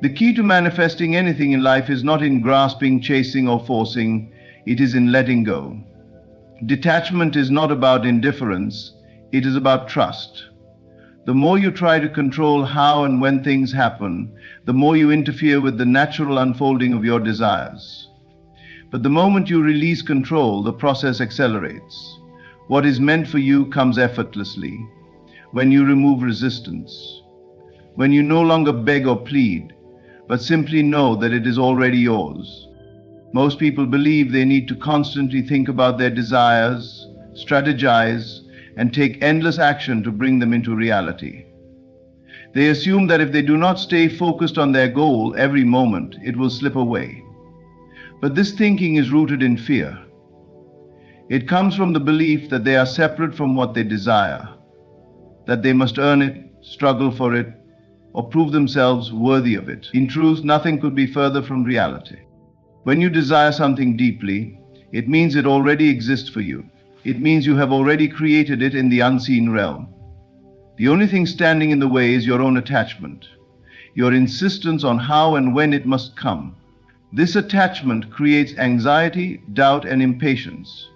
The key to manifesting anything in life is not in grasping, chasing, or forcing, it is in letting go. Detachment is not about indifference, it is about trust. The more you try to control how and when things happen, the more you interfere with the natural unfolding of your desires. But the moment you release control, the process accelerates. What is meant for you comes effortlessly. When you remove resistance, when you no longer beg or plead, but simply know that it is already yours. Most people believe they need to constantly think about their desires, strategize, and take endless action to bring them into reality. They assume that if they do not stay focused on their goal every moment, it will slip away. But this thinking is rooted in fear. It comes from the belief that they are separate from what they desire, that they must earn it, struggle for it, or prove themselves worthy of it. In truth, nothing could be further from reality. When you desire something deeply, it means it already exists for you. It means you have already created it in the unseen realm. The only thing standing in the way is your own attachment, your insistence on how and when it must come. This attachment creates anxiety, doubt, and impatience,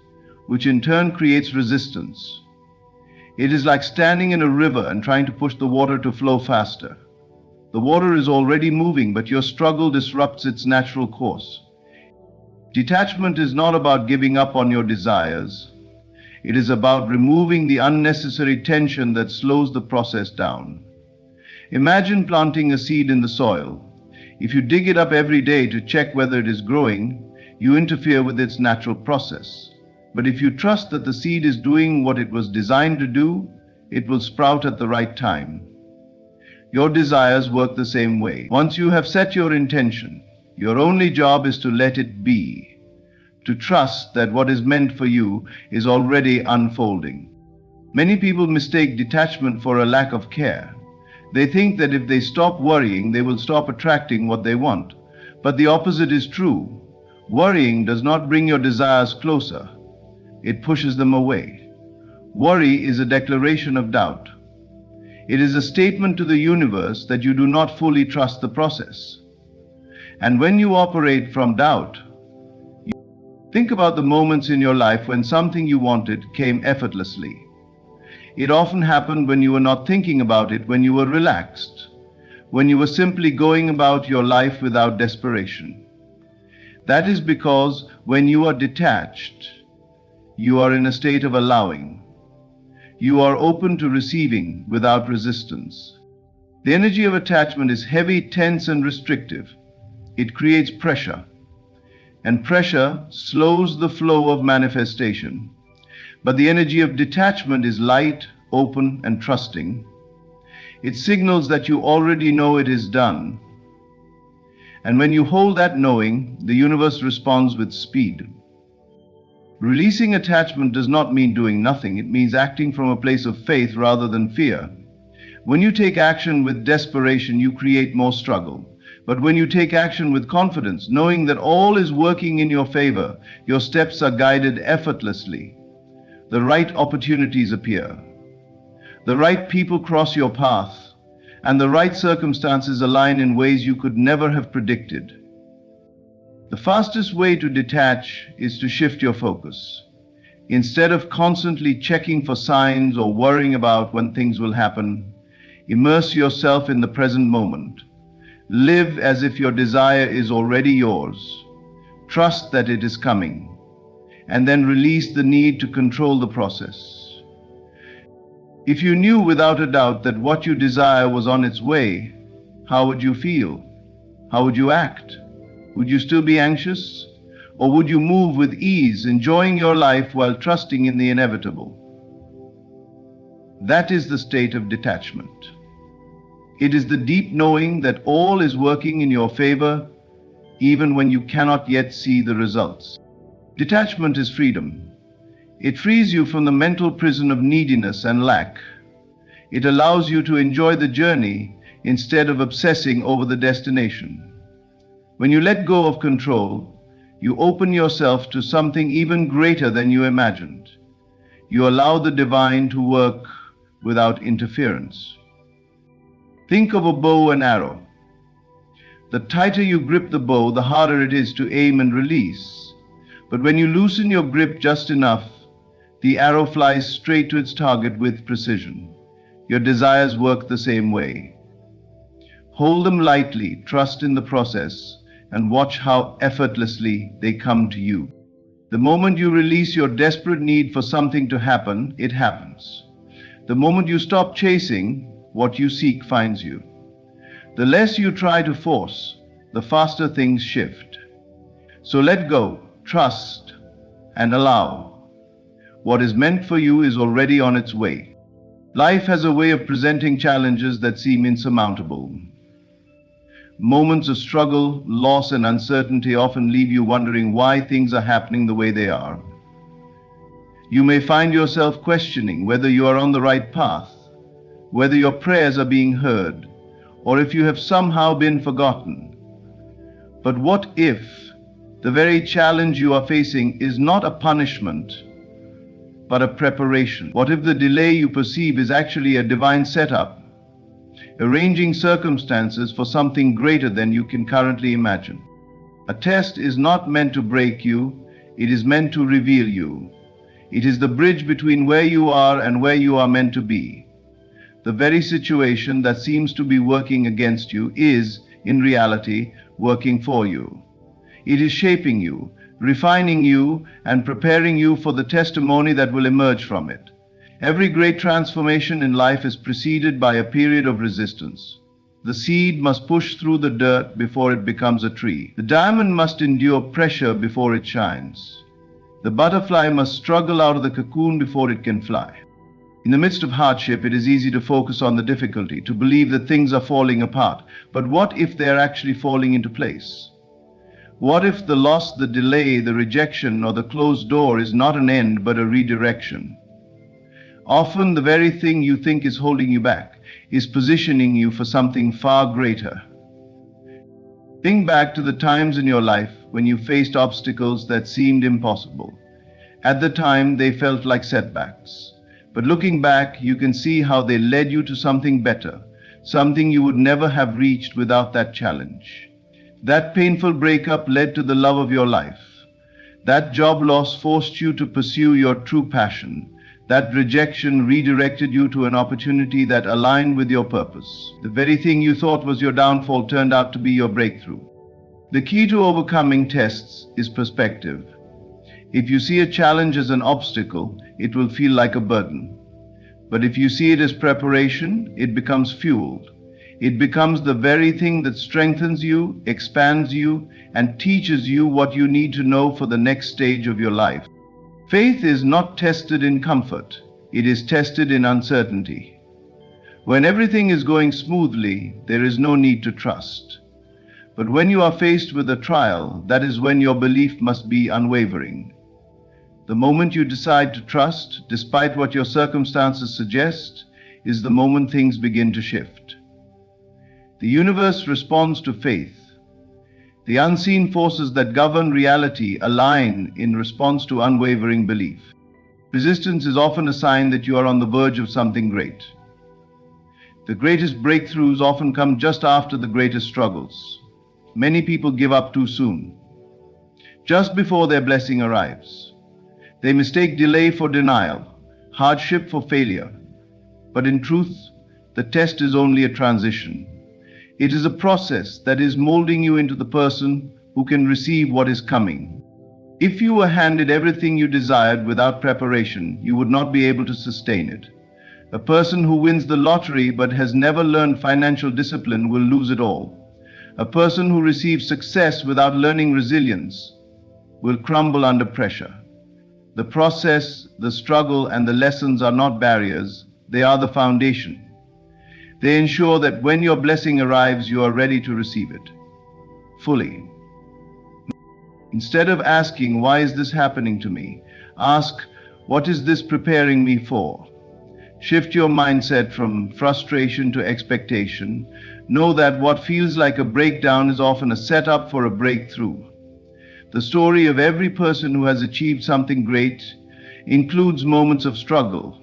which in turn creates resistance. It is like standing in a river and trying to push the water to flow faster. The water is already moving, but your struggle disrupts its natural course. Detachment is not about giving up on your desires. It is about removing the unnecessary tension that slows the process down. Imagine planting a seed in the soil. If you dig it up every day to check whether it is growing, you interfere with its natural process. But if you trust that the seed is doing what it was designed to do, it will sprout at the right time. Your desires work the same way. Once you have set your intention, your only job is to let it be, to trust that what is meant for you is already unfolding. Many people mistake detachment for a lack of care. They think that if they stop worrying, they will stop attracting what they want. But the opposite is true. Worrying does not bring your desires closer. It pushes them away. Worry is a declaration of doubt. It is a statement to the universe that you do not fully trust the process. And when you operate from doubt, think about the moments in your life when something you wanted came effortlessly. It often happened when you were not thinking about it, when you were relaxed, when you were simply going about your life without desperation. That is because when you are detached, you are in a state of allowing. You are open to receiving without resistance. The energy of attachment is heavy, tense, and restrictive. It creates pressure, and pressure slows the flow of manifestation. But the energy of detachment is light, open, and trusting. It signals that you already know it is done. And when you hold that knowing, the universe responds with speed. Releasing attachment does not mean doing nothing. It means acting from a place of faith rather than fear. When you take action with desperation, you create more struggle. But when you take action with confidence, knowing that all is working in your favor, your steps are guided effortlessly. The right opportunities appear. The right people cross your path, and the right circumstances align in ways you could never have predicted. The fastest way to detach is to shift your focus. Instead of constantly checking for signs or worrying about when things will happen, immerse yourself in the present moment. Live as if your desire is already yours. Trust that it is coming, and then release the need to control the process. If you knew without a doubt that what you desire was on its way, how would you feel? How would you act? Would you still be anxious? Or would you move with ease, enjoying your life while trusting in the inevitable? That is the state of detachment. It is the deep knowing that all is working in your favor, even when you cannot yet see the results. Detachment is freedom. It frees you from the mental prison of neediness and lack. It allows you to enjoy the journey instead of obsessing over the destination. When you let go of control, you open yourself to something even greater than you imagined. You allow the divine to work without interference. Think of a bow and arrow. The tighter you grip the bow, the harder it is to aim and release. But when you loosen your grip just enough, the arrow flies straight to its target with precision. Your desires work the same way. Hold them lightly, trust in the process, and watch how effortlessly they come to you. The moment you release your desperate need for something to happen, it happens. The moment you stop chasing, what you seek finds you. The less you try to force, the faster things shift. So let go, trust, and allow. What is meant for you is already on its way. Life has a way of presenting challenges that seem insurmountable. Moments of struggle, loss, and uncertainty often leave you wondering why things are happening the way they are. You may find yourself questioning whether you are on the right path, whether your prayers are being heard, or if you have somehow been forgotten. But what if the very challenge you are facing is not a punishment, but a preparation? What if the delay you perceive is actually a divine setup, arranging circumstances for something greater than you can currently imagine? A test is not meant to break you, it is meant to reveal you. It is the bridge between where you are and where you are meant to be. The very situation that seems to be working against you is, in reality, working for you. It is shaping you, refining you, and preparing you for the testimony that will emerge from it. Every great transformation in life is preceded by a period of resistance. The seed must push through the dirt before it becomes a tree. The diamond must endure pressure before it shines. The butterfly must struggle out of the cocoon before it can fly. In the midst of hardship, it is easy to focus on the difficulty, to believe that things are falling apart. But what if they are actually falling into place? What if the loss, the delay, the rejection, or the closed door is not an end but a redirection? Often the very thing you think is holding you back is positioning you for something far greater. Think back to the times in your life when you faced obstacles that seemed impossible. At the time, they felt like setbacks. But looking back, you can see how they led you to something better, something you would never have reached without that challenge. That painful breakup led to the love of your life. That job loss forced you to pursue your true passion. That rejection redirected you to an opportunity that aligned with your purpose. The very thing you thought was your downfall turned out to be your breakthrough. The key to overcoming tests is perspective. If you see a challenge as an obstacle, it will feel like a burden. But if you see it as preparation, it becomes fuel. It becomes the very thing that strengthens you, expands you, and teaches you what you need to know for the next stage of your life. Faith is not tested in comfort, it is tested in uncertainty. When everything is going smoothly, there is no need to trust. But when you are faced with a trial, that is when your belief must be unwavering. The moment you decide to trust, despite what your circumstances suggest, is the moment things begin to shift. The universe responds to faith. The unseen forces that govern reality align in response to unwavering belief. Resistance is often a sign that you are on the verge of something great. The greatest breakthroughs often come just after the greatest struggles. Many people give up too soon, just before their blessing arrives. They mistake delay for denial, hardship for failure. But in truth, the test is only a transition. It is a process that is molding you into the person who can receive what is coming. If you were handed everything you desired without preparation, you would not be able to sustain it. A person who wins the lottery but has never learned financial discipline will lose it all. A person who receives success without learning resilience will crumble under pressure. The process, the struggle, and the lessons are not barriers, they are the foundation. They ensure that when your blessing arrives, you are ready to receive it fully. Instead of asking, "Why is this happening to me?" ask, "What is this preparing me for?" Shift your mindset from frustration to expectation. Know that what feels like a breakdown is often a setup for a breakthrough. The story of every person who has achieved something great includes moments of struggle.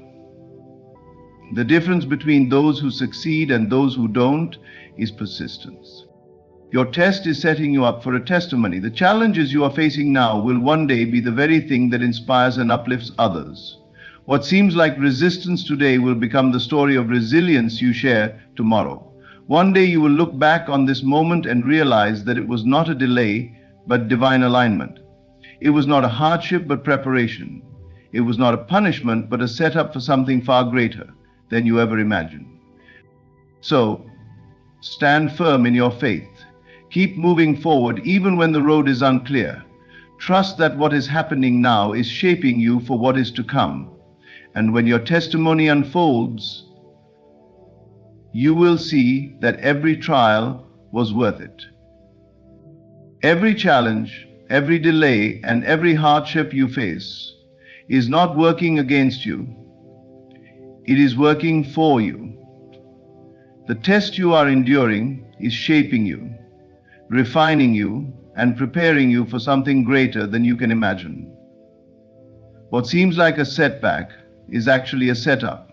The difference between those who succeed and those who don't is persistence. Your test is setting you up for a testimony. The challenges you are facing now will one day be the very thing that inspires and uplifts others. What seems like resistance today will become the story of resilience you share tomorrow. One day you will look back on this moment and realize that it was not a delay, but divine alignment. It was not a hardship, but preparation. It was not a punishment, but a setup for something far greater than you ever imagined. So, stand firm in your faith. Keep moving forward even when the road is unclear. Trust that what is happening now is shaping you for what is to come. And when your testimony unfolds, you will see that every trial was worth it. Every challenge, every delay, and every hardship you face is not working against you. It is working for you. The test you are enduring is shaping you, refining you, and preparing you for something greater than you can imagine. What seems like a setback is actually a setup.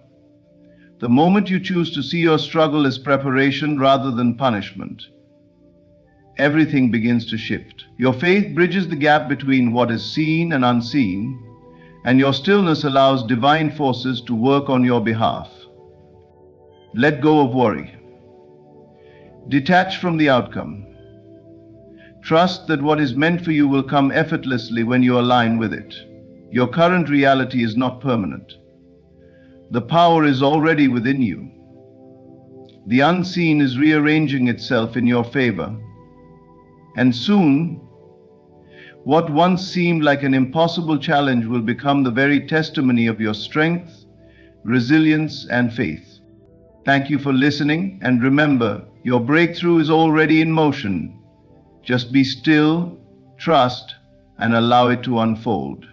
The moment you choose to see your struggle as preparation rather than punishment, everything begins to shift. Your faith bridges the gap between what is seen and unseen, and your stillness allows divine forces to work on your behalf. Let go of worry. Detach from the outcome. Trust that what is meant for you will come effortlessly when you align with it. Your current reality is not permanent. The power is already within you. The unseen is rearranging itself in your favor. And soon, what once seemed like an impossible challenge will become the very testimony of your strength, resilience, and faith. Thank you for listening, and remember, your breakthrough is already in motion. Just be still, trust, and allow it to unfold.